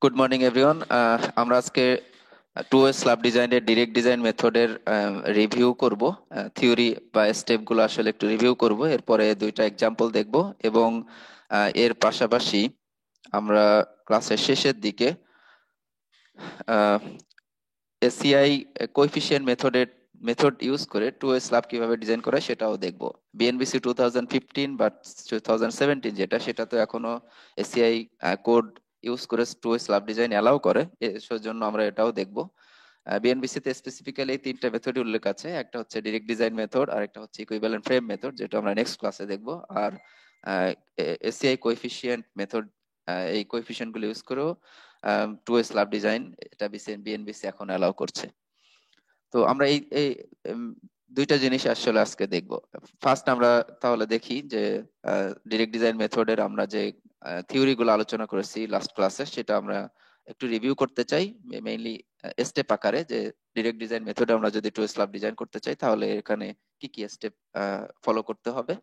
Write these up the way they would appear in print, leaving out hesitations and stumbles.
Good morning everyone. আমরা আজকে two way slab ডিজাইনের ডিরেক্ট ডিজাইন মেথডের রিভিউ করব। থিওরি বা স্টেপ গুলো আসলে একটু রিভিউ করব, এরপরে দুইটা এক্সাম্পল দেখব এবং এর পাশাপাশি আমরা ক্লাসের শেষের দিকে এসিআই কোএফিসিয়েন্ট মেথড ইউজ করে টু ওয়ে স্ল্যাব কিভাবে ডিজাইন করা হয় সেটাও দেখব। বিএনবিসি 2015 বা 2017 যেটা, সেটা তো এখনো এসিআই কোড ইউজ করে two way slab design allow করে, সেজন্য আমরা এটাও দেখব। বিএনবিসি তে স্পেসিফিক্যালি এই তিনটা মেথড উল্লেখ আছে, একটা হচ্ছে ডিরেক্ট ডিজাইন মেথড, আর একটা হচ্ছে ইকুইভ্যালেন্ট ফ্রেম মেথড, যেটা আমরা নেক্সট ক্লাসে দেখব। আর এসিআই কোএফিসিয়েন্ট মেথড, এই কোএফিসিয়েন্ট গুলো ইউজ করেও টু ওয়ে স্ল্যাব ডিজাইন এটা বিএনবিসি এখন অ্যালাউ করছে। তো আমরা এই এই উম, দুইটা জিনিস আসলে আজকে দেখব। ফার্স্ট আমরা তাহলে দেখি যে ডিরেক্ট ডিজাইন মেথডের আমরা যে থিওরি গুলো আলোচনা করেছি লাস্ট ক্লাসে, সেটা আমরা একটু রিভিউ করতে চাই, মেইনলি স্টেপ আকারে। যে ডিরেক্ট ডিজাইন মেথডে আমরা যদি টু স্ল্যাব ডিজাইন করতে চাই, তাহলে এখানে কি কি স্টেপ ফলো করতে হবে।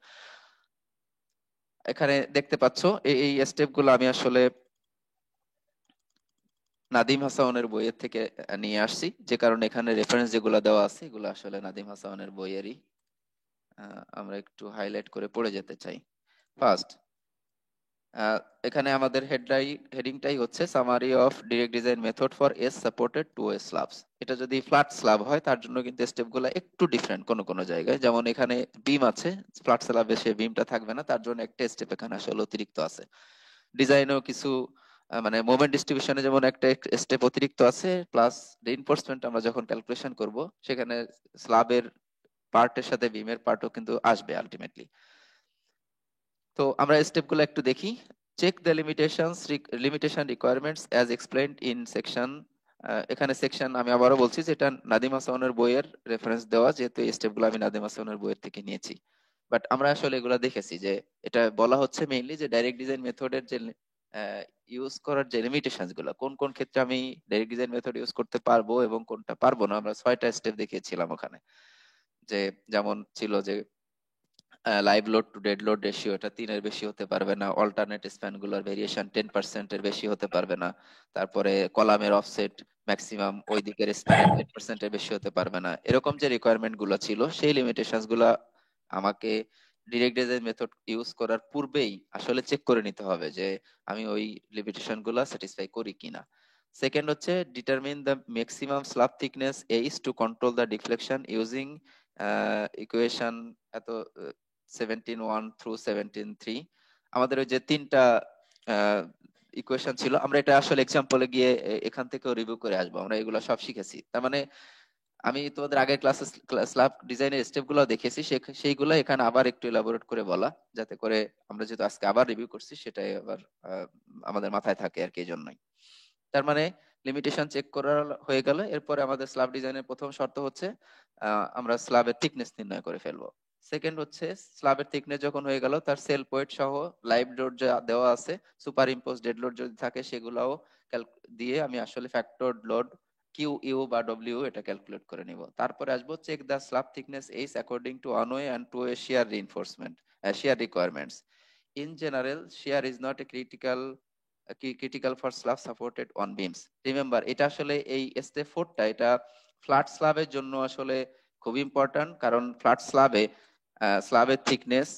এখানে দেখতে পাচ্ছো এই স্টেপ গুলো আমি আসলে নাদিম হাসানের বইয়ের থেকে নিয়ে আসছি, যে কারণে এখানে রেফারেন্স যেগুলো দেওয়া আছে এগুলো আসলে নাদিম হাসানের বইয়েরই। আমরা একটু হাইলাইট করে পড়ে যেতে চাই। ফার্স্ট, এখানে আমাদের হেডিংটাই হচ্ছে summary of direct design method for as supported two way slabs. এটা যদি ফ্ল্যাট স্ল্যাব হয় তার জন্য কিন্তু স্টেপগুলো একটু ডিফারেন্ট কোনো কোনো জায়গায়। যেমন এখানে বিম আছে, ফ্ল্যাট স্ল্যাবে সে বিমটা থাকবে না, তার জন্য একটা স্টেপ এখানে আসলে অতিরিক্ত আছে। ডিজাইনেও কিছু মানে মোমেন্ট ডিস্ট্রিবিউশনে যেমন একটা স্টেপ অতিরিক্ত আছে, প্লাস রিইনফোর্সমেন্ট আমরা যখন ক্যালকুলেশন করব সেখানে স্ল্যাবের পার্টের সাথে বিমের পার্টও কিন্তু আসবে আলটিমেটলি। তো আমরা স্টেপগুলো একটু দেখি। Check the limitation requirements as explained in section. এখানে সেকশন আমি আবারও বলছি যে এটা নাদিম হাসানের বইয়ের রেফারেন্স দেওয়া, যেহেতু এই স্টেপগুলো আমি নাদিম হাসানের বইয়ের থেকে নিয়েছি। বাট আমরা আসলে এগুলো দেখেছি যে এটা বলা হচ্ছে মেইনলি যে ডাইরেক্ট ডিজাইন মেথডের যে ইউজ করার যে লিমিটেশনস গুলো, কোন কোন ক্ষেত্রে আমি ডাইরেক্ট ডিজাইন মেথড ইউজ করতে পারবো এবং কোনটা পারবো না, আমরা 6টা স্টেপ দেখিয়েছিলাম ওখানে। যে যেমন ছিল যে live load to dead load ratio এটা 3-এর বেশি হতে পারবে না, অল্টারনেট স্প্যান গুলোর ভেরিয়েশন 10% বেশি হতে পারবে না, তারপরে কলামের অফসেট ম্যাক্সিমাম ওই দিকের স্প্যানের 10%-এর বেশি হতে পারবে না। এরকম যে রিকোয়ারমেন্ট গুলো ছিল, সেই লিমিটেশনস গুলা আমাকে ডিরেক্ট ডিজাইন মেথড ইউজ করার পূর্বেই আসলে চেক করে নিতে হবে যে আমি ওই লিমিটেশন গুলা স্যাটিসফাই করি কিনা। সেকেন্ড হচ্ছে determine the maximum slab thickness H to control the deflection using equation এত 17(1) through 17(3). আমাদের ওই যে তিনটা ইকুয়েশন ছিল, আমরা এটা আসলে এক্সাম্পলে গিয়ে এখান থেকেও রিভিউ করে আসবো। আমরা এগুলো সব শিখেছি, তার মানে আমি তোমাদের আগের ক্লাসে স্ল্যাব ডিজাইনের স্টেপ গুলো দেখেছি, সেইগুলো এখানে আবার একটু এলাবোরেট করে বলা, যাতে করে আমরা যেহেতু আজকে আবার রিভিউ করছি সেটাই আবার আমাদের মাথায় থাকে আর কি, এই জন্যই। তার মানে লিমিটেশন চেক করা হয়ে গেল, এরপরে আমাদের স্ল্যাব ডিজাইনের প্রথম শর্ত হচ্ছে আমরা স্ল্যাবের থিকনেস নির্ণয় করে ফেলবো। সেকেন্ড হচ্ছে স্ল্যাবের থিকনেস যখন হয়ে গেল, তার সেল পয়েন্ট সহ লাইভ লোড যা দেওয়া আছে, সুপার ইম্পোজ ডেড লোড যদি থাকে সেগুলাও দিয়ে আমি আসলে ফ্যাক্টর লোড কিউ ইউ বা ডব্লিউ এটা ক্যালকুলেট করে নিব। তারপরে আসবো check the slab thickness as according to one way and two way shear reinforcement shear requirements. In general shear is not a critical for slab supported on beams. Remember, এটা আসলে এই step 4টা এটা flat স্ল্যাবের জন্য আসলে খুব important, কারণ flat স্ল্যাবের thickness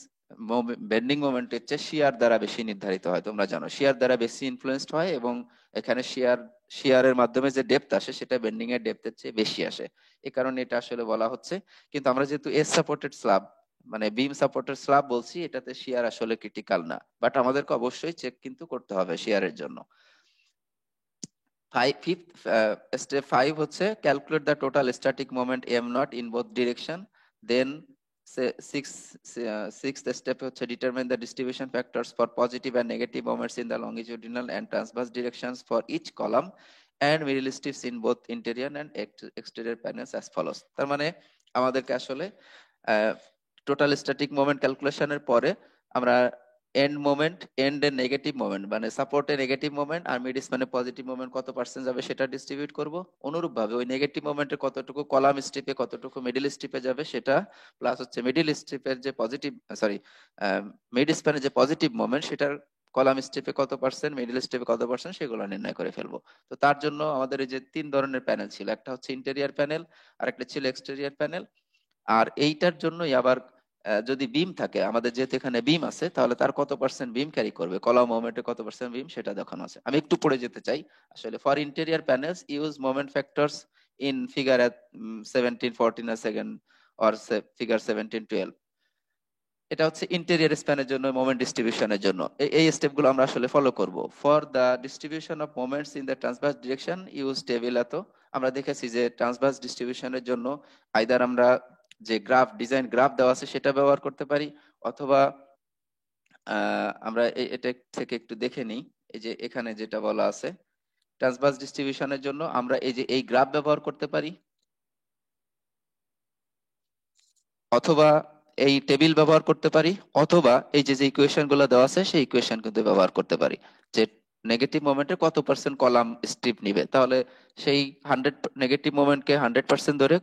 bending মোমেন্টের চেয়ে শিয়ার দ্বারা বেশি নির্ধারিত হয়। তোমরা জানো শিয়ার দ্বারা বেশি ইনফ্লুয়েন্সড হয়, এবং এখানে শিয়ারের মাধ্যমে যে ডেপথ আসে সেটা বেন্ডিং এর ডেপথের চেয়ে বেশি আসে, এই কারণে এটা আসলে বলা হচ্ছে। কিন্তু আমরা যেহেতু এস সাপোর্টেড স্ল্যাব মানে বিম সাপোর্টেড স্ল্যাব বলছি, এটাতে শিয়ার আসলে ক্রিটিক্যাল না, বাট আমাদেরকে অবশ্যই চেক কিন্তু করতে হবে শিয়ারের জন্য। ফিফথ স্টেপ 5 হচ্ছে calculate the total static moment M naught in both direction. Then sixth step হচ্ছে determine the distribution factors for positive and negative moments in the longitudinal and transverse directions for each column and middle strips in both interior and exterior panels as follows. তার মানে আমাদেরকে আসলে total static moment ক্যালকুলেশনের পরে আমরা and এর negative moment মানে সাপোর্টের negative moment আর mid স্প্যানে positive moment কত পার্সেন্ট যাবে সেটা ডিস্ট্রিবিউট করব। অনুরূপ ভাবে ওই নেগেটিভ মোমেন্টের কতটুকু কলাম স্ট্রিপে কতটুকু মিডল স্ট্রিপে যাবে সেটা, প্লাস হচ্ছে মিডল স্ট্রিপের যে পজিটিভ মিড স্প্যানে যে পজিটিভ মোমেন্ট সেটার কলাম স্ট্রিপে কত পার্সেন্ট, মিডল স্ট্রিপে কত পার্সেন্ট, সেগুলো নির্ণয় করে ফেলবো। তো তার জন্য আমাদের এই যে 3 ধরনের প্যানেল ছিল, একটা হচ্ছে ইন্টেরিয়র প্যানেল, আর একটা ছিল এক্সটেরিয়র প্যানেল। আর এইটার জন্যই আবার যদি বিম থাকে আমাদের, যেহেতু এখানে বিম আছে, তাহলে তার কত পার্সেন্ট বিম ক্যারি করবে, কলাম মোমেন্টে কত পার্সেন্ট বিম, সেটা দেখানো আছে। আমি একটু পড়ে যেতে চাই। আসলে for interior panels use moment factors in figure 17, 14 second or figure 17, 12। এটা হচ্ছে ইন্টেরিয়র স্প্যানের জন্য, মোমেন্ট ডিস্ট্রিবিউশনের জন্য এই স্টেপগুলো আমরা আসলে ফলো করব। For the distribution of moments in the transverse direction use table. এত আমরা দেখেছি যে ট্রান্সভার্স ডিস্ট্রিবিউশনের জন্য আইদার আমরা যে গ্রাফ, ডিজাইন গ্রাফ দেওয়া আছে সেটা ব্যবহার করতে পারি, অথবা আমরা এটা থেকে একটু দেখে নিই। এই যে এখানে যেটা বলা আছে, ট্রান্সভার্স ডিস্ট্রিবিউশনের জন্য আমরা এই যে এই গ্রাফ ব্যবহার করতে পারি, অথবা এই টেবিল ব্যবহার করতে পারি, অথবা এই যে যে ইকুয়েশন গুলো দেওয়া আছে সেই ইকুয়েশন কিন্তু ব্যবহার করতে পারি, যে নেগেটিভ মোমেন্টে কত পার্সেন্ট কলাম স্ট্রিপ নিবে। তাহলে সেই 100 নেগেটিভ মোমেন্টকে 100% ধরে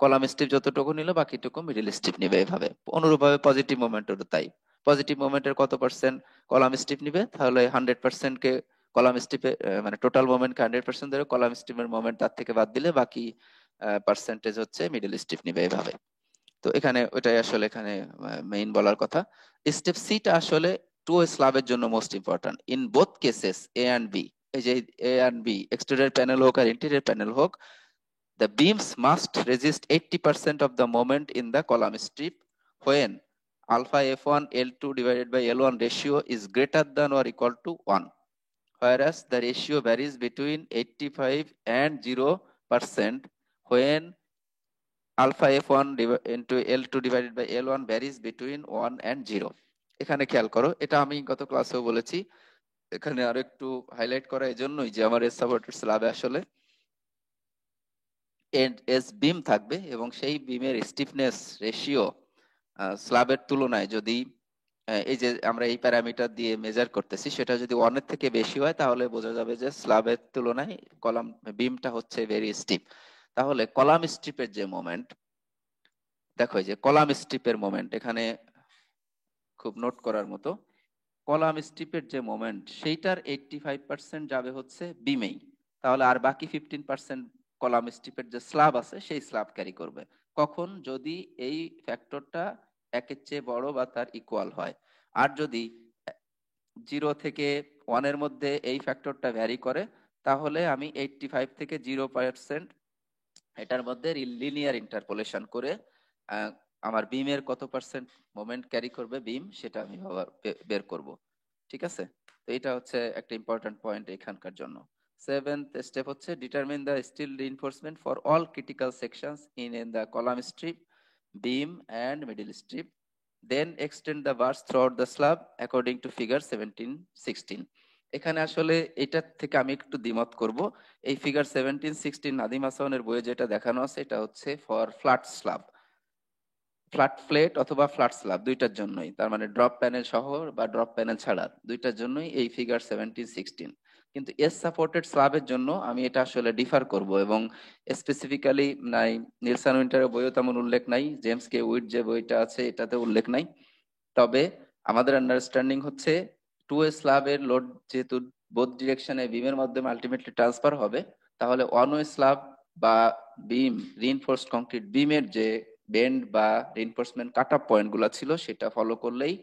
কলাম স্ট্রিপ যতটুকু নিল বাকিটুকু মিডিল স্ট্রিপ নিবে। এভাবে অনুরূপভাবে পজিটিভ মোমেন্টেরও তাই, পজিটিভ মোমেন্টের কত পার্সেন্ট কলাম স্ট্রিপ নিবে, তাহলে 100% কে কলাম স্ট্রিপে, মানে টোটাল মোমেন্টকে 100% ধরে কলাম স্ট্রিপের মোমেন্ট তার থেকে বাদ দিলে বাকি পার্সেন্টেজ হচ্ছে মিডল স্ট্রিপ নিবে। এভাবে। তো এখানে ওইটাই আসলে এখানে মেইন বলার কথা। স্টেপ সিটা আসলে টু স্ল্যাবের জন্য most important in both cases, A and B. এই যে A and B, exterior panel হোক আর ইন্টেরিয়র প্যানেল হোক, the beams must resist 80% of the moment in the column strip when alpha f1 L2 divided by L1 ratio is greater than or equal to 1, whereas the ratio varies between 85 and 0% when alpha f1 into L2 divided by L1 varies between 1 and 0। এখানে খেয়াল করো, এটা আমি গত ক্লাসেও বলেছি, এখানে আরো একটু হাইলাইট করা এই জন্যই যে আমার এস সাপোর্টেড স্ল্যাবে আসলে এস বিম থাকবে এবং সেই বিমের স্টিফনেস রেশিও স্ল্যাবের তুলনায় যদি এই যে আমরা এই প্যারামিটার দিয়ে মেজার করতেছি সেটা যদি 1-এর থেকে বেশি হয়, তাহলে বোঝা যাবে যে স্ল্যাবের তুলনায় কলাম বিমটা হচ্ছে ভেরি স্টিফ। তাহলে কলাম স্ট্রিপের যে মোমেন্ট, দেখো এই যে কলাম স্ট্রিপের মোমেন্ট এখানে খুব নোট করার মতো, কলাম স্ট্রিপের যে মোমেন্ট সেইটার 85% যাবে হচ্ছে বিমেই। তাহলে আর বাকি 15% কলাম স্ট্রিপের যে স্ল্যাব আছে সেই স্ল্যাব ক্যারি করবে। কখন? যদি এই ফ্যাক্টরটা 1-এর চেয়ে বড় বা তার ইকুয়াল হয়। আর যদি 0 থেকে 1-এর মধ্যে এই ফ্যাক্টরটা ভ্যারি করে, তাহলে আমি 85 থেকে 0% এটার মধ্যে লিনিয়ার ইন্টারপোলেশন করে আহ, আমার বিমের কত পার্সেন্ট মোমেন্ট ক্যারি করবে বিম, সেটা আমি বের করব। ঠিক আছে? তো এটা হচ্ছে একটা ইম্পর্টেন্ট পয়েন্ট এখানকার জন্য। সেভেন্থ স্টেপ হচ্ছে determine the steel reinforcement for all critical sections in the column strip, beam and middle strip, then extend the bars throughout the slab according to figure 17, 16। এখানে আসলে এটার থেকে আমি একটু দ্বিমত করব। এই ফিগার 17, 16 নাদিম হাসানের বইয়ে যেটা দেখানো আছে এটা হচ্ছে for flat slab, flat plate অথবা ফ্ল্যাট স্ল্যাব দুইটার জন্যই, তার মানে ড্রপ প্যানেল সহ বা ড্রপ প্যানেল ছাড়া দুইটার জন্যই এই ফিগার 17, 16। কিন্তু এস সাপোর্টেড স্ল্যাবের জন্য আমি এটা আসলে ডিফার করব, এবং স্পেসিফিক্যালি নাই, নিলসন উইন্টারের বইও তেমন উল্লেখ নাই, জেমস কে উইট যে বইটা আছে এটাতে উল্লেখ নাই। তবে আমাদের আন্ডারস্ট্যান্ডিং হচ্ছে টু এ স্ল্যাবের লোড যেহেতু বোথ ডিরেকশনে বিমের মাধ্যমে আলটিমেটলি ট্রান্সফার হবে, তাহলে ওয়ান ওয়ে স্ল্যাব বা বিম, রিইনফোর্সড কংক্রিট বিমের যে বেন্ড বা রিইনফোর্সমেন্ট কাট অফ পয়েন্ট গুলো ছিল সেটা ফলো করলেই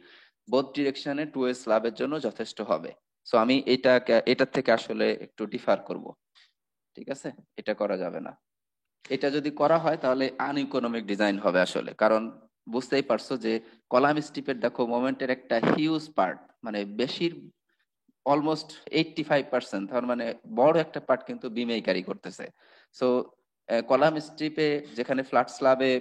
বোথ ডিরেকশনে টু এ স্ল্যাবের জন্য যথেষ্ট হবে। সো আমি এটার থেকে আসলে একটু ডিফার করব। ঠিক আছে? এটা করা যাবে না। এটা যদি করা হয় তাহলে আনইকোনমিক ডিজাইন হবে আসলে, কারণ বুঝতেই পারছো যে কলাম স্ট্রিপের দেখো মোমেন্টের একটা হিউজ পার্ট, মানে বেশির অলমোস্ট 85%, তার মানে বড় একটা পার্ট কিন্তু বিমেই ক্যারি করতেছে। সো কলাম স্ট্রিপে যেখানে ফ্ল্যাট স্ল্যাবে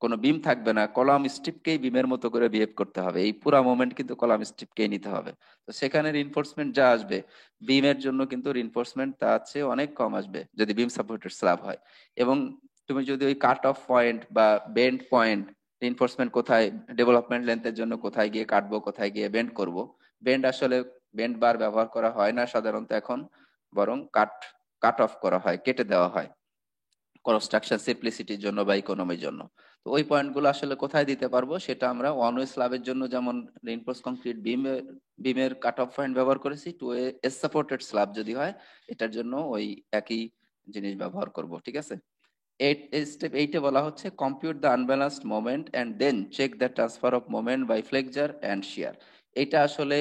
কোনো বিম থাকবে না, কলাম স্ট্রিপকেই বিমের মতো করে বিহেভ করতে হবে, এই পুরা মোমেন্ট কিন্তু কলাম স্ট্রিপকেই নিতে হবে। তো সেখানে রিইনফোর্সমেন্ট যা আসবে বিমের জন্য কিন্তু রিইনফোর্সমেন্ট তার চেয়ে অনেক কম আসবে যদি বিম সাপোর্টেড স্ল্যাব হয়। এবং তুমি যদি ওই কাট অফ পয়েন্ট বা বেন্ড পয়েন্ট, রিইনফোর্সমেন্ট কোথায়, ডেভেলপমেন্ট লেন্থের জন্য কোথায় গিয়ে কাটবো, কোথায় গিয়ে বেন্ড করব, বেন্ড আসলে বেন্ড বার ব্যবহার করা হয় না সাধারণত এখন, বরং কাট কাট অফ করা হয়, কেটে দেওয়া হয়। কনস্ট্রাকশন সিম্পলিসিটির জন্য বা ইকোনমির জন্য। তো ওই পয়েন্টগুলো আসলে কোথায় দিতে পারবো সেটা আমরা ওয়ান ওয়ে স্ল্যাবের জন্য যেমন রিইনফোর্স কংক্রিট বিমের কাট অফ পয়েন্ট ব্যবহার করেছি, two way as supported slab যদি হয় এটার জন্য ওই একই জিনিস ব্যবহার করব, ঠিক আছে। স্টেপ 8-এ বলা হচ্ছে compute the unbalanced moment and then check the transfer of moment by flexure and shear. এটা আসলে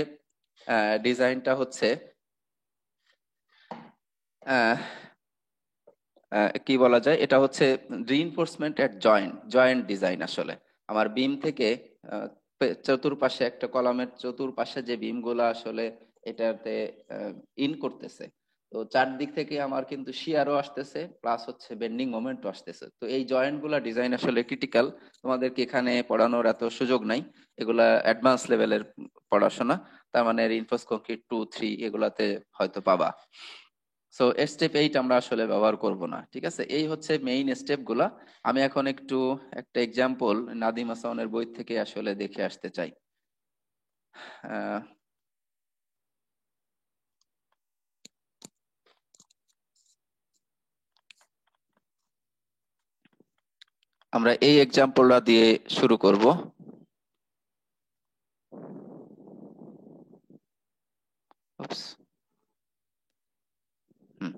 ডিজাইনটা হচ্ছে আহ, কি বলা যায়, এটা হচ্ছে রিইনফোর্সমেন্ট এট জয়েন্ট ডিজাইন। আসলে আমার বিম থেকে চতুর্পাশে একটা কলামের চতুর্পাশে যে বিম গুলা আসলে এটাতে ইন করতেছে, তো চারদিক থেকে আমার কিন্তু শিয়ারও আসতেছে প্লাস হচ্ছে বেন্ডিং মোমেন্টও আসতেছে। তো এই জয়েন্ট গুলা ডিজাইন আসলে ক্রিটিক্যাল, তোমাদেরকে এখানে পড়ানোর এত সুযোগ নাই, এগুলা অ্যাডভান্স লেভেলের পড়াশোনা। তার মানে রিইনফোর্স কংক্রিট 2, 3 এগুলাতে হয়তো পাবা। সো স্টেপ 8 আমরা আসলে ব্যবহার করব না, ঠিক আছে। এই হচ্ছে মেইন স্টেপ গুলা। আমি এখন একটু একটা এক্সাম্পল নাদিম হাসানের বই থেকে আসলে দেখে আসতে চাই। আহ, আমরা এই এক্সাম্পলটা দিয়ে শুরু করব। Oops, হুম।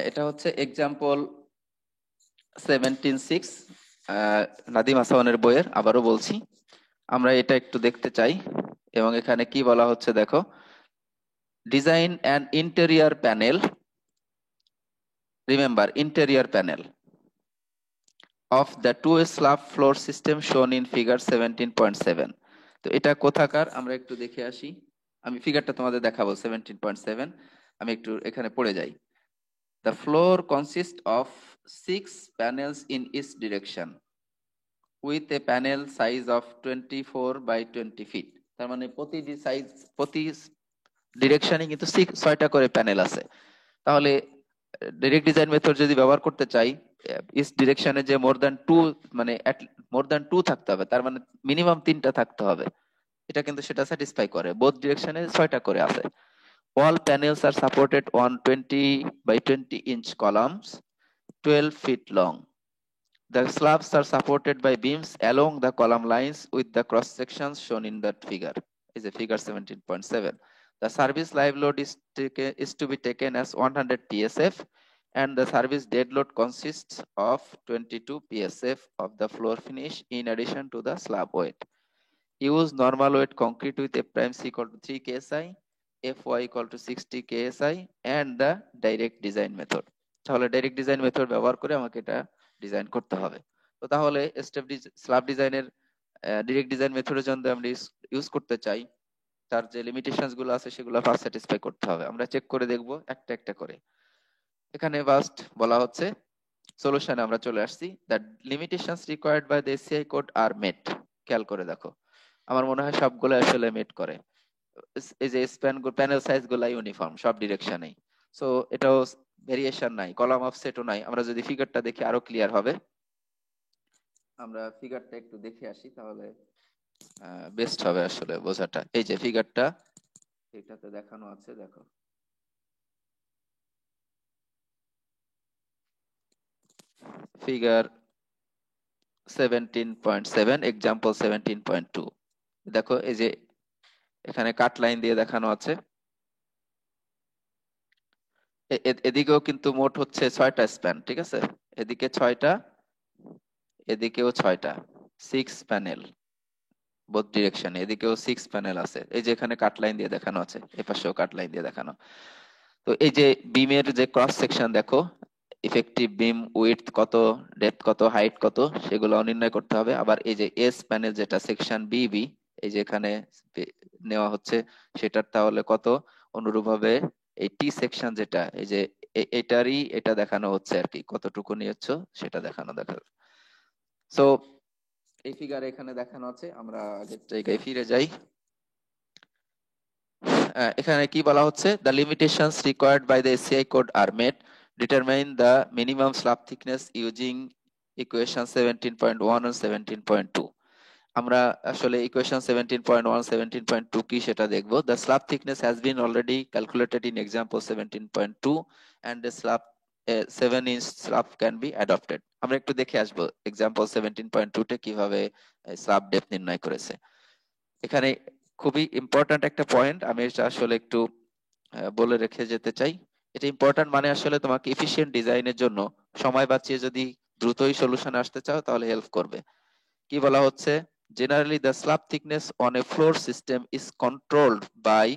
এটা হচ্ছে এক্সাম্পল 17.6 নাদিম হাসানের বইয়ের, আবারও বলছি। আমরা এটা একটু দেখতে চাই এবং এখানে কি বলা হচ্ছে দেখো, design and interior panel, remember interior panel of the two slab floor system shown in figure 17.7। তো এটা কোথাকার আমরা একটু দেখে আসি। আমি ফিগারটা তোমাদের দেখাবো 17.7। আমি একটু এখানে পড়ে যাই। The floor consists of 6 panels in each direction with a panel size of 24 by 20 feet। তার মানে প্রতি ডিরেকশনে কিন্তু 6টা করে প্যানেল আছে। তাহলে ডাইরেক্ট ডিজাইন মেথড যদি ব্যবহার করতে চাই, ইস ডিরেকশনে যে মানে মোর দ্যান টু থাকতে হবে, তার মানে মিনিমাম 3টা থাকতে হবে। এটা কিন্তু সেটা স্যাটিসফাই করে, বোথ ডিরেকশনে 6টা করে আছে। All panels are supported on 20 by 20 inch columns 12 feet long. The slabs are supported by beams along the column lines with the cross sections shown in that figure. Is a figure 17.7. The service live load is to be taken as 100 psf, and the service dead load consists of 22 psf of the floor finish in addition to the slab weight. Use normal weight concrete with F prime C equal to 3 ksi, Fy equal to 60 ksi, and the direct design method. তাহলে direct design method ব্যবহার করে আমাকে এটা design করতে হবে। তো তাহলে slab ডিজাইনের ডাইরেক্ট ডিজাইন মেথডের জন্য আমরা ইউজ করতে চাই, তার যে লিমিটেশনস গুলো আছে সেগুলো ফার্স্ট স্যাটিসফাই করতে হবে। আমরা চেক করে দেখব একটা একটা করে। এখানে ফার্স্ট বলা হচ্ছে সলিউশনে আমরা চলে আসছি, the limitations required by the ACI code are met. খেয়াল করে দেখো, আমার মনে হয় সবগুলো আসলে মেট করে। এই যে প্যানেল সাইজ গুলা ইউনিফর্ম সব ডিরেকশনেই, সো এটাও ভেরিয়েশন নাই, কলাম অফসেটও নাই। আমরা যদি ফিগারটা দেখি আরো ক্লিয়ার হবে। আমরা ফিগারটা একটু দেখে আসি তাহলে বেস্ট হবে আসলে বোঝাটা। এই যে ফিগারটা এটাতে দেখানো আছে, দেখো ফিগার 17.7 এক্সাম্পল 17.2। দেখো এই যে এখানে কাট লাইন দিয়ে দেখানো আছে। এদিকেও কিন্তু মোট হচ্ছে 6টা স্প্যান, ঠিক আছে। এদিকে 6টা, এদিকেও 6টা, 6 প্যানেল বোথ ডিরেকশনে। এদিকেও 6 প্যানেল আছে, এই যে এখানে কাট লাইন দিয়ে দেখানো আছে, এপাশেও কাট লাইন দিয়ে দেখানো। তো এই যে বিমের যে ক্রস সেকশন দেখো, ইফেক্টিভ বিম উইডথ কত, ডেপথ কত, হাইট কত, সেগুলো নির্ণয় করতে হবে। আবার এই যে এস প্যানেল যেটা সেকশন বিবি, এই যে এখানে নেওয়া হচ্ছে সেটার তাহলে কত, অনুরূপভাবে এই টি সেকশন যেটা, এই যে এটারই এটা দেখানো হচ্ছে আর কি, কতটুকু নিয়েছো সেটা দেখানো সো এই ফিগার এখানে দেখানো আছে। আমরা আগের জায়গায় ফিরে যাই। এখানে কি বলা হচ্ছে, the limitations required by the ACI code are met, determine the minimum slab thickness using equation 17.1 and 17.2। আমরা আসলে ইকুয়েশন 17.1 17.2 কি সেটা দেখবো। The slab thickness has been already calculated in example 17.2 and the slab 7 inch slab can be adopted। আমরা একটু দেখে আসবো example 17.2 তে কিভাবে স্ল্যাব ডেপথ নির্ণয় করেছে। এখানে খুবই ইম্পর্ট্যান্ট একটা পয়েন্ট, আমি এটা আসলে একটু বলে রেখে যেতে চাই। এটা ইম্পর্ট্যান্ট মানে আসলে তোমাকে এফিশিয়েন্ট ডিজাইনের জন্য সময় বাঁচিয়ে যদি দ্রুতই সলিউশন আসতে চাও তাহলে হেল্প করবে। কি বলা হচ্ছে, generally the slab thickness on a floor system is controlled by,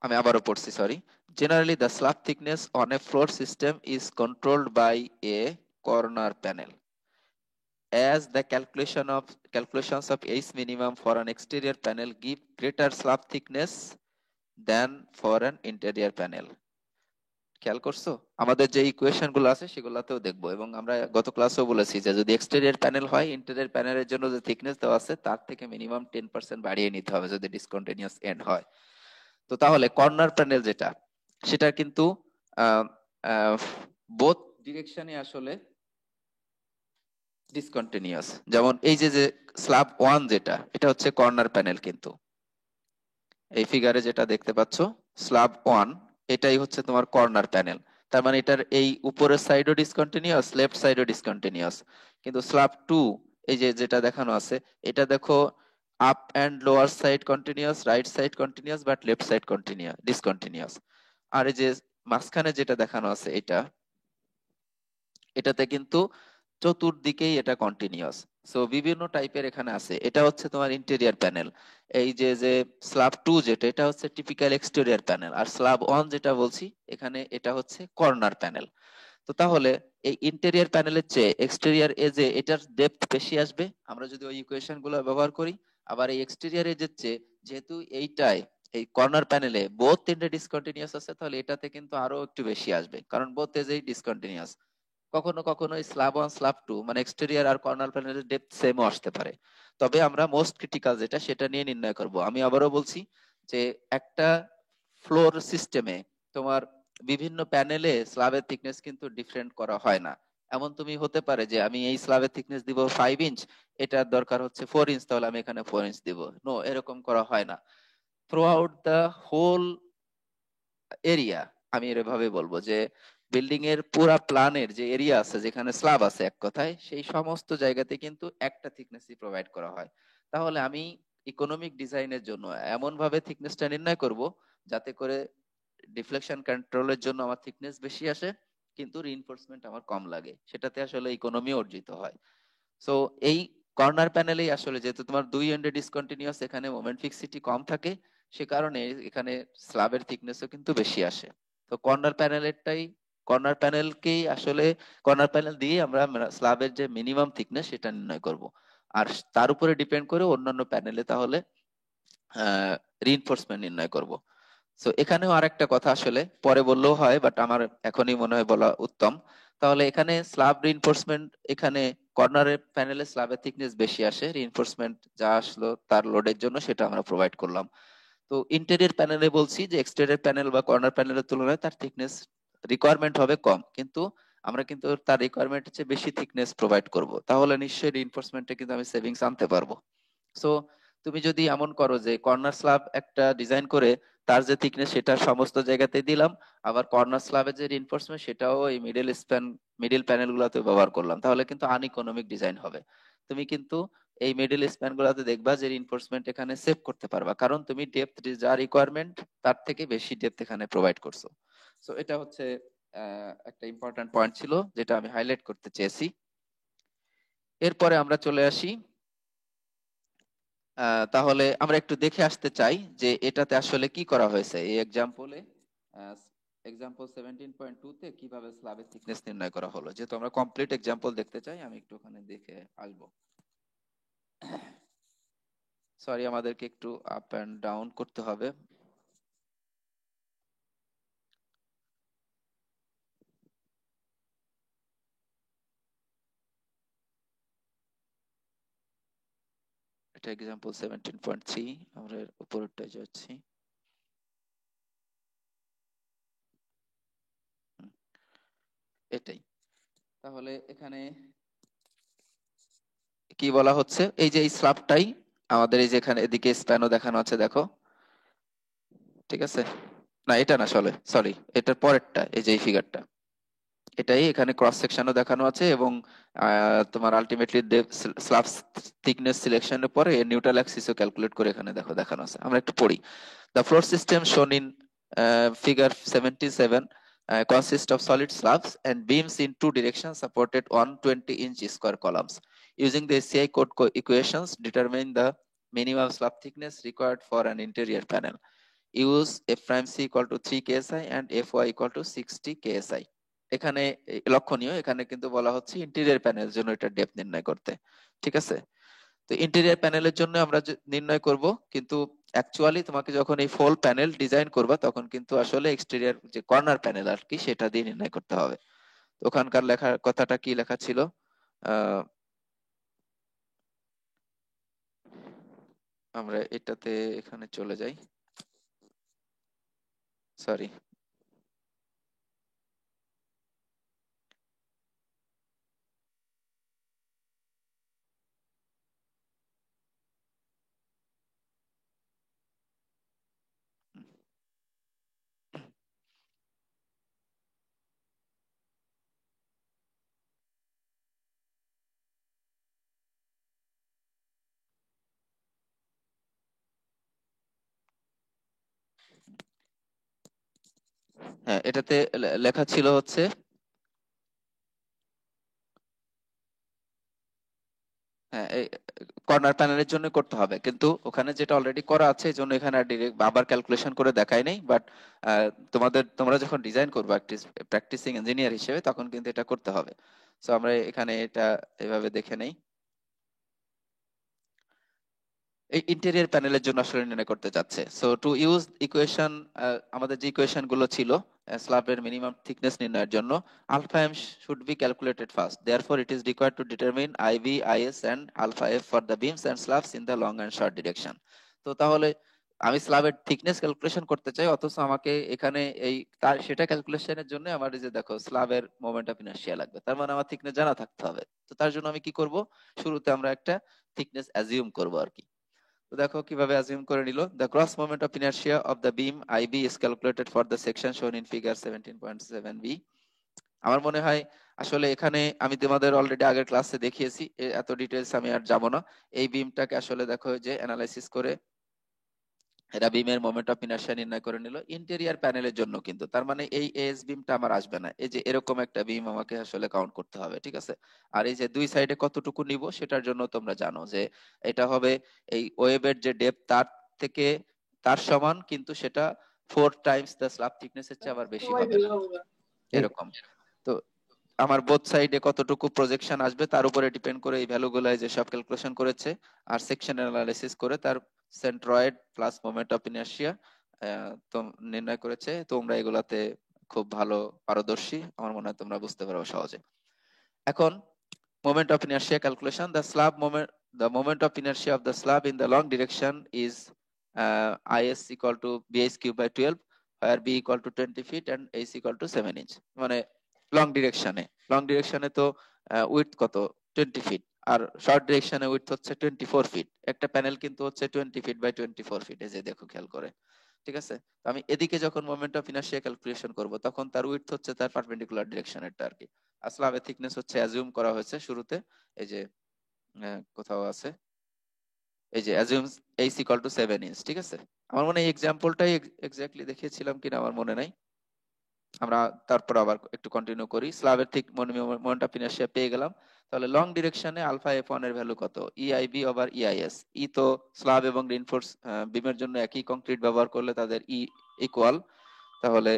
আমি আবারও পড়ছি, sorry. Generally the slab thickness on a floor system is controlled by a corner panel, as the calculations of H minimum for an exterior panel give greater slab thickness than for an interior panel। খেয়াল করছো, আমাদের যে equation গুলো আছে সেগুলোতেও দেখবো, এবং আমরা গত ক্লাসেও বলেছি যে যদি এক্সটেরিয়র প্যানেল হয়, ইন্টেরিয়র প্যানেলের জন্য যে থিকনেস দেওয়া আছে তার থেকে মিনিমাম 10% বাড়িয়ে নিতে হবে যদি ডিসকন্টিনিউয়াস এন্ড হয়। তো তাহলে কর্নার প্যানেল যেটা, সেটা কিন্তু বোথ ডিরেকশনে আসলে ডিসকন্টিনিউয়াস। যেমন এই যে যে স্ল্যাব 1 যেটা, এটা হচ্ছে কর্নার প্যানেল, কিন্তু এই ফিগারে যেটা দেখতে পাচ্ছ স্ল্যাব 1, এটাই হচ্ছে তোমার কর্নার প্যানেল। তার মানে এটার এই উপরের সাইডও ডিসকন্টিনিউয়াস, লেফট সাইডও ডিসকন্টিনিউয়াস। কিন্তু স্ল্যাব 2, এই যে যেটা দেখানো আছে, এটা দেখো up and lower side continuous, right side continuous, but left side continuous discontinuous. আর এই যে মাঝখানে যেটা দেখানো আছে এটা, এটাতে কিন্তু চতুর্দিকেই এটা কন্টিনিউয়াস। সো বিভিন্ন টাইপের এখানে আছে। এটা হচ্ছে তোমার ইন্টেরিয়র প্যানেল। এই যে যে স্ল্যাব 2 যেটা, এটা হচ্ছে টিপিক্যাল এক্সটেরিয়র প্যানেল। আর স্ল্যাব 1 যেটা বলছি এখানে, এটা হচ্ছে কর্নার প্যানেল। তো তাহলে এই ইন্টেরিয়র প্যানেলের চেয়ে এক্সটেরিয়র এজে এটার ডেপথ বেশি আসবে আমরা যদি ওই ইকুয়েশন গুলো ব্যবহার করি। আবার এই এক্সটেরিয়র এজের চেয়ে, যেহেতু এইটাই এই কর্নার প্যানেলে বোথ তিনটে ডিসকন্টিনিউয়াস আছে, তাহলে এটাতে কিন্তু আরো একটু বেশি আসবে, কারণ বোথ এজেই ডিসকন্টিনিউয়াস। কখনো কখনো স্ল্যাব 1 স্ল্যাব 2 মানে এক্সটেরিয়র আর কর্নার প্যানেলের ডেপথ সেমও আসতে পারে। তবে আমরা মোস্ট ক্রিটিক্যাল যেটা সেটা নিয়ে নির্ণয় করব। আমি আবারও বলছি যে একটা ফ্লোর সিস্টেমে তোমার বিভিন্ন প্যানেলে স্ল্যাবের থিকনেস কিন্তু ডিফারেন্ট করা হয় না। এমন তুমি হতে পারে যে আমি এই স্ল্যাবের থিকনেস দিব 5 ইঞ্চ, এটার দরকার হচ্ছে 4 ইঞ্চ, তাহলে আমি এখানে 4 ইঞ্চ দিব। নো, এরকম করা হয় না। Throughout the whole area, আমি এভাবে বলবো যে বিল্ডিং এর পুরা প্ল্যানের যে এরিয়া আছে যেখানে স্ল্যাব আছে এক কথায়, সেই সমস্ত জায়গাতে কিন্তু একটা থিকনেসই প্রোভাইড করা হয়। তাহলে আমি ইকোনমিক ডিজাইনের জন্য এমন ভাবে থিকনেসটা নির্ণয় করব যাতে করে ডিফ্লেকশন কন্ট্রোলের জন্য আমার থিকনেস বেশি আসে, কিন্তু রিইনফোর্সমেন্ট আমার কম লাগে, সেটাতে আসলে ইকোনমি অর্জিত হয়। সো এই কর্নার প্যানেলেই আসলে, যেহেতু তোমার দুই এন্ডে ডিসকন্টিনিউয়াস, এখানে মোমেন্ট ফিক্সিটি কম থাকে, সে কারণে এখানে স্ল্যাবের থিকনেসও কিন্তু বেশি আসে। তো কর্নার প্যানেলকেই আসলে, কর্নার প্যানেল দিয়ে আমরা স্ল্যাবের যে মিনিমাম থিকনেস সেটা নির্ণয় করব। আর তার উপরে ডিপেন্ড করে অন্যান্য প্যানেলে তাহলে রিইনফোর্সমেন্ট নির্ণয় করব। সো এখানেও আরেকটা কথা আসলে পরে বললেও হয়, বাট আমার এখনই মনে হয় বলা উত্তম। তাহলে এখানে স্ল্যাব রিইনফোর্সমেন্ট, এখানে কর্নারের প্যানেলে স্ল্যাবের থিকনেস বেশি আসে, রিইনফোর্সমেন্ট যা আসলো তার লোডের জন্য সেটা আমরা প্রোভাইড করলাম। তো ইন্টেরিয়র প্যানেলে বলছি যে এক্সটেরিয়র প্যানেল বা কর্নার প্যানেলের তুলনায় তার থিকনেস রিকোয়ারমেন্ট হবে কম, কিন্তু আমরা কিন্তু তার রিকোয়ারমেন্টের চেয়ে বেশি থিকনেস প্রোভাইড করব, তাহলে নিশ্চয়ই রিইনফোর্সমেন্টে কিন্তু আমি সেভিংস আনতে পারবো। সো তুমি যদি এমন করো যে কর্নার স্ল্যাব একটা ডিজাইন করে তার যে থিকনেস সেটা সমস্ত জায়গাতে দিলাম, আবার কর্নার স্ল্যাবের যে রিইনফোর্সমেন্ট সেটাও এই মিডল প্যানেল গুলাতে ব্যবহার করলাম, তাহলে কিন্তু আনইকোনমিক ডিজাইন হবে। তুমি কিন্তু এই মিডল স্প্যান গুলাতে দেখবা যে রিইনফোর্সমেন্ট এখানে সেভ করতে পারবা, কারণ তুমি ডেপথ যা রিকোয়ারমেন্ট তার থেকে বেশি ডেপথ এখানে প্রোভাইড করছো। সো এটা হচ্ছে একটা ইম্পর্টেন্ট পয়েন্ট ছিল যেটা আমি হাইলাইট করতে চেয়েছি। এরপরে আমরা চলে আসি, তাহলে আমরা একটু দেখে আসতে চাই যে এটাতে আসলে কি করা হয়েছে এই এক্সাম্পলে। এক্সাম্পল 17.2 তে কিভাবে স্ল্যাবের থিকনেস নির্ণয় করা হলো, যেহেতু আমরা কমপ্লিট এক্সাম্পল দেখতে চাই, আমি একটু ওখানে দেখে আসবো। সরি, আমাদেরকে একটু আপ এন্ড ডাউন করতে হবে। এটা এক্সাম্পল 17.3, আমরা উপরেরটা যাচ্ছি। হুম, এটাই। তাহলে এখানে কি বলা হচ্ছে, এই যে এই স্ল্যাবটাই আমাদের এই যে এখানে এদিকে স্প্যানও দেখানো আছে, দেখো, ঠিক আছে? না, এটা না, সরি, এটার পরেরটা, এই যে এই ফিগারটা, এটাই এখানে ক্রস সেকশনও দেখানো আছে, এবং তোমার আলটিমেটলি স্ল্যাব থিকনেস সিলেকশনের পরে নিউট্রাল অ্যাক্সিসও ক্যালকুলেট করে এখানে দেখো দেখানো আছে। আমরা একটু পড়ি। দ্য ফ্লোর সিস্টেম শোন in figure 77 consists of solid slabs and beams in two directions supported on 20-inch square columns. Using the SCI code equations, determine the minimum slab thickness required for an interior panel. Use f prime c equal to 3 ksi and fy equal to 60 ksi. এখানে লক্ষণীয়, এখানে কিন্তু বলা হচ্ছে interior প্যানেলের জন্য এটা depth নির্ণয় করতে, ঠিক আছে? তো ইন্টেরিয়র প্যানেলের জন্য আমরা নির্ণয় করব, কিন্তু অ্যাকচুয়ালি তোমাকে যখন এই ফুল প্যানেল ডিজাইন করবা তখন কিন্তু আসলে এক্সটেরিয়র যে কর্নার প্যানেল আর কি, সেটা দিয়ে নির্ণয় করতে হবে। তো ওখানকার লেখার কথাটা কি লেখা ছিল? আহ আমরা এটাতে এখানে চলে যাই, সরি। হ্যাঁ, এটাতে লেখা ছিল হচ্ছে, হ্যাঁ, এই কর্নার প্যানেলের জন্য করতে হবে, কিন্তু ওখানে যেটা অলরেডি করা আছে এই জন্য এখানে ডিরেক্ট আবার ক্যালকুলেশন করে দেখাই নাই, বাট তোমরা যখন ডিজাইন করবে প্র্যাকটিসিং ইঞ্জিনিয়ার হিসেবে তখন কিন্তু এটা করতে হবে। সো আমরা এখানে এটা এভাবে দেখে নেই। এই ইন্টেরিয়র প্যানেলের জন্য আসলে নির্ণয় করতে চাচ্ছে। সো টু ইউজ ইকুয়েশন, আমাদের যে ইকুয়েশন গুলো ছিল স্ল্যাবের মিনিমাম থিকনেস নির্ণয়ের জন্য, alpha M should be calculated first, therefore it is required to determine IV, IS and alpha F for the beams and slabs in the long and short direction. তো তাহলে আমি স্ল্যাবের thickness calculation করতে চাই, অথচ আমাকে এখানে এই তার সেটা ক্যালকুলেশনের জন্য আমার এই যে দেখো স্ল্যাবের মোমেন্ট অফ ইনার্শিয়া লাগবে, তার মানে আমার থিকনেস জানা থাকতে হবে। তো তার জন্য আমি কি করব, শুরুতে আমরা একটা থিকনেস অ্যাজিউম করব আর কি। তো দেখো কিভাবে অ্যাজিউম করে নিল। The gross moment of inertia of the beam IB is calculated for the section shown in figure 17.7 B. আমার মনে হয় আসলে এখানে আমি তোমাদের অলরেডি আগের ক্লাসে দেখিয়েছি, এত ডিটেলস আমি আর যাব না। এই বিমটাকে আসলে দেখো যে অ্যানালাইসিস করে এরা বিমের মোমেন্ট অফ ইনার্শিয়া নির্ণয় করে নিল ইন্টেরিয়র প্যানেলের জন্য, কিন্তু তার মানে এই এস বিমটা আমার আসবে না, এই যে এরকম একটা বিম আমাকে আসলে কাউন্ট করতে হবে, ঠিক আছে? আর এই যে দুই সাইডে কতটুকু নিব সেটার জন্য তোমরা জানো যে এটা হবে এই ওয়েবের যে ডেপথ তার থেকে তার সমান, কিন্তু সেটা 4 টাইমস দ্য স্ল্যাব থিকনেসের চেয়ে আবার বেশি হবে, এরকম। তো আমার বোথ সাইডে কতটুকু প্রজেকশন আসবে তার উপরে ডিপেন্ড করে এই ভ্যালুগুলো যে সব ক্যালকুলেশন করেছে, আর সেকশন অ্যানালাইসিস করে তার centroid plus moment of inertia তো নির্ণয় করেছে। তোমরা এগুলাতে খুব ভালো পারদর্শী, আমার মনে হয় তোমরা বুঝতে পারবে সহজে। এখন moment of inertia calculation, the moment of inertia of the slab in the long direction is is equal to bh cube by 12, where b equal to 20 feet and h equal to 7 inch। মানে long ডিরেকশনে তো width কত, 20 fit, আর short ডিরেকশনে width হচ্ছে 24 fit. একটা panel কিন্তু হচ্ছে 20 feet by 24 fit, এই যে দেখো খেয়াল করে, ঠিক আছে? তো আমি এদিকে যখন মোমেন্ট অফ ইনার্শিয়া ক্যালকুলেশন করব তখন তার উইডথ হচ্ছে তার পারপেন্ডিকুলার ডিরেকশনেরটা আর কি। আসলে আবার থিকনেস হচ্ছে অ্যাজিউম করা হয়েছে শুরুতে, এই যে কোথাও আছে, এই যে assume H equal to 7 inch, ঠিক আছে? আমার মনে হয় এই এক্সাম্পলটাই এক্স্যাক্টলি দেখিয়েছিলাম কিনা আমার মনে নাই। আমরা তারপর আবার একটু কন্টিনিউ করি। স্ল্যাবের ঠিক মোমেন্ট অফ ইনার্শিয়া পেয়ে গেলাম। তাহলে লং ডিরেকশনে আলফা এফ ওয়ান এর ভ্যালু কত, ইআইবি ওভার ইআইএস। ই তো স্ল্যাব এবং রিইনফোর্স বিমের জন্য একই কংক্রিট ব্যবহার করলে তাদের ই ইকুয়াল, তাহলে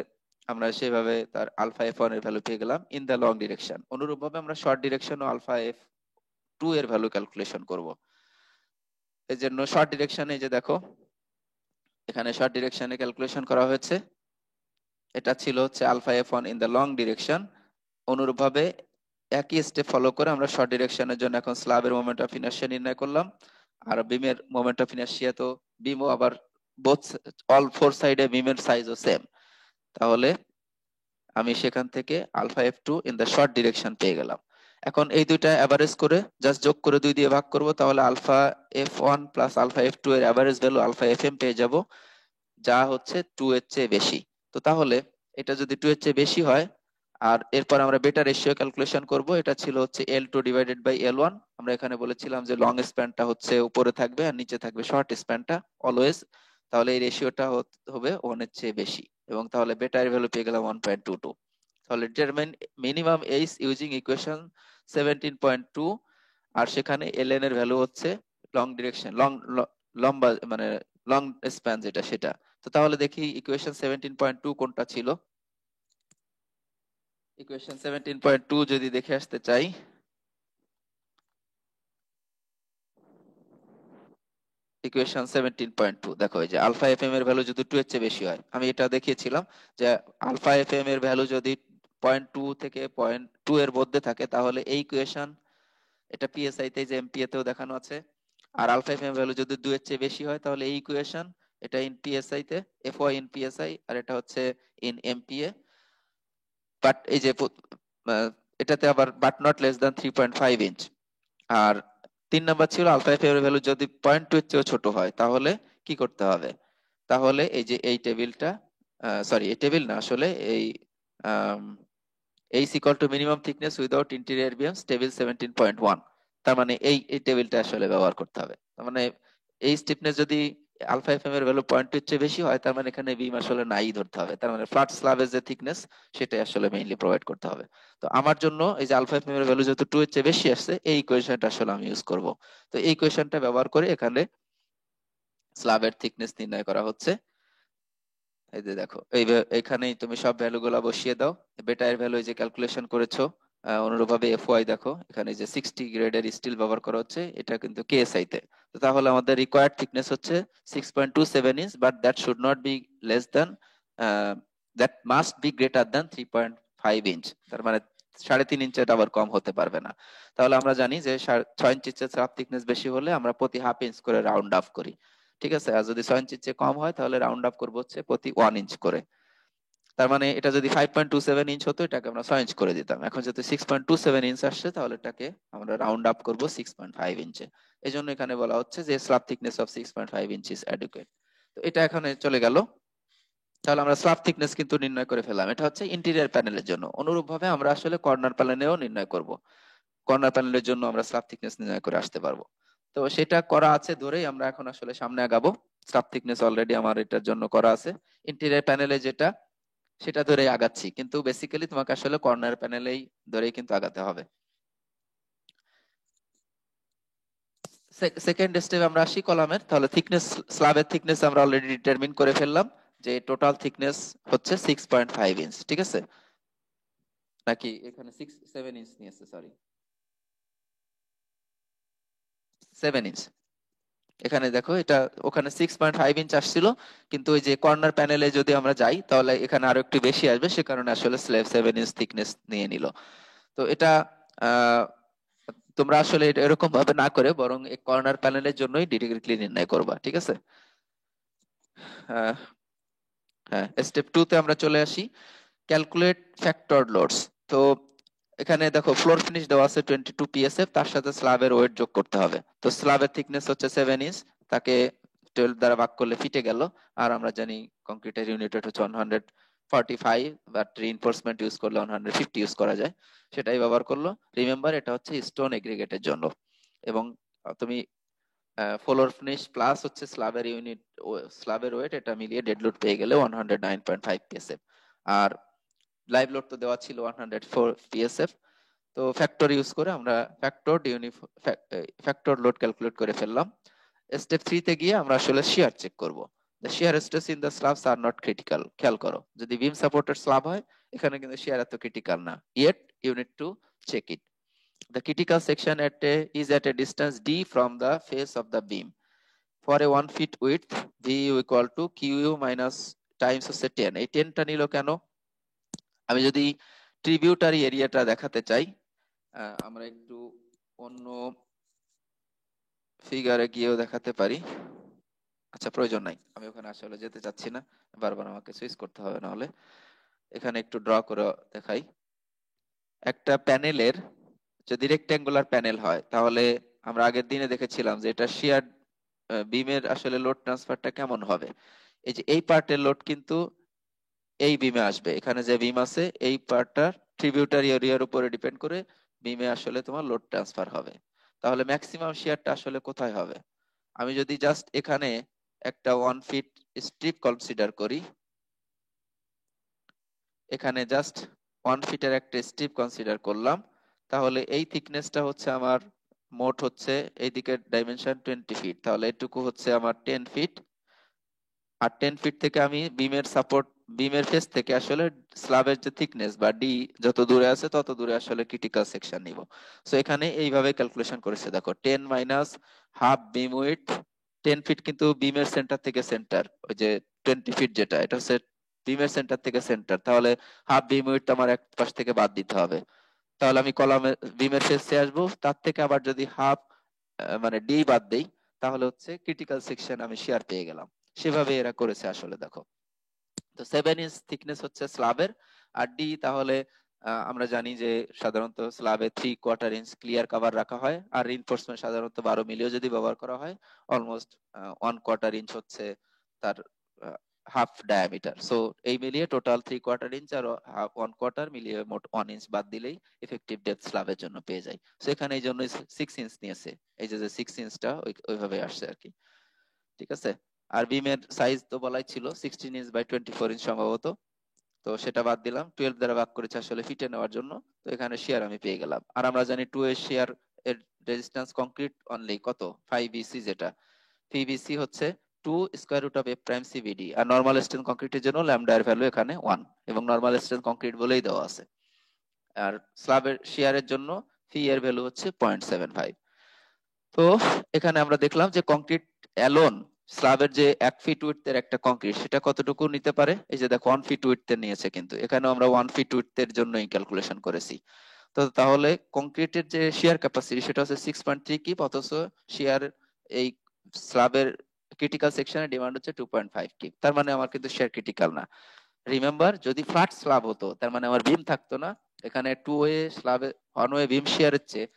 আমরা সেভাবে তার আলফা এফ ওয়ান এর ভ্যালু পেয়ে গেলাম ইন দ্য লং ডিরেকশন। অনুরূপ ভাবে আমরা শর্ট ডিরেকশন ও আলফা এফ টু এর ভ্যালু ক্যালকুলেশন করব। এই জন্য শর্ট ডিরেকশনে যে দেখো এখানে শর্ট ডিরেকশনে ক্যালকুলেশন করা হয়েছে, এটা ছিল হচ্ছে alpha F one in the long direction. অনুরূপ ভাবে একই স্টেপ ফলো করে আমরা শর্ট ডিরেকশনের জন্য এখন স্ল্যাবের মোমেন্ট অফ ইনার্শিয়া নির্ণয় করলাম। আর বিমের মোমেন্ট অফ ইনার্শিয়া তো বিমও আবার বোথ অল ফোর সাইডে বিমের সাইজও সেম, তাহলে আমি সেখান থেকে alpha F two in the short direction পেয়ে গেলাম। এখন এই দুইটা অ্যাভারেজ করে জাস্ট যোগ করে 2 দিয়ে ভাগ করব, তাহলে alpha F1 plus alpha F2 এর অ্যাভারেজ ভ্যালু আলফা FM পেয়ে যাব, যা হচ্ছে 2 এর চেয়ে বেশি। তো তাহলে এটা যদি 2 এর চেয়ে বেশি হয়, আর এরপর আমরা বেটা রেশিও ক্যালকুলেশন করব। এটা ছিল হচ্ছে L2 ডিভাইডেড বাই L1। আমরা এখানে বলেছিলাম যে লং স্প্যানটা হচ্ছে উপরে থাকবে আর নিচে থাকবে শর্ট স্প্যানটা অলওয়েজ। তাহলে এই রেশিওটা হবে 1 এর চেয়ে বেশি, এবং তাহলে বেটা এর ভ্যালু পেয়ে গেলাম 1.22। তাহলে determine minimum age using equation 17.2। আর সেখানে ln এর ভ্যালু হচ্ছে লং ডিরেকশন, লম্বা মানে লং স্প্যান যেটা সেটা। তো তাহলে দেখি ইকুয়েশন 17.2 কোনটা ছিল। ইকুয়েশন 17.2 যদি দেখে আসতে চাই, ইকুয়েশন 17.2 দেখো, এই যে আলফা এফএম এর ভ্যালু যদি 2 এর চেয়ে বেশি হয়, আমি এটা দেখিয়েছিলাম যে আলফা এফএম এর ভ্যালু যদি 0.2 থেকে 0.2 এর মধ্যে থাকে, তাহলে এই ইকুয়েশন, এটা পিএসআই তে যে এমপিএ তেও দেখানো আছে। আর আলফা এফএম ভ্যালু যদি 2 এর চেয়ে বেশি হয়, তাহলে এই ইকুয়েশন, এটা ইন পিএসআই তে এফওয়াই ইন পিএসআই, আর এটা হচ্ছে ইন এমপিএ। বাট এই যে এটাতে আবার but not less than 3.5 inch. আর 3 নাম্বার ছিল আলফা এফ এর ভ্যালু যদি 0.2 এর চেয়ে ছোট হয়, তাহলে কি করতে হবে। তাহলে এই যে এই টেবিলটা, সরি এই টেবিল না, আসলে এই H equal to minimum thickness without interior beans table 17.1, তার মানে এই টেবিলটা আসলে ব্যবহার করতে হবে। তার মানে এই স্টিফনেস যদি আলফা এফএম এর ভ্যালু 0.2 এর চেয়ে বেশি হয়, তার মানে এখানে বিম আসলে নাই ধরতে হবে। তার মানে ফ্ল্যাট স্ল্যাবের যে থিকনেস, সেটাই আসলে মেইনলি প্রোভাইড করতে হবে। তো আমার জন্য এই যে আলফা এফএম এর ভ্যালু যেহেতু 2 এর চেয়ে বেশি আসছে, এই ইকুয়েশনটা আসলে আমি ইউজ করব। তো এই ইকুয়েশনটা ব্যবহার করে এখানে স্ল্যাবের থিকনেস নির্ণয় করা হচ্ছে। এই যে দেখো, এখানেই তুমি সব ভ্যালু গুলা বসিয়ে দাও। বেটা এর ভ্যালু যে ক্যালকুলেশন করেছো, অনুরূপভাবে এফওয়াই দেখো, এখানে যে 60 গ্রেডের স্টিল ব্যবহার করা হচ্ছে, এটা কিন্তু কেএসআই তে। তো তাহলে আমাদের রিকোয়ার্ড থিকনেস হচ্ছে 6.27 inch, but that should not be less than, that must be greater than 3.5 inch. তার মানে 3.5 ইঞ্চের আবার কম হতে পারবে না। তাহলে আমরা জানি যে 6 ইঞ্চির চেয়ে স্ল্যাব থিকনেস বেশি হলে আমরা প্রতি হাফ ইঞ্চ করে রাউন্ড অফ করি, ঠিক আছে। আর যদি 6 ইঞ্চির চেয়ে কম হয়, তাহলে রাউন্ড আপ করবো হচ্ছে প্রতি 1 ইঞ্চ করে। তার মানে এটা যদি 5.27 ইঞ্চ হতো, এটাকে আমরা 6 ইঞ্চ করে দিতাম। এখন যেহেতু 6.27 ইঞ্চ আসছে, তাহলে এটাকে আমরা রাউন্ড আপ করবো 6.5 ইঞ্চে। এই জন্য এখানে বলা হচ্ছে যে slab thickness of 6.5 inch is adequate. তো এটা এখানে চলে গেল। তাহলে আমরা স্ল্যাব থিকনেস কিন্তু নির্ণয় করে ফেললাম। এটা হচ্ছে ইন্টেরিয়র প্যানেলের জন্য। অনুরূপভাবে আমরা আসলে কর্নার প্যানেলেও নির্ণয় করব। কর্নার প্যানেলের জন্য আমরা স্ল্যাব থিকনেস নির্ণয় করে আসতে পারবো। তো সেটা করা আছে ধরেই আমরা এখন আসলে সামনে আগাবো। স্ল্যাব থিকনেস অলরেডি আমার এটার জন্য করা আছে। ইন্টেরিয়র প্যানেলে যেটা, সেটা ধরেই আগাচ্ছি, কিন্তু বেসিক্যালি তোমাকে আসলে কর্নার প্যানেলেই ধরেই কিন্তু আগাতে হবে। সেকেন্ড স্টেপ আমরা আসি কলামের। তাহলে থিকনেস, স্ল্যাবের থিকনেস আমরা অলরেডি ডিটারমিন করে ফেললাম, যে টোটাল থিকনেস হচ্ছে 6.5 ইঞ্চ, ঠিক আছে। নাকি এখানে 7 ইঞ্চ নিয়েছে, সরি 7 ইঞ্চ। এখানে দেখো, এটা ওখানে 6.5 ইঞ্চ আসছিল, কিন্তু ওই যে কর্নার প্যানেলে যদি আমরা যাই, তাহলে এখানে আরো একটু বেশি আসবে, সে কারণে আসলে স্ল্যাব 7 ইঞ্চ থিকনেস নিয়ে নিল। তো এটা আহ তোমরা আসলে এটা এরকম ভাবে না করে, বরং এই কর্নার প্যানেলের জন্যই ডিরেক্টলি নির্ণয় করবা, ঠিক আছে। আহ, হ্যাঁ, স্টেপ 2 তে আমরা চলে আসি। Calculate factor loads. তো এখানে দেখো, ফ্লোর ফিনিশ দেওয়া আছে 22 PSF, তার সাথে স্ল্যাবের ওয়েট যোগ করতে হবে। তো স্ল্যাবের থিকনেস হচ্ছে 7 ইঞ্চ, তাকে 12 দ্বারা ভাগ করলে ফিটে গেল। আর আমরা জানি কংক্রিটের ইউনিট ওয়েট হচ্ছে 145, বাট রিইনফোর্সমেন্ট ইউজ করলে 150 ইউজ করা যায়, সেটাই ব্যবহার করলো। রিমেম্বার, এটা হচ্ছে স্টোন এগ্রিগেটের জন্য। এবং তুমি ফ্লোর ফিনিশ প্লাস হচ্ছে স্ল্যাবের ওয়েট, এটা মিলিয়ে ডেড লোড পেয়ে গেলে 109.5 PSF। আর লাইভ লোড তো দেওয়া ছিল 104 PSF। তো ফ্যাক্টর ইউজ করে আমরা ফ্যাক্টর লোড ক্যালকুলেট করে ফেললাম। স্টেপ 3 তে গিয়ে আমরা আসলে শিয়ার চেক করব। The shear stress in the slabs are not critical. খেয়াল করো, যদি বিম সাপোর্টেড স্ল্যাব হয়, এখানে কিন্তু শিয়ার এত ক্রিটিক্যাল না। Yet you need to check it. The critical section is at a distance d from the face of the beam. For a 1 feet width, VU equal to QU minus times হচ্ছে 10। এই 10টা নিল কেন? আমি যদি tributary এরিয়াটা দেখাতে চাই, আমরা একটু অন্য ফিগারে গিয়েও দেখাতে পারি। আচ্ছা, প্রয়োজন নাই, আমি ওখানে আসলে যেতে চাচ্ছি না, বারবার আমাকে সুইচ করতে হবে না হলে। এখানে একটু ড্র করে দেখাই। একটা প্যানেলের যদি রেক্ট্যাঙ্গুলার প্যানেল হয় তাহলে আমরা আগের দিনে দেখেছিলাম যে এটা শিয়ার বিমের আসলে লোড ট্রান্সফারটা কেমন হবে। এই যে এই পার্টের লোড কিন্তু এই বিমে আসবে, এখানে যে বিম আছে এই পার্টটা ট্রিবিউটারি এরিয়ার উপরে ডিপেন্ড করে বিমে আসলে তোমার লোড ট্রান্সফার হবে। তাহলে ম্যাক্সিমাম শিয়ারটা আসলে কোথায় হবে? আমি যদি জাস্ট এখানে একটা 1 ফিট স্ট্রিপ কনসিডার করি, এখানে জাস্ট 1 ফিটের একটা স্ট্রিপ কনসিডার করলাম, তাহলে এই থিকনেসটা হচ্ছে আমার মোট হচ্ছে এইদিকে ডাইমেনশন 20 ফিট, তাহলে এটুকু হচ্ছে আমার 10 ফিট। আর 10 ফিট থেকে আমি বিমের ফেস থেকে আসলে স্ল্যাবের যে থিকনেস বা ডি যত দূরে আছে তত দূরে আসলে ক্রিটিক্যাল সেকশন নিব। সো এখানে এইভাবে ক্যালকুলেশন করেছে, দেখো 10 মাইনাস হাফ বিম উইডথ। 10 ফিট কিন্তু বিমের সেন্টার থেকে সেন্টার, ওই যে 20 ফিট যেটা এটা হচ্ছে বিমের সেন্টার থেকে সেন্টার, তাহলে হাফ বিম উইডথ আমার এক পাশ থেকে বাদ দিতে হবে। তাহলে আমি কলামে বিমের শেষে আসবো, তার থেকে আবার যদি হাফ মানে ডি বাদ দেই তাহলে হচ্ছে ক্রিটিক্যাল সেকশন আমি শেয়ার পেয়ে গেলাম। সেভাবে এরা করেছে আসলে, দেখো। তো 7 ইঞ্চ থিকনেস হচ্ছে স্ল্যাবের, আর ডি তাহলে আমরা জানি যে সাধারণত স্ল্যাবে 3/4 ইঞ্চ ক্লিয়ার কভার রাখা হয়, আর রিনফোর্সমেন্ট সাধারণত 12 মিলিও যদি ব্যবহার করা হয় অলমোস্ট 1/4 ইঞ্চ হচ্ছে তার হাফ ডায়ামিটার। সো এই মিলিয়ে টোটাল 3/4 ইঞ্চ আর হাফ 1/4 মিলিয়ে মোট 1 ইঞ্চ বাদ দিলেই ইফেক্টিভ ডেপথ স্ল্যাবের জন্য পেয়ে যায়। সো এখানে এই জন্য 6 ইঞ্চ নিয়েছে, এই যে 6 ইঞ্চটা ওইভাবে আসছে আর কি। ঠিক আছে। আর বিমের সাইজ তো বলাই ছিল 16 ইঞ্চ বাই 24 ইঞ্চ সম্ভবত, তো সেটা বাদ দিলাম, 12 দ্বারা ভাগ করেছে আসলে ফিটে নেওয়ার জন্য। তো এখানে শেয়ার আমি পেয়ে গেলাম। আর আমরা জানি 2 এর শেয়ার এর রেজিস্ট্যান্স কংক্রিট অনলি কত 5 ইসি, যেটা পিভিসি হচ্ছে 2 square root of F prime CVD, আর নর্মাল স্ট্রেন্থ কংক্রিটের জন্য ল্যামডা এর ভ্যালু এখানে 1, এবং নর্মাল স্ট্রেন্থ কংক্রিট বলেই দেওয়া আছে। আর স্ল্যাবের শেয়ারের জন্য ফি এর ভ্যালু হচ্ছে 0.75। তো এখানে আমরা দেখলাম যে কংক্রিট অ্যালোন স্ল্যাবের যে 1 ফিট উইডথের একটা কংক্রিট সেটা কতটুকু নিতে পারে, এই যে দেখো 1 ফিট উইডথের নিয়েছে, কিন্তু এখানে আমরা 1 ফিট উইডথের জন্যই ক্যালকুলেশন করেছি। তো তাহলে কংক্রিটের যে শিয়ার ক্যাপাসিটি সেটা হচ্ছে 6.3 কিপ, অথচ শিয়ার এই স্ল্যাবের ক্রিটিক্যাল সেকশনের ডিমান্ড হচ্ছে 2.5 কিপ, তার মানে আমার কিন্তু শিয়ার ক্রিটিক্যাল না। রিমেম্বার, যদি ফ্ল্যাট স্ল্যাব হতো তার মানে আমার বিম থাকতো না এখানে। টু ওয়ে স্ল্যাবে ওয়ান ওয়ে বিম শিয়ারের চেয়ে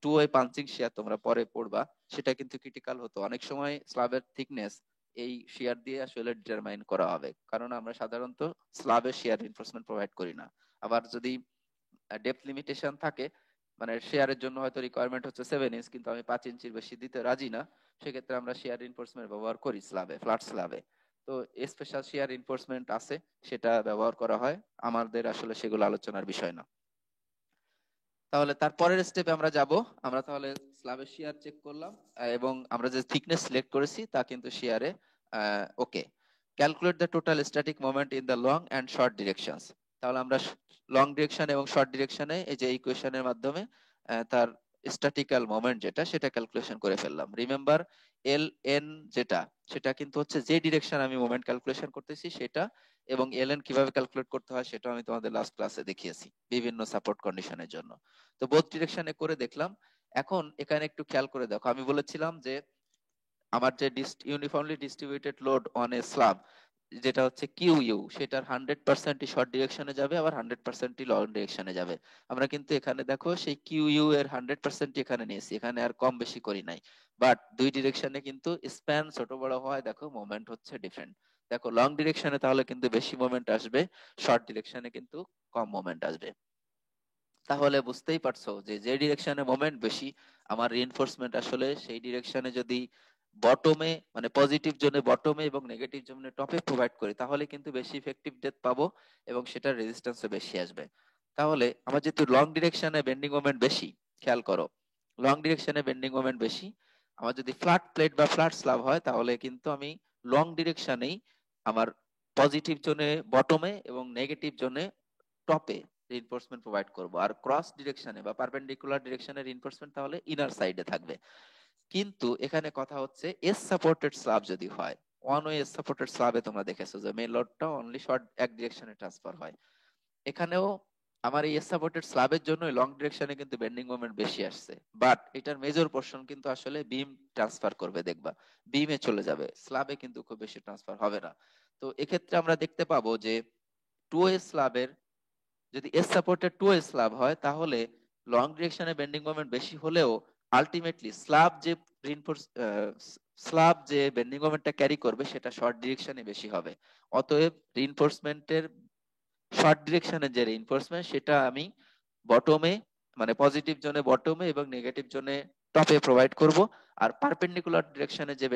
টু ওয়ে পাঞ্চিং শিয়ার তোমরা পরে পড়বা, সেটা কিন্তু ক্রিটিক্যাল হতো। অনেক সময় স্ল্যাবের থিকনেস এই শিয়ার দিয়ে আসলে ডিটারমাইন করা হবে, কারণ আমরা সাধারণত স্ল্যাবের শিয়ার রিইনফোর্সমেন্ট প্রোভাইড করি না। আবার যদি ডেপথ লিমিটেশন থাকে, মানে শেয়ারের জন্য হয়তো রিকোয়ারমেন্ট হচ্ছে 7 ইঞ্চ, কিন্তু আমি 5 ইঞ্চির বেশি দিতে রাজি না, সেক্ষেত্রে আমরা শেয়ার রিইনফোর্সমেন্ট ব্যবহার করি স্ল্যাবে, ফ্ল্যাট স্ল্যাবে। তো স্পেশাল শেয়ার রিইনফোর্সমেন্ট আছে, সেটা ব্যবহার করা হয়, আমাদের আসলে সেগুলো আলোচনার বিষয় না। তাহলে তারপরের স্টেপে আমরা যাব। আমরা তাহলে স্ল্যাবের শেয়ার চেক করলাম, এবং আমরা যে থিকনেস সিলেক্ট করেছি তা কিন্তু শেয়ারে okay. Calculate the total static moment in the long and short directions. তাহলে আমরা লং ডিরেকশন এবং শর্ট ডিরেকশনে এই যে ইকুয়েশনের মাধ্যমে তার স্ট্যাটিক্যাল মোমেন্ট যেটা সেটা ক্যালকুলেশন করে ফেললাম। রিমেম্বার, এল এন যেটা সেটা কিন্তু হচ্ছে যে ডিরেকশন আমি মোমেন্ট ক্যালকুলেশন করতেছি সেটা, এবং এল এন কিভাবে ক্যালকুলেট করতে হয় সেটা আমি তোমাদের লাস্ট ক্লাসে দেখিয়েছি বিভিন্ন সাপোর্ট কন্ডিশনের জন্য। তো বোথ ডিরেকশনে করে দেখলাম। এখন এখানে একটু খেয়াল করে দেখো, আমি বলেছিলাম যে আমার যে uniformly distributed load on a slab যেটা হচ্ছে কিউ ইউ, সেটার 100%ই শর্ট ডিরেকশনে যাবে, আবার 100%ই লং ডিরেকশনে যাবে। আমরা কিন্তু এখানে দেখো সেই কিউ ইউ এর 100%ই এখানে নিয়েছি, এখানে আর কম বেশি করি নাই। বাট দুই ডিরেকশনে কিন্তু স্প্যান ছোট বড় হয়, দেখো মোমেন্ট হচ্ছে ডিফারেন্ট। দেখো লং ডিরেকশনে তাহলে কিন্তু বেশি মোমেন্ট আসবে, শর্ট ডিরেকশনে কিন্তু কম মোমেন্ট আসবে। তাহলে বুঝতেই পারছো যে যে ডিরেকশনে মোমেন্ট বেশি, আমার রিইনফোর্সমেন্ট আসলে সেই ডিরেকশনে যদি বটমে মানে পজিটিভ জোনে বটমে এবং নেগেটিভ জোনে টপে প্রোভাইড করি তাহলে কিন্তু বেশি ইফেক্টিভ ডেপথ পাবো, এবং সেটার রেজিস্ট্যান্সও বেশি আসবে। তাহলে আমার যেহেতু লং ডিরেকশনে বেন্ডিং মোমেন্ট বেশি, খেয়াল করো লং ডিরেকশনে বেন্ডিং মোমেন্ট বেশি, আমার যদি ফ্ল্যাট প্লেট বা ফ্ল্যাট স্ল্যাব হয় তাহলে কিন্তু আমি লং ডিরেকশনেই আমার পজিটিভ জোনে বটমে এবং নেগেটিভ জোনে টপে রিইনফোর্সমেন্ট প্রোভাইড করব, আর ক্রস ডিরেকশনে বা পারপেন্ডিকুলার ডিরেকশনে রিইনফোর্সমেন্ট তাহলে ইনার সাইডে থাকবে। কিন্তু এখানে কথা হচ্ছে এস সাপোর্টেড স্ল্যাব যদি হয়, ওয়ান ওয়ে এস সাপোর্টেড স্ল্যাবে তোমরা দেখেছো যে মেন লোডটা অনলি শর্ট এক ডিরেকশনে ট্রান্সফার হয়। এখানেও আমার এই এস সাপোর্টেড স্ল্যাবের জন্য লং ডিরেকশনে কিন্তু বেন্ডিং মোমেন্ট বেশি আসছে, বাট এটার মেজর পোর্শন কিন্তু আসলে বিম ট্রান্সফার করবে, দেখবা বিমে চলে যাবে, স্ল্যাবে কিন্তু খুব বেশি ট্রান্সফার হবে না। তো এক্ষেত্রে আমরা দেখতে পাবো যে টু ওয়ে স্ল্যাবের যদি এস সাপোর্টেড টু এ স্ল্যাব হয় তাহলে লং ডিরেকশনে বেন্ডিং মোমেন্ট বেশি হলেও আলটিমেটলি স্ল্যাব যে বেন্ডিং মোমেন্টটা ক্যারি করবে সেটা শর্ট ডিরেকশনে বেশি হবে। অতএব রিইনফোর্সমেন্টের শর্ট ডিরেকশনের যে রিইনফোর্সমেন্ট সেটা আমি বটমে, মানে পজিটিভ জোনে বটমে এবং নেগেটিভ জোনে টপে প্রোভাইড করব। আর পারপেন্ডিকুলার ডিরেকশনে যে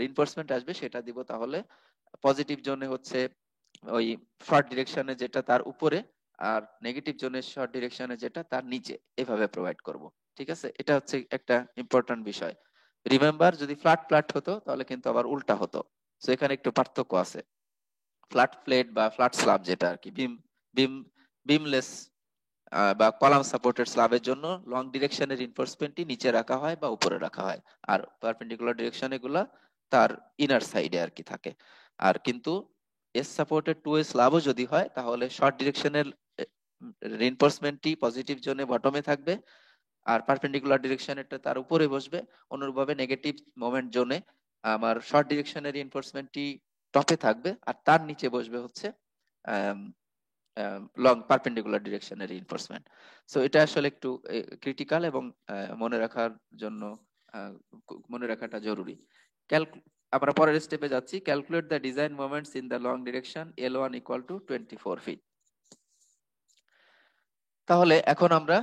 রিইনফোর্সমেন্ট আসবে সেটা দিব তাহলে পজিটিভ জোনে হচ্ছে ওই শর্ট ডিরেকশনে যেটা তার উপরে, আর নেগেটিভ জোনের শর্ট ডিরেকশনে যেটা তার নিচে, এভাবে প্রোভাইড করব। ঠিক আছে, এটা হচ্ছে একটা ইম্পর্টেন্ট বিষয়। রিমেম্বার, যদি ফ্ল্যাট ফ্ল্যাট হতো তাহলে কিন্তু আবার উল্টা হতো। তো এখানে একটু পার্থক্য আছে। ফ্ল্যাট প্লেট বা ফ্ল্যাট স্ল্যাব যেটা আর কি, বিম বিম বিমলেস বা কলাম সাপোর্টেড স্ল্যাবের জন্য লং ডিরেকশনের রিইনফোর্সমেন্টই নিচে রাখা হয় বা উপরে রাখা হয়, আর পারপেন্ডিকুলার ডিরেকশন এগুলা তার ইনার সাইডে আর কি থাকে। আর কিন্তু এস সাপোর্টেড টু এ স্ল্যাবও যদি হয় তাহলে শর্ট ডিরেকশনের রিইনফোর্সমেন্টই পজিটিভ জোনে বটমে থাকবে, আর পারপেন্ডিকুলার ডিরেকশনেরটা তার উপরে বসবে। অনুরূপভাবে নেগেটিভ মোমেন্ট জোনে আমার শর্ট ডিরেকশনের রিইনফোর্সমেন্টই টপে থাকবে, আর তার নিচে বসবে হচ্ছে লং পারপেন্ডিকুলার ডিরেকশনের রিইনফোর্সমেন্ট। সো এটা আসলে একটু ক্রিটিক্যাল এবং মনে রাখার জন্য আহ, মনে রাখাটা জরুরি। আমরা পরের স্টেপে যাচ্ছি। Calculate the design moments in the long direction L1 equal to 24 feet. তাহলে এখন আমরা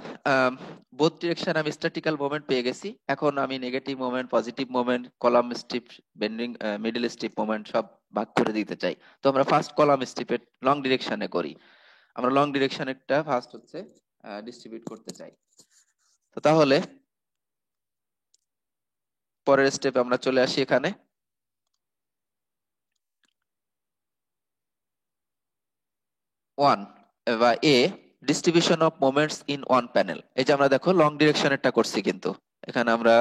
বোথ ডিরেকশন আমি স্ট্যাটিক্যাল মোমেন্ট পেয়ে গেছি। এখন আমি negative moment, positive moment, column strip, bending, middle strip moment সব ভাগ করে দিতে চাই। তো আমরা ফার্স্ট কলাম স্ট্রিপের লং ডিরেকশনে করি। আমরা লং ডিরেকশনেরটা ফার্স্ট হচ্ছে ডিস্ট্রিবিউট করতে চাই। তো তাহলে পরের স্টেপে আমরা চলে আসি। এখানে 1 বা A, distribution of moments in one panel. এই যে আমরা দেখো লং ডিরেকশনেরটা করছি, কিন্তু এখানে আমরা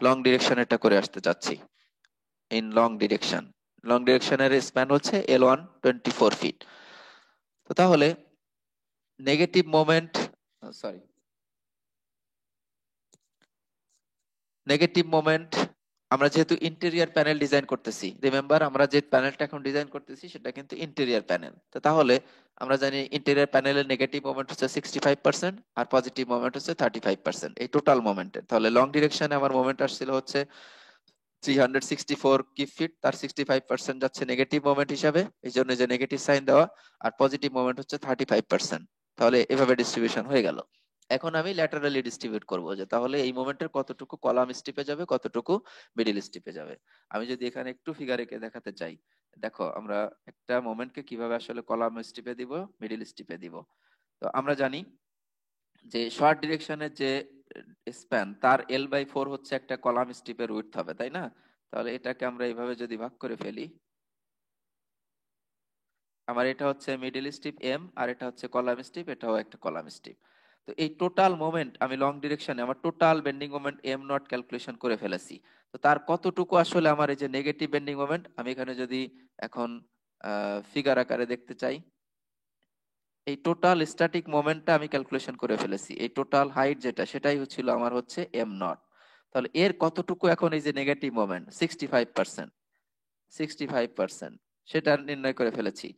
লং ডিরেকশনেরটা করে আসতে চাচ্ছি। ইন লং ডিরেকশনের স্প্যান হচ্ছে L1 24 ফিট। তো তাহলে negative moment, sorry, negative moment, আমরা যেহেতু ইন্টেরিয়র প্যানেল ডিজাইন করতেছি, রিমেম্বার আমরা যে প্যানেলটা এখন ডিজাইন করতেছি সেটা কিন্তু ইন্টেরিয়র প্যানেল। তো তাহলে আমরা জানি ইন্টেরিয়র প্যানেলের নেগেটিভ মোমেন্ট হচ্ছে 65% আর পজিটিভ মোমেন্ট হচ্ছে 35%, এই টোটাল মোমেন্টের। তাহলে লং ডিরেকশনে আমার মোমেন্ট আসছিল হচ্ছে 364 কিউব ফিট, তার 65% যাচ্ছে নেগেটিভ মোমেন্ট হিসাবে, এই জন্য যে নেগেটিভ সাইন দেওয়া, আর পজিটিভ মোমেন্ট হচ্ছে 35%। তাহলে এভাবে ডিস্ট্রিবিউশন হয়ে গেল। এখন আমি ল্যাটারালি ডিস্ট্রিবিউট করব, যে তাহলে এই মোমেন্টের কতটুকু কলাম স্টিপে যাবে, কতটুকু মিডিল স্টিপে যাবে। আমি যদি এখানে একটু ফিগার এঁকে দেখাতে চাই, দেখো আমরা একটা মোমেন্টকে কিভাবে আসলে কলাম স্টিপে দিব, মিডিল স্টিপে দিব। তো আমরা জানি যে শর্ট ডিরেকশনের যে স্প্যান, তার L/4 হচ্ছে একটা কলাম স্টিপের উইডথ হবে, তাই না? তাহলে এটাকে আমরা এইভাবে যদি ভাগ করে ফেলি, আমার এটা হচ্ছে মিডল স্টিপ এম, আর এটা হচ্ছে কলাম স্টিপ, এটাও একটা কলাম স্টিপ। তো এই টোটাল মোমেন্ট আমি লং ডিরেকশনে আমার total bending moment M nought calculation করে ফেলেছি। তো তার কতটুকু আসলে আমার এই যে নেগেটিভ বেন্ডিং মোমেন্ট, আমি এখানে যদি এখন ফিগার আকারে দেখতে চাই, এই টোটাল স্ট্যাটিক মোমেন্টটা আমি ক্যালকুলেশন করে ফেলেছি। এই টোটাল হাইট যেটা, সেটাই হচ্ছিল আমার হচ্ছে এম নট। তাহলে এর কতটুকু এখন এই যে নেগেটিভ মোমেন্ট 65%, 65% সেটা নির্ণয় করে ফেলেছি।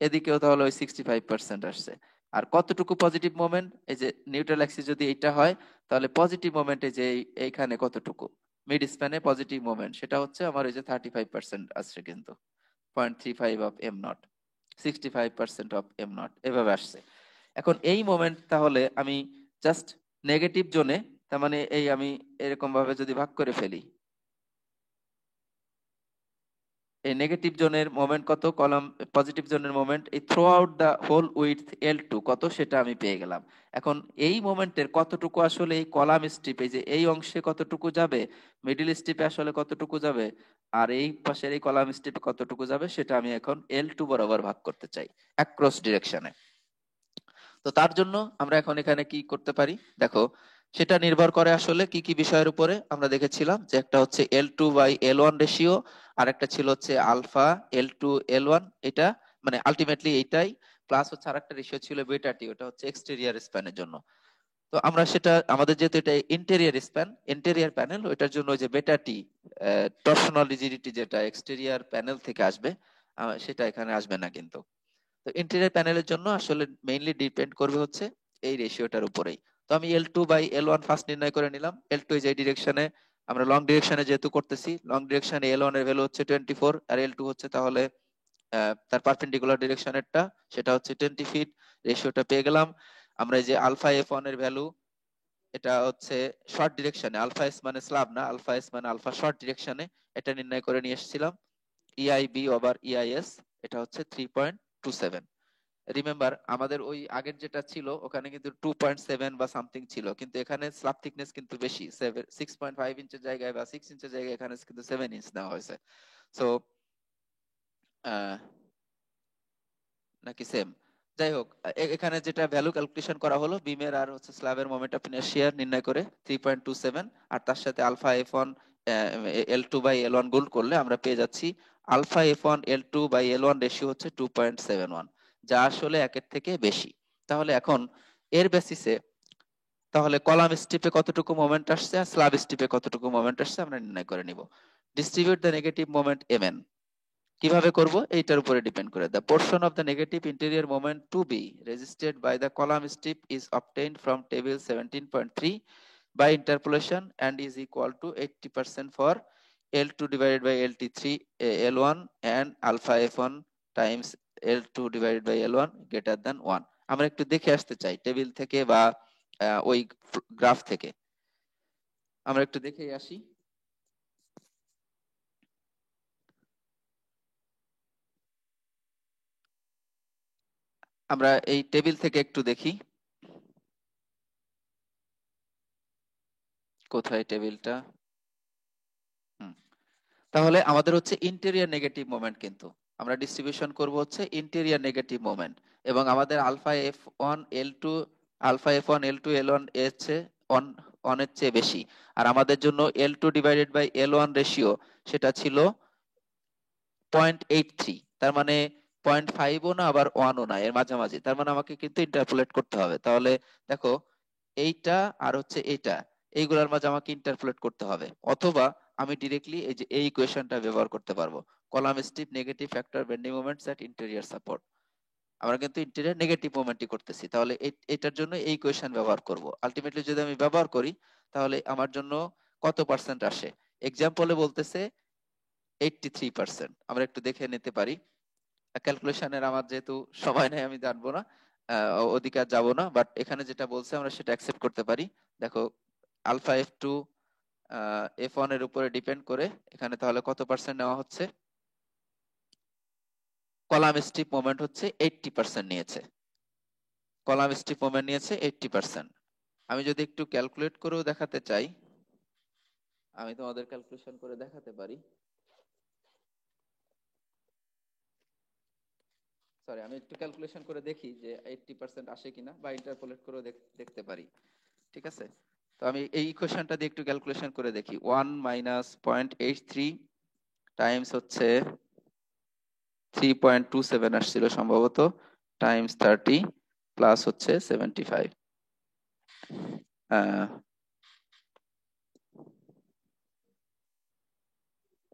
এদিকেও তাহলে ওই 65% আসছে। আর কতটুকু পজিটিভ মোমেন্ট, এই যে নিউট্রাল অ্যাক্সিস যদি এইটা হয়, তাহলে পজিটিভ মোমেন্টে যে এইখানে কতটুকু মিড স্প্যানে পজিটিভ মোমেন্ট, সেটা হচ্ছে আমার এই যে 35% আসছে, কিন্তু 0.35 of am not, 65% of am not, এভাবে আসছে। এখন এই মোমেন্ট তাহলে আমি জাস্ট নেগেটিভ জোনে, তার মানে এই আমি এরকম ভাবে যদি ভাগ করে ফেলি, এই নেগেটিভ জোনের মোমেন্ট কত, কলাম পজিটিভ জোনের মোমেন্ট এই throughout the whole with L2 কত, সেটা আমি পেয়ে গেলাম। এখন এই মোমেন্টের কতটুকু আসলে এই কলাম স্ট্রিপে, যে এই অংশে কতটুকু যাবে, মিডিল স্ট্রিপে আসলে কতটুকু যাবে, আর এই পাশের এই কলাম স্ট্রিপে কতটুকু যাবে, সেটা আমি এখন L2 বরাবর ভাগ করতে চাই অ্যাক্রস ডিরেকশনে। তো তার জন্য আমরা এখন এখানে কি করতে পারি, দেখো সেটা নির্ভর করে আসলে কি কি বিষয়ের উপরে। আমরা দেখেছিলাম যে একটা হচ্ছে L2/L1 রেশিও, আর একটা ছিল হচ্ছে আলফা L2/L1, এটা মানে আলটিমেটলি এইটাই, প্লাস হচ্ছে আরেকটা রেশিও ছিল বেটা টি, ওটা হচ্ছে এক্সটেরিয়র স্প্যানের জন্য। তো আমরা সেটা, আমাদের যেহেতু এটা ইন্টেরিয়র স্প্যান, ইন্টেরিয়র প্যানেল, ওইটার জন্য ওই যে বেটা টি টরশনাল রিজিডিটি যেটা এক্সটেরিয়র প্যানেল থেকে আসবে, সেটা এখানে আসবে না কিন্তু। তো ইন্টেরিয়র প্যানেলের জন্য আসলে মেইনলি ডিপেন্ড করবে হচ্ছে এই রেশিওটার উপরেই। তো আমি L2/L1 ফার্স্ট নির্ণয় করে নিলাম। L2 যে ডিরেকশনে, আমরা লং ডিরেকশনে যেহেতু করতেছি, লং ডিরেকশনে L1 এর ভ্যালু হচ্ছে 24 আর L2 হচ্ছে তাহলে তার পারপেন্ডিকুলার ডিরেকশনেরটা, সেটা হচ্ছে 20 ফিট। রেশিওটা পেয়ে গেলাম। আমরা এই যে আলফা F1 এর ভ্যালু, এটা হচ্ছে শর্ট ডিরেকশনে, আলফা এস মানে স্ল্যাব না, আলফা এস মানে আলফা শর্ট ডিরেকশনে, এটা নির্ণয় করে নিয়ে এসেছিলাম। EIB/EIS এটা হচ্ছে 3.27। রিমেম্বার আমাদের ওই আগের যেটা ছিল ওখানে কিন্তু 2.7 বা সামথিং ছিল, কিন্তু এখানে স্ল্যাব থিকনেস কিন্তু বেশি, 6.5 ইঞ্চের জায়গায় বা 6 ইঞ্চের জায়গায় এখানে কিন্তু 7 ইঞ্চ দেওয়া হয়েছে। সো নাকি সেম, যাই হোক, এখানে যেটা ভ্যালু ক্যালকুলেশন করা হলো বিমের আর হচ্ছে স্ল্যাবের মোমেন্ট অফ ইনার্শিয়া নির্ণয় করে 3.27, আর তার সাথে আলফা F1 L2/L1 গুণ করলে আমরা পেয়ে যাচ্ছি আলফা F1 L2/L1 রেশিও হচ্ছে 2.71, যা আসলে একের থেকে বেশি। তাহলে এখন এর বেসিসে তাহলে কলাম স্ট্রিপে কতটুকু মোমেন্ট আসছে আর স্ল্যাব স্ট্রিপে কতটুকু মোমেন্ট আসছে আমরা নির্ণয় করে নিব। Distribute the negative moment Mn কিভাবে করব, এইটার উপরে ডিপেন্ড করে। The portion of the negative interior moment to be resisted by the column strip is obtained from table 17.3 by interpolation and is equal to 80% for L2 divided by LT3 L1 and alpha F1 times L2 divided by L1 greater than 1। আমরা একটু দেখে আসতে চাই table থেকে বা ওই graph থেকে, আমরা একটু দেখে আসি। আমরা এই টেবিল থেকে একটু দেখি, কোথায় টেবিলটা। হুম, তাহলে আমাদের হচ্ছে ইন্টেরিয়র নেগেটিভ মোমেন্ট, কিন্তু আমরা ডিস্ট্রিবিউশন করব হচ্ছে ইন্টেরিয়র নেগেটিভ মোমেন্ট, এবং আমাদের আলফা F1 L2 L1 এর চেয়ে অনেক চেয়ে বেশি। আর আমাদের জন্য L2/L1 রেশিও সেটা ছিল 0.83, তার মানে 0.5ও না আবার 1ও না, এর মাঝামাঝি। তার মানে আমাকে কিন্তু ইন্টারপোলেট করতে হবে। তাহলে দেখো, এইটা আর হচ্ছে এইটা, এইগুলোর মাঝে আমাকে ইন্টারপোলেট করতে হবে, অথবা আমি ডিরেক্টলি এই যে এই ইকুয়েশনটা ব্যবহার করতে পারবো, column strip negative factor bending moments at interior support. আমরা কিন্তু ইন্টেরিয়র নেগেটিভ মোমেন্টই করতেছি, তাহলে এটার জন্য এই ইকুয়েশন ব্যবহার করব। আলটিমেটলি যদি আমি ব্যবহার করি তাহলে আমার জন্য কত পার্সেন্ট আসে। এক্সাম্পলে বলতেছে 83%। আমরা একটু দেখে নিতে পারি। ক্যালকুলেশনের আমার যেহেতু সময় নেই, আমি জানবো না, অধিকার যাব না, বাট এখানে যেটা বলছে আমরা সেটা অ্যাকসেপ্ট করতে পারি। দেখো, আলফা F2 F1 এর উপরে ডিপেন্ড করে এখানে তাহলে কত পার্সেন্ট নেওয়া হচ্ছে, কলাম স্ট্রিপ মোমেন্ট হচ্ছে 80% নিয়েছে, কলাম স্ট্রিপ মোমেন্ট নিয়েছে 80%। আমি যদি একটু ক্যালকুলেট করেও দেখাতে চাই, আমি তোমাদের ক্যালকুলেশন করে দেখাতে পারি। সরি, আমি একটু ক্যালকুলেশন করে দেখি যে 80% আসে কিনা, বা ইন্টারপোলেট করেও দেখতে পারি। ঠিক আছে, তো আমি এই ইকুয়েশনটা দিয়ে একটু ক্যালকুলেশন করে দেখি। 1 মাইনাস 0.83 টাইমস হচ্ছে 3.27 আসছিল সম্ভবত, টাইমস 30 প্লাস হচ্ছে 75।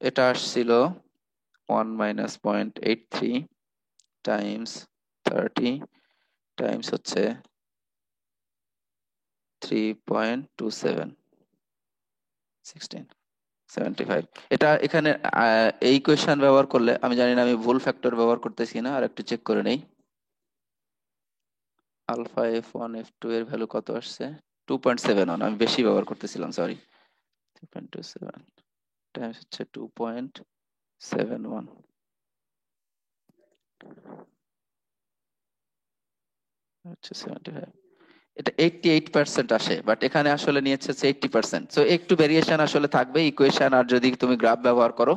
এটা আসছিল 1 মাইনাস 0.83 টাইমস 30 টাইমস হচ্ছে 3.27 16 75। এটা এখানে এই ইকুয়েশন ব্যবহার করলে, আমি জানি না আমি ভুল ফ্যাক্টর ব্যবহার করতেছি না, আর একটু চেক করে নেই। আলফা F1 F2 এর ভ্যালু কত আসছে, 2.71, আমি বেশি ব্যবহার করতেছিলাম, সরি। 3.27 টাইমস হচ্ছে 2.71 হচ্ছে 75। এটা 88% আসে, বাট এখানে আসলে নিয়েছে 80%। সো একটু ভেরিয়েশন আসলে থাকবে ইকুয়েশন আর যদি তুমি গ্রাফ ব্যবহার করো।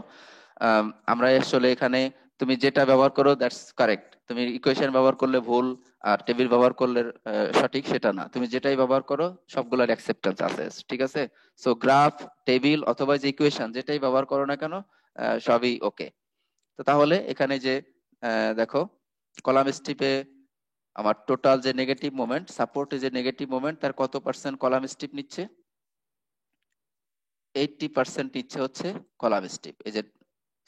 আমরা আসলে এখানে তুমি যেটা ব্যবহার করো দ্যাটস কারেক্ট, তুমি ইকুয়েশন ব্যবহার করলে ভুল আর টেবিল ব্যবহার করলে সঠিক সেটা না, তুমি যেটাই ব্যবহার করো সবগুলোর অ্যাকসেপ্টেন্স আছে, ঠিক আছে। সো গ্রাফ, টেবিল অথবা যে ইকুয়েশন যেটাই ব্যবহার করো না কেন, সবই ওকে। তো তাহলে এখানে যে দেখো, কলাম স্ট্রিপে আমার টোটাল যে নেগেটিভ মোমেন্ট, সাপোর্টে যে নেগেটিভ মোমেন্ট, তার কত পার্সেন্ট কলাম স্ট্রিপ নিচ্ছে, 80% নিচ্ছে হচ্ছে কলাম স্ট্রিপ। এই যে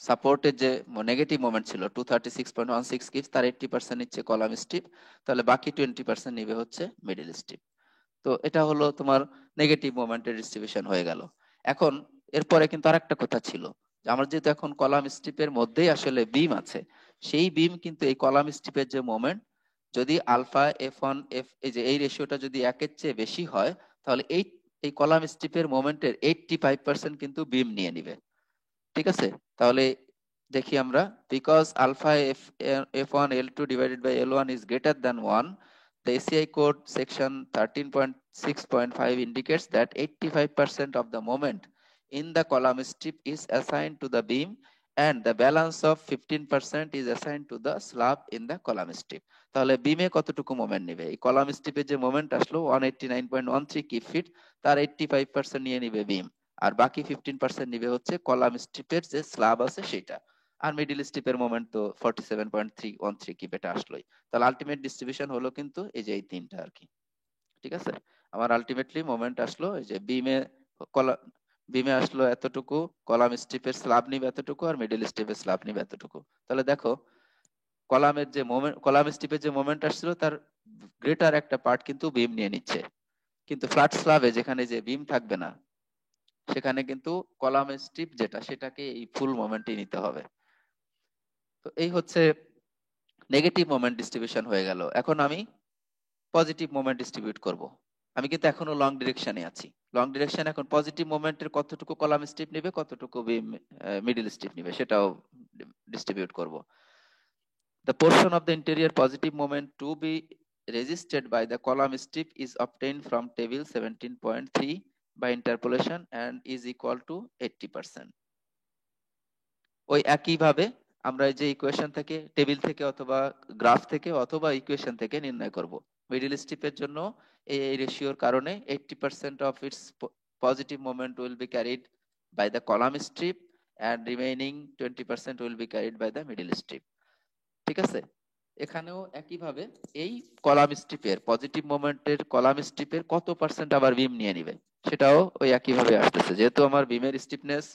সাপোর্টের যে নেগেটিভ মোমেন্ট ছিল 236.16 কিপস, তার 80% নিচ্ছে কলাম স্ট্রিপ, তাহলে বাকি 20% নিবে হচ্ছে মিডল স্ট্রিপ। তো এটা হলো তোমার নেগেটিভ মোমেন্টের ডিস্ট্রিবিউশন হয়ে গেল। এখন এরপরে কিন্তু আরেকটা কথা ছিল, যে আমার যেহেতু এখন কলাম স্ট্রিপের মধ্যেই আসলে বিম আছে, সেই বিম কিন্তু এই কলাম স্ট্রিপের যে মোমেন্ট, যদি আলফা F1 F, এই যে এই রেশিওটা যদি একের চেয়ে বেশি হয়, তাহলে এই কলাম স্ট্রিপের মোমেন্টের 85% কিন্তু বিম নিয়ে নিবে। ঠিক আছে? তাহলে দেখি আমরা, because alpha F1 L2 divided by L1 is greater than 1, the ACI code section 13.6.5 indicates that 85% of the moment in the column strip is assigned to the beam and the balance of 15% is assigned to the slab in the column strip. তাহলে বিমে কতটুকু moment নেবে? এই column স্ট্রিপে যে moment আসলো 189.13 keep fit, তার 85% নিয়ে নিবে বিম, আর বাকি 15% নিবে হচ্ছে কলাম স্ট্রিপের যে স্ল্যাব আছে সেটা। আর মিডিল স্ট্রিপের মোমেন্ট তো 47.313 কিপ, এটা আসলোই। তাহলে আলটিমেট ডিস্ট্রিবিউশন হলো কিন্তু এই যে এই তিনটা আর কি। ঠিক আছে? আমার আলটিমেটলি মোমেন্ট আসলো এই যে কলা বিমে আসলো এতটুকু, কলাম স্ট্রিপের স্ল্যাব নিবে এতটুকু, আর মিডিল স্ট্রিপের স্ল্যাব নিবে এতটুকু। তাহলে দেখো, কলাম স্ট্রিপের যে মোমেন্ট আসছিল তার গ্রেটার একটা পার্ট কিন্তু বিম নিয়ে নিচ্ছে, কিন্তু ফ্ল্যাট স্ল্যাবে যেখানে যে বিম থাকবে না, সেখানে কিন্তু কলাম স্ট্রিপ যেটা, সেটাকে এই ফুল মোমেন্টই নিতে হবে। তো এই হচ্ছে নেগেটিভ মোমেন্ট ডিস্ট্রিবিউশন হয়ে গেল। এখন আমি পজিটিভ মোমেন্ট ডিস্ট্রিবিউট করব। আমি কিন্তু এখনো লং ডিরেকশনে আছি। লং ডিরেকশন এখন পজিটিভ মোমেন্টের কতটুকু কলাম স্ট্রিপ নেবে, কতটুকু মিডল স্ট্রিপ নেবে, সেটাও ডিস্ট্রিবিউট করব। The portion of the interior positive moment to be resisted by the column strip is obtained from table 17.3 by interpolation and is equal to 80%. ওই একইভাবে আমরা এই যে ইকুয়েশন থেকে, টেবিল থেকে অথবা গ্রাফ থেকে অথবা ইকুয়েশন থেকে নির্ণয় করব। মিডল স্ট্রিপের জন্য এই রেশিওর কারণে 80% of its positive moment will be carried by the column strip and remaining 20% will be carried by the middle strip. ঠিক আছে? এখানেও একইভাবে এই কলাম স্ট্রিপের পজিটিভ মোমেন্টের কলাম স্ট্রিপের কত পার্সেন্ট আবার বিম নিয়ে নিবে, সেটাও ওই একইভাবে আসতেছে। যেহেতু আমার বিমের স্টিফনেস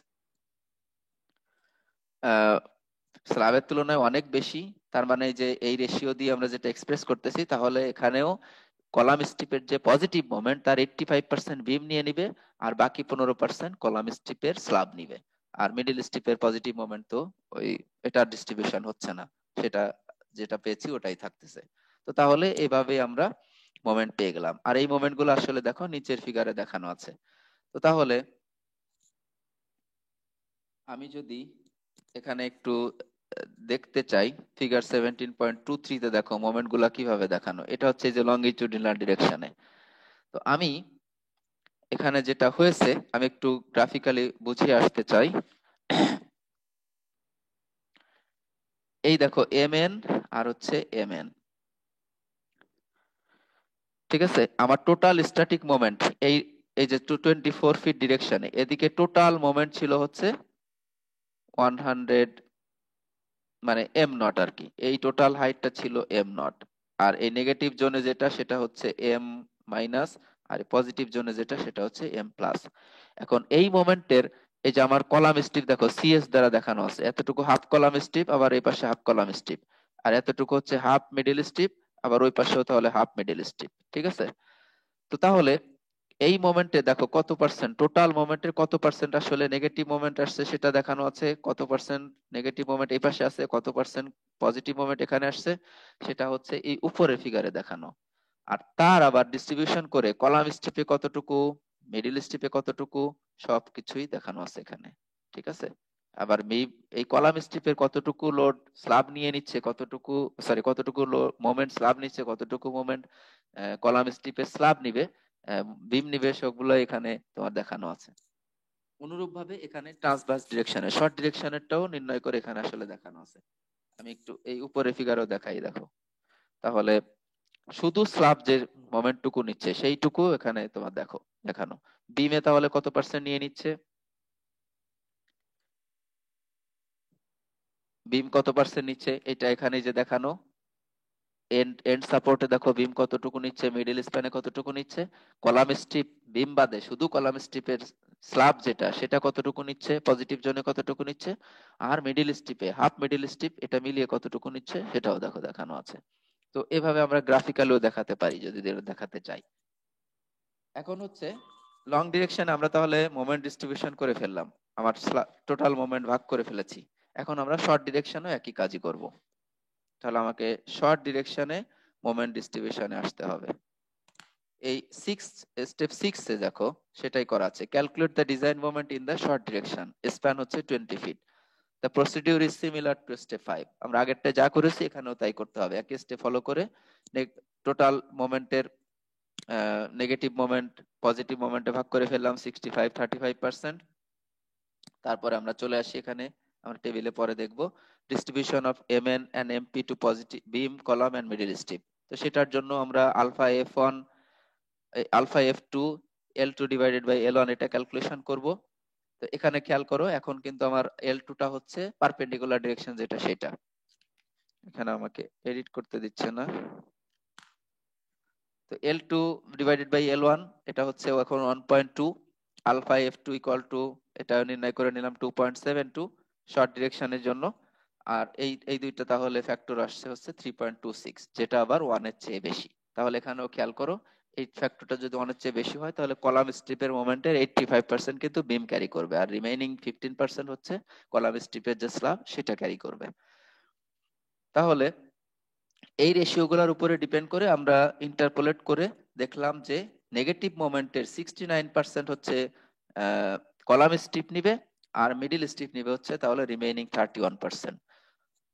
স্ল্যাবের তুলনায় অনেক বেশি, তার মানে যে এই রেশিও দিয়ে আমরা যেটা এক্সপ্রেস করতেছি, তাহলে এখানেও কলাম স্ট্রিপের যে পজিটিভ মোমেন্ট তার 85% বিম নিয়ে নিবে, আর বাকি 15% কলাম স্ট্রিপের স্ল্যাব নিবে। আর মিডিল স্ট্রিপের পজিটিভ মোমেন্ট তো ওই এটার ডিস্ট্রিবিউশন হচ্ছে না, সেটা যেটা পেয়েছি ওটাই থাকতেছে। তো তাহলে এভাবে আমরা মোমেন্ট পেয়ে গেলাম। আর এই মোমেন্ট গুলো আসলে দেখো নিচের ফিগারে দেখানো আছে। তো তাহলে আমি যদি এখানে একটু দেখতে চাই, ফিগার 17.23 তে দেখো মোমেন্ট গুলা কিভাবে দেখানো। এটা হচ্ছে যে লঙ্গিটিউডিনাল ডিরেকশনে। তো আমি এখানে যেটা হয়েছে, আমি একটু গ্রাফিক্যালি বুঝিয়ে আসতে চাই। এই দেখো এম এন আর হচ্ছে এম এন। ঠিক আছে? আমার টোটাল স্ট্যাটিক মোমেন্ট এই এই যে 224 ফিট ডিরেকশনে, এদিকে টোটাল মোমেন্ট ছিল হচ্ছে 100, মানে এম নট আর কি। এই টোটাল হাইটটা ছিল এম নট। আর এই নেগেটিভ জোনে যেটা, সেটা হচ্ছে এম মাইনাস, আর পজিটিভ জোনে যেটা, সেটা হচ্ছে এম প্লাস। এখন এই মোমেন্টের এই যে আমার কলাম স্ট্রিপ দেখো সিএস দ্বারা দেখানো আছে, এতটুকু হাফ কলাম স্ট্রিপ, আবার এই পাশে হাফ কলাম স্ট্রিপ, আর এতটুকু হচ্ছে হাফ মিডল স্ট্রিপ, আবার ওই পাশেও তাহলে হাফ মিডল স্ট্রিপ। ঠিক আছে? তো তাহলে এই মোমেন্টে দেখো কত পার্সেন্ট, টোটাল মোমেন্টের কত পার্সেন্ট আসলে নেগেটিভ মোমেন্ট আসছে সেটা দেখানো আছে, কত পার্সেন্ট নেগেটিভ মোমেন্ট এই পাশে আছে, কত পার্সেন্ট পজিটিভ মোমেন্ট এখানে আসছে, সেটা হচ্ছে এই উপরের ফিগারে দেখানো। আর তার আবার ডিস্ট্রিবিউশন করে কলাম স্ট্রিপে কতটুকু, মিডল স্ট্রিপে কতটুকু, সবকিছুই দেখানো আছে এখানে। ঠিক আছে? আবার এই কলাম স্ট্রিপের কতটুকু লোড স্ল্যাব নিয়ে নিচ্ছে, কতটুকু, সরি, কতটুকু মোমেন্ট স্ল্যাব নিচ্ছে, কতটুকু মোমেন্ট কলাম স্ট্রিপের স্ল্যাব নিবে, বিম নিবে, সবগুলো এখানে তোমার দেখানো আছে। অনুরূপ ভাবে এখানে ট্রান্সভার্স ডিরেকশনে, শর্ট ডিরেকশনেরটাও নির্ণয় করে এখানে আসলে দেখানো আছে। আমি একটু এই উপরে ফিগারও দেখাই, দেখো। তাহলে শুধু স্ল্যাব যে মোমেন্টটুকু নিচ্ছে সেইটুকু এখানে তোমার দেখো দেখানো। বিমে তাহলে কত পার্সেন্ট নিয়ে নিচ্ছে, বিম কত পার্সেন্ট নিচ্ছে, এটা এখানে যে দেখানো। এন্ড এন্ড সাপোর্টে দেখো বিম কতটুকু নিচ্ছে, মিডল স্প্যানে কতটুকু নিচ্ছে, কলাম স্ট্রিপ বিম বাদে শুধু কলাম স্ট্রিপের স্ল্যাব যেটা, সেটা কতটুকু নিচ্ছে, পজিটিভ জোনে কতটুকু নিচ্ছে, আর মিডল স্ট্রিপে হাফ মিডল স্ট্রিপ এটা মিলিয়ে কতটুকু নিচ্ছে, সেটাও দেখো দেখানো আছে। তো এভাবে আমরা গ্রাফিক্যালিও দেখাতে পারি যদি দেখাতে চাই। এখন হচ্ছে লং ডিরেকশন আমরা তাহলে মোমেন্ট ডিস্ট্রিবিউশন করে ফেললাম, আমার টোটাল মোমেন্ট ভাগ করে ফেলেছি। এখন আমরা শর্ট ডিরেকশনও একই কাজই করব। তাহলে আমাকে শর্ট ডিরেকশনে মোমেন্ট ডিস্ট্রিবিউশনে আসতে হবে। এই স্টেপ 6 এ দেখো সেটাই করা আছে, calculate the design moment in the short direction, span হচ্ছে 20 feet. The procedure is similar to step 5। আমরা আগেরটা যা করেছি এখানেও তাই করতে হবে, একই স্টেপ ফলো করে টোটাল মোমেন্টের নেগেটিভ মোমেন্ট পজিটিভ মোমেন্টে ভাগ করে ফেললাম 65-35%। তারপরে আমরা চলে আসি এখানে, আমরা টেবিলে পরে দেখব distribution of mn and mp to positive beam column and middle strip. তো সেটার জন্য আমরা alpha f1 alpha f2 l2 divided by l1 এটা ক্যালকুলেশন করব। তো এখানে খেয়াল করো এখন কিন্তু আমার l2 টা হচ্ছে পারপেন্ডিকুলার ডিরেকশন যেটা সেটা, এখানে আমাকে এডিট করতে দিচ্ছে না। তো L2 ডিভাইডেড বাই L1 এটা হচ্ছে এখন 1.2, আলফা F2 ইকুয়াল টু এটা নির্ণয় করে নিলাম 2.72 শর্ট ডিরেকশনের জন্য। আর এই এই দুইটা তাহলে ফ্যাক্টর আসছে হচ্ছে 3.26, যেটা আবার 1 এর চেয়ে বেশি। তাহলে এখানেও খেয়াল করো এই ফ্যাক্টরটা যদি 1 এর চেয়ে বেশি হয় তাহলে কলাম স্ট্রিপের মোমেন্টের 85% কিন্তু বিম ক্যারি করবে, আর রিমেইনিং 15% হচ্ছে কলাম স্ট্রিপের যে স্ল্যাব সেটা ক্যারি করবে। তাহলে এই রেশিও গুলোর উপরে ডিপেন্ড করে আমরা ইন্টারপোলেট করে দেখলাম যে নেগেটিভ মোমেন্টের 69% হচ্ছে কলাম স্ট্রিপ নিবে, আর মিডিল স্ট্রিপ নিবে হচ্ছে তাহলে রিমেইনিং 31%।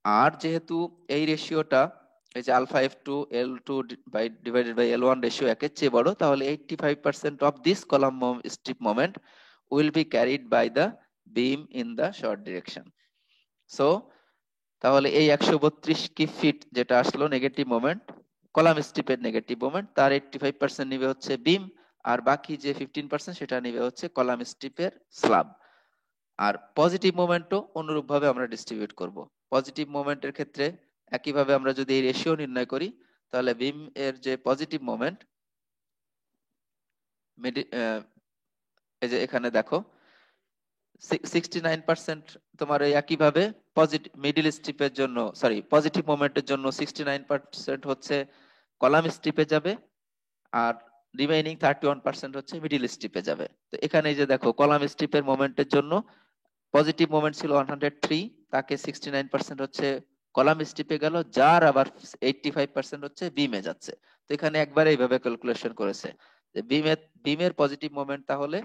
আর যেহেতু এই রেশিওটা এই যে alpha F2 L2 by divided by L1 ratio একের চেয়ে বড়, তাহলে 85% of this column strip moment will be carried by the beam in the short direction. So তাহলে এই 132 কি ফিট যেটা আসলো নেগেটিভ মোমেন্ট, কলাম স্ট্রিপের নেগেটিভ মোমেন্ট, তার 85% নিবে হচ্ছে বিম, আর বাকি যে 15% সেটা নিবে হচ্ছে কলাম স্ট্রিপের স্ল্যাব। আর পজিটিভ মোমেন্টও অনুরূপ ভাবে আমরা ডিস্ট্রিবিউট করব। পজিটিভ মোমেন্টের ক্ষেত্রে একইভাবে আমরা যদি এই রেশিও নির্ণয় করি তাহলে বিম এর যে পজিটিভ মোমেন্ট এই যে এখানে দেখো 69% তোমার এই একইভাবে পজিটিভ মিডিল স্ট্রিপের জন্য, সরি পজিটিভ মোমেন্টের জন্য 69% হচ্ছে কলাম স্ট্রিপে যাবে, আর রিমেইনিং 31% হচ্ছে মিডিল স্ট্রিপে যাবে। তো এখানে এই যে দেখো কলাম স্ট্রিপের মোমেন্টের জন্য পজিটিভ মোমেন্ট ছিল 103, তাকে 69% হচ্ছে কলাম স্ট্রিপে গেল, যার আবার 85% হচ্ছে বিমে যাচ্ছে। তো এখানে একবারে এইভাবে ক্যালকুলেশন করেছে যে বিমের পজিটিভ মোমেন্ট তাহলে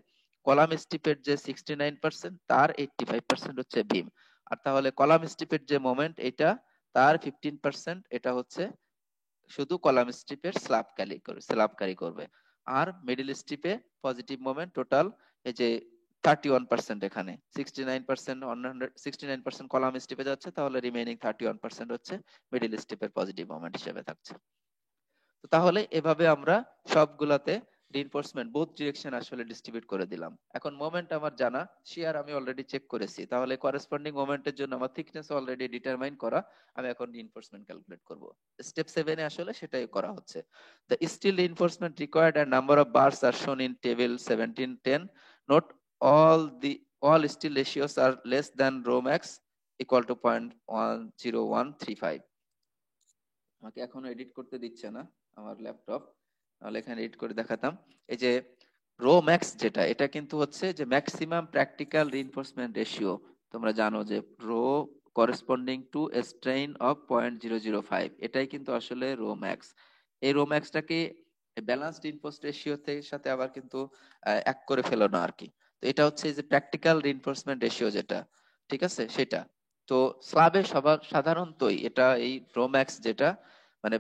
কলাম স্ট্রিপের যে 69% তার 85% হচ্ছে বিম, আর তাহলে কলাম স্ট্রিপের যে মোমেন্ট এটা তার 15% এটা হচ্ছে শুধু কলাম স্ট্রিপের স্ল্যাব ক্যারি করবে। আর মিডল স্ট্রিপে পজিটিভ মোমেন্ট টোটাল এই যে 31%, এখানে 69% কলাম স্ট্রিপে যাচ্ছে, তাহলে রিমেইনিং 31% হচ্ছে মিডল স্ট্রিপের পজিটিভ মোমেন্ট হিসেবে থাকছে। তো তাহলে এভাবে আমরা সবগুলাতে রিইনফোর্সমেন্ট বোথ ডিরেকশন আসলে ডিস্ট্রিবিউট করে দিলাম। এখন মোমেন্ট আমার জানা, শিয়ার আমি অলরেডি চেক করেছি, তাহলে করেসপন্ডিং মোমেন্টের জন্য আমার থিকনেস অলরেডি ডিটারমাইন করা, আমি এখন রিইনফোর্সমেন্ট ক্যালকুলেট করব। স্টেপ 7 এ আসলে সেটাই করা হচ্ছে। The steel reinforcement required and number of bars are shown in table 1710। Note all steel ratios are less than rho max equal to 0.10135। আমাকে এখনো এডিট করতে দিচ্ছে না আমার ল্যাপটপ, তাহলে এখানে এডিট করে দেখাতাম। এই যে রো ম্যাক্স যেটা, এটা কিন্তু হচ্ছে যে ম্যাক্সিমাম প্র্যাকটিক্যাল রিইনফোর্সমেন্ট রেশিও। তোমরা জানো যে rho corresponding to strain of 0.005, এটাই কিন্তু আসলে রো ম্যাক্স। এই রো ম্যাক্সটাকে ব্যালেন্সড রিইনফোর্সড রেশিও সাথে আবার কিন্তু এক করে ফেলো না আর কি। তো এটা হচ্ছে যে প্র্যাকটিক্যাল রিইনফোর্সমেন্ট রেশিও যেটা, ঠিক আছে সেটা। তো স্ল্যাবে সবার সাধারণতই এটা এই রো ম্যাক্স যেটা মানে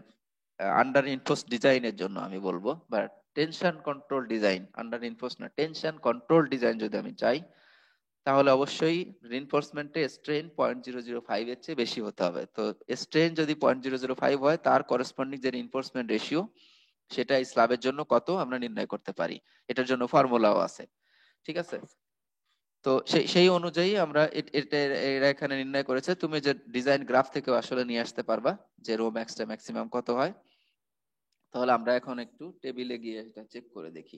আন্ডার ইনফোর্স ডিজাইনের জন্য আমি বলবো, বা tension control design, under enforce না টেনশন কন্ট্রোল ডিজাইন যদি আমি চাই, তাহলে অবশ্যই রিইনফোর্সমেন্টে স্ট্রেন 0.005 এর চেয়ে বেশি হতে হবে। তো স্ট্রেন যদি 0.005 হয় তার করেসপন্ডিং যে রিইনফোর্সমেন্ট রেশিও সেটা এই স্ল্যাবের জন্য কত আমরা নির্ণয় করতে পারি, এটার জন্য ফর্মুলাও আছে, ঠিক আছে। তো সেই সেই অনুযায়ী আমরা এরা এখানে নির্ণয় করেছে, তুমি যে ডিজাইন গ্রাফ থেকে আসলে নিয়ে আসতে পারবা যে রো ম্যাক্সটা ম্যাক্সিমাম কত হয়। তাহলে আমরা এখন একটু টেবিলে গিয়ে এটা চেক করে দেখি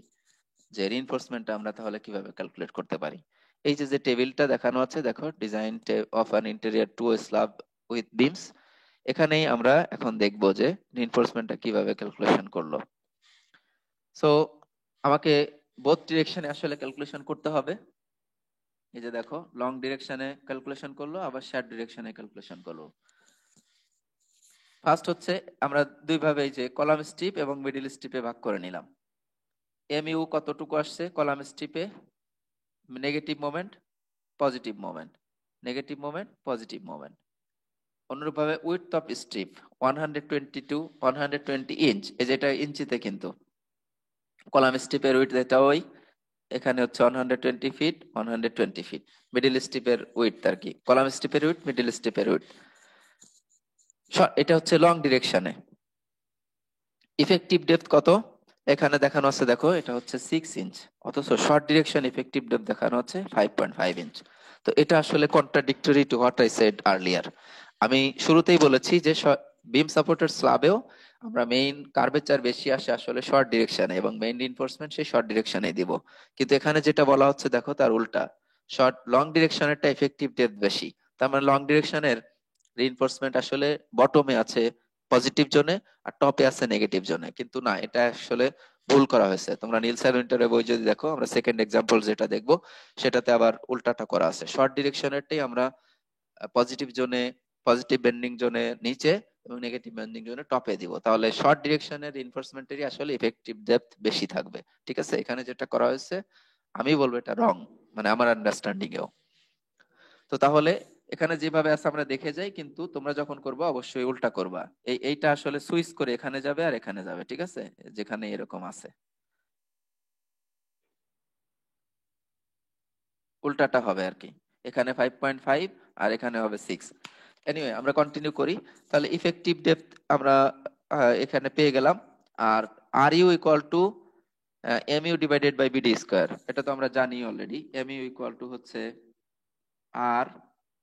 যে রিইনফোর্সমেন্টটা আমরা তাহলে কিভাবে ক্যালকুলেট করতে পারি। এই যে যে টেবিলটা দেখানো আছে দেখো, design of an interior two slab with beams, এখানেই আমরা এখন দেখব যে রিইনফোর্সমেন্টটা কিভাবে ক্যালকুলেশন করলো। সো আমাকে বোথ ডিরেকশনে আসলে ক্যালকুলেশন করতে হবে। এই যে দেখো, লং ডিরেকশনে ক্যালকুলেশন করলো, আবার শর্ট ডিরেকশনে ক্যালকুলেশন করলো। ফার্স্ট হচ্ছে আমরা দুই ভাবে এই যে কলাম স্ট্রিপ এবং মিডল স্ট্রিপে ভাগ করে নিলাম। এমইউ কতটুকু আসছে কলাম স্ট্রিপে? Negative moment, positive moment, negative moment, positive moment. অনুরূপভাবে উইডথ অফ স্ট্রিপ 120 ইঞ্চ, এই যেটা ইঞ্চিতে, কিন্তু কলাম স্ট্রিপের উইডথ এটা ওই এখানে হচ্ছে 120 ফিট, 120 ফিট। মিডল স্ট্রিপের উইডথ আর কি, কলাম স্ট্রিপের উইডথ, মিডল স্ট্রিপের উইডথ। এটা হচ্ছে লং ডিরেকশনে। ইফেক্টিভ ডেপথ কত এখানে দেখানো আছে, দেখো এটা হচ্ছে 6 ইঞ্চ, অথচ শর্ট ডিরেকশন ইফেক্টিভ ডেপথ দেখানো হচ্ছে 5.5 ইঞ্চ। তো এটা আসলে contradictory two what I said earlier. আমি শুরুতেই বলেছি যে বিম সাপোর্টের স্ল্যাবেও আমরা মেইন কার্ভেচার বেশি আসে আসলে শর্ট ডিরেকশনে, এবং মেইন রিইনফোর্সমেন্ট সেই শর্ট ডিরেকশনে দিব। কিন্তু এখানে যেটা বলা হচ্ছে দেখো তার উল্টা, লং ডিরেকশনেরটা ইফেক্টিভ ডেপথ বেশি। তার মানে লং ডিরেকশনের রিইনফোর্সমেন্ট আসলে বটমে আছে পজিটিভ জোনে, আর টপে আছে নেগেটিভ জোনে। কিন্তু না, এটা আসলে ভুল করা হয়েছে। তোমরা নিলসন উইন্টারের বই যদি দেখো, আমরা সেকেন্ড এক্সাম্পল যেটা দেখবো সেটাতে আবার উল্টাটা করা আছে। শর্ট ডিরেকশনেরটাই আমরা পজিটিভ জোনে, পজিটিভ বেন্ডিং জোনে নিচে এবং নেগেটিভ বেন্ডিং জোনে টপে দিব। তাহলে শর্ট ডিরেকশনের রিইনফোর্সমেন্টেরই আসলে ইফেক্টিভ ডেপথ বেশি থাকবে। ঠিক আছে, এখানে যেটা করা হয়েছে আমি বলবো এটা রং, মানে আমার আন্ডারস্ট্যান্ডিং এও। তো তাহলে এখানে যেভাবে আছে আমরা দেখে যাই, কিন্তু তোমরা যখন করবে অবশ্যই উল্টা করবা। এইটা আসলে সুইচ করে এখানে যাবে আর এখানে যাবে, ঠিক আছে, যেখানে এরকম আছে উল্টাটা হবে আর কি। এখানে 5.5 আর এখানে হবে 6। এনিওয়ে আমরা কন্টিনিউ করি। তাহলে ইফেক্টিভ ডেপথ আমরা এখানে পেয়ে গেলাম। আর R u equal to M you divided by BD square, এটা তো আমরা জানি already. M u equal to হচ্ছে আর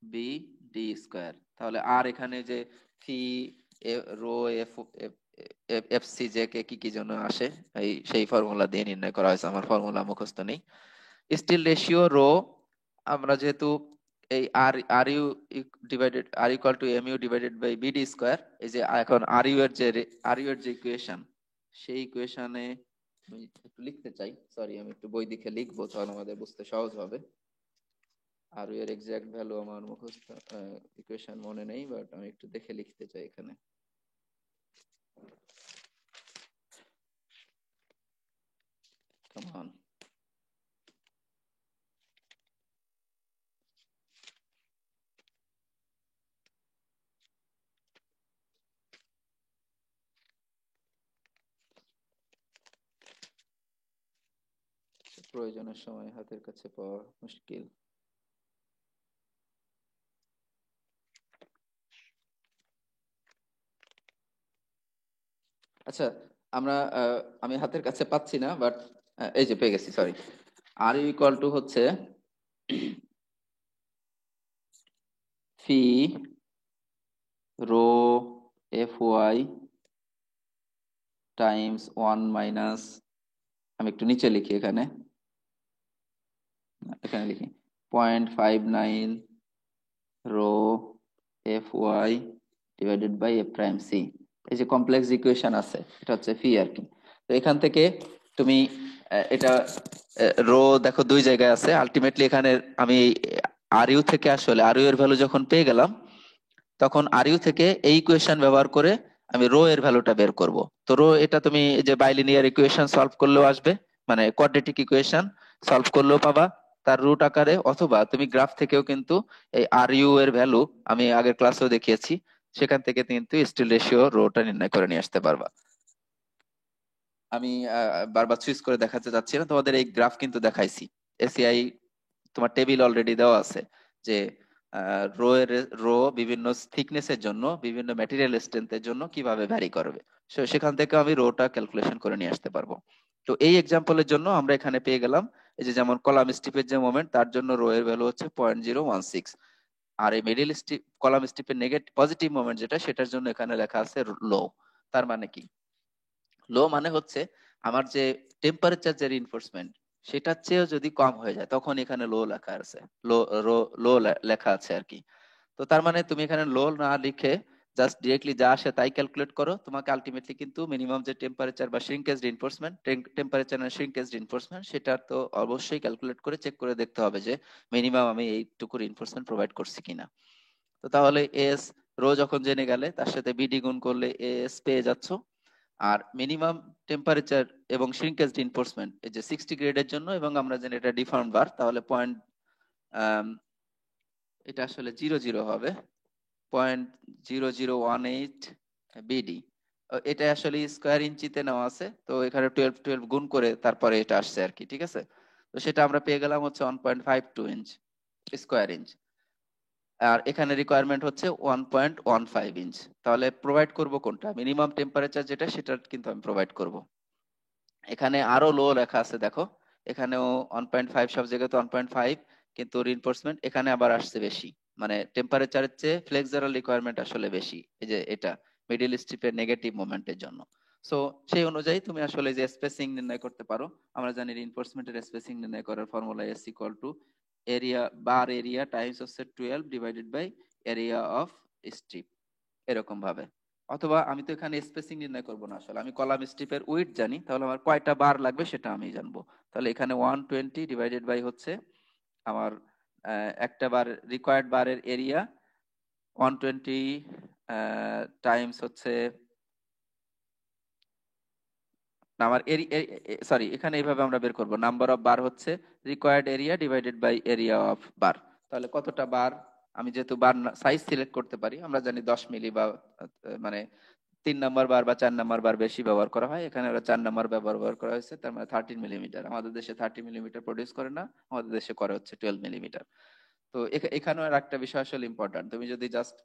বি ডি স্কোয়ার। তাহলে আর এখানে যে phi rho F F C J K কি কি জন্য আসে, সেই ফর্মুলা দিয়ে নির্ণয় করা হয়েছে। আমার ফর্মুলা মুখস্থ নেই। স্টিল রেশিও রো, আমরা যেহেতু এই R U divided R equal to M you divided by BD square, এই যে এখন আর ইউ এর যে ইকুয়েশন, সেই ইকুয়েশনে আমি একটু লিখতে চাই। সরি, আমি একটু বই দেখে লিখবো, তাহলে আমাদের বুঝতে সহজ হবে। আর এর এক্সাক্ট ভ্যালু আমার মুখস্থ ইকুয়েশন মনে নেই, বাট আমি একটু দেখে লিখতে চাই এখানে। Come on. প্রয়োজনের সময় হাতের কাছে পাওয়া মুশকিল। আচ্ছা, আমরা আমি হাতের কাছে পাচ্ছি না, বাট এই যে পেয়ে গেছি, সরি। আর ইকুয়াল টু হচ্ছে phi rho F Y times 1 minus, আমি একটু নিচে লিখি, এখানে এখানে লিখি 0.59 rho F Y divided by F prime C. এই যে কমপ্লেক্স ইকুয়েশন আছে, এটা হচ্ছে ফি আর কি। তো এখান থেকে তুমি এটা রো দেখো দুই জায়গায় আছে। আলটিমেটলি এখানে আমি আর ইউ থেকে আসলে আর ইউ এর ভ্যালু যখন পেয়ে গেলাম, তখন আর ইউ থেকে এই ইকুয়েশন ব্যবহার করে আমি রো এর ভ্যালুটা বের করব। তো রো এটা তুমি এই যে বাইলিনিয়ার ইকুয়েশন সলভ করলেও আসবে, মানে কোয়াড্রেটিক ইকুয়েশন সলভ করলেও পাবা তার রুট আকারে, অথবা তুমি গ্রাফ থেকেও কিন্তু এই আর ইউ এর ভ্যালু, আমি আগের ক্লাসেও দেখিয়েছি, সেখান থেকে কিন্তু স্টিল রেশিও রোটা নির্ণয় করে নিয়ে আসতে পারবা। আমি বারবার সুইচ করে দেখাতে চাচ্ছি না, তোমাদের এই গ্রাফ কিন্তু দেখাইছি। এসিআই তোমার টেবিল অলরেডি দেওয়া আছে যে রো এর রো বিভিন্ন থিকনেসের জন্য, বিভিন্ন ম্যাটেরিয়াল স্ট্রেংথের জন্য কিভাবে ভ্যারি করবে। সেখান থেকে আমি রোটা ক্যালকুলেশন করে নিয়ে আসতে পারবো। তো এই এক্সাম্পলের জন্য আমরা এখানে পেয়ে গেলাম, এই যে যেমন কলাম স্টিপের যে মোমেন্ট, তার জন্য রো এর ভ্যালু হচ্ছে 0.016। আর এই মিডিল স্টিপ কলাম স্টিপের নেগেটিভ পজিটিভ মোমেন্ট যেটা, সেটার জন্য এখানে লেখা আছে লো। তার মানে কি, লো মানে হচ্ছে আমার যে টেম্পারেচার যে রিইনফোর্সমেন্ট, সেটার চেয়েও যদি কম হয়ে যায় তখন এখানে লো লেখা আছে, লো লো লো লেখা আছে আর কি। তো তার মানে তুমি এখানে লো না লিখে জাস্ট ডিরেক্টলি যা আসে তাই ক্যালকুলেট করো, তোমাকে আলটিমেটলি কিন্তু মিনিমাম যে টেম্পারেচার বা শ্রিঙ্কেজ রিইনফোর্সমেন্ট, টেম্পারেচার আর শ্রিঙ্কেজ রিইনফোর্সমেন্ট, সেটা তো অবশ্যই ক্যালকুলেট করে চেক করে দেখতে হবে যে মিনিমাম আমি এইটুকু রিইনফোর্সমেন্ট প্রোভাইড করছি কিনা। তো তাহলে এস রো যখন জেনে গেলে তার সাথে বিডি গুণ করলে এস পেয়ে যাচ্ছ। আর মিনিমাম টেম্পারেচার এবং শ্রিঙ্কেজ রিইনফোর্সমেন্ট এই যে 60 গ্রেডের জন্য, এবং আমরা জানি এটা ডিফর্ম বার, তাহলে পয়েন্ট এটা আসলে 00 হবে, 0.0018 বিডি। এটা আসলে স্কোয়ার ইঞ্চিতে নেওয়া আছে, তো এখানে 12 গুণ করে তারপরে এটা আসছে আর কি, ঠিক আছে। তো সেটা আমরা পেয়ে গেলাম হচ্ছে 1.52 ইঞ্চ স্কোয়ার ইঞ্চ। আর এখানে রিকোয়ারমেন্ট হচ্ছে 1.15 ইঞ্চ। তাহলে প্রোভাইড করব কোনটা, মিনিমাম টেম্পারেচার যেটা সেটা কিন্তু আমি প্রোভাইড করব। এখানে আরো লো লেখা আছে দেখো, এখানেও 1.5, সব জায়গায় তো 1.5, কিন্তু রিইনফোর্সমেন্ট এখানে আবার আসছে বেশি, মানে টেম্পারেচারের চেয়ে ফ্লেক্সারাল রিকোয়ারমেন্ট আসলে বেশি, এই যে এটা মিডল স্ট্রিপের নেগেটিভ মোমেন্টের জন্য। সো সেই অনুযায়ী তুমি আসলে যে স্পেসিং নির্ণয় করতে পারো। আমরা জানি রিইনফোর্সমেন্টের স্পেসিং নির্ণয় করার formula S equal to area, bar area times হচ্ছে 12 divided by area of strip, এরকম ভাবে। অথবা আমি তো এখানে স্পেসিং নির্ণয় করব না, আসলে আমি কলাম স্ট্রিপের উইডথ জানি, তাহলে আমার কয়টা বার লাগবে সেটা আমি জানবো। তাহলে এখানে 120 ডিভাইডেড বাই হচ্ছে আমার একটা বার রিকোয়ার্ড বারের এরিয়া, 120 টাইমস হচ্ছে না, আমার সরি, এখানে এইভাবে আমরা বের করব, নাম্বার অফ বার হচ্ছে required area divided by area of bar. তাহলে কতটা বার, আমি যেহেতু বার সাইজ সিলেক্ট করতে পারি, আমরা জানি 10 মিলি বা মানে 3 নাম্বার বার বা 4 নাম্বার বার বেশি ব্যবহার করা হয়, এখানে ওরা 4 নাম্বার ব্যবহার করা হয়েছে, তার মানে 13 মিলিমিটার। আমাদের দেশে 30 মিলিমিটার প্রডিউস করে না, আমাদের দেশে করে হচ্ছে 12 মিলিমিটার। তো এখানেও আর একটা বিষয় আসলে ইম্পর্টেন্ট, তুমি যদি জাস্ট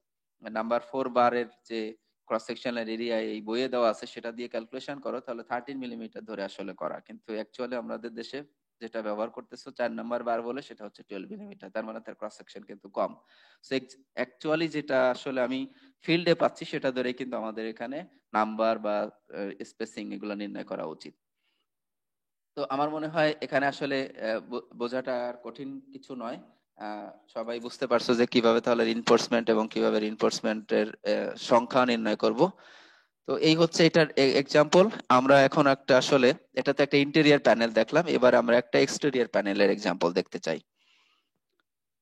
নাম্বার 4 বারের যে ক্রস সেকশনাল এরিয়া এই বইয়ে দেওয়া আছে সেটা দিয়ে ক্যালকুলেশন করো, তাহলে 13 মিলিমিটার ধরে আসলে করা, কিন্তু অ্যাকচুয়ালি আমাদের দেশে যেটা ব্যবহার করতেছো 4 নাম্বার বার বলে সেটা হচ্ছে 12 মিলিমিটার, তার মানে তার ক্রস সেকশন কিন্তু কম। সো অ্যাকচুয়ালি যেটা আসলে আমি ফিল্ডে পাচ্ছি সেটা ধরে কিন্তু আমাদের এখানে নাম্বার বা স্পেসিং এগুলো নির্ণয় করা উচিত। তো আমার মনে হয় এখানে আসলে বোঝাটা আর কঠিন কিছু নয়। সবাই বুঝতে পারছো যে কিভাবে তাহলে রিইনফোর্সমেন্ট এবং কিভাবে রিইনফোর্সমেন্টের সংখ্যা নির্ণয় করব। তো এই হচ্ছে এটার এক্সাম্পল। আমরা এখন একটা আসলে এটাতে একটা ইন্টেরিয়র প্যানেল দেখলাম, এবার আমরা একটা এক্সটেরিয়র প্যানেলের এক্সাম্পল দেখতে চাই।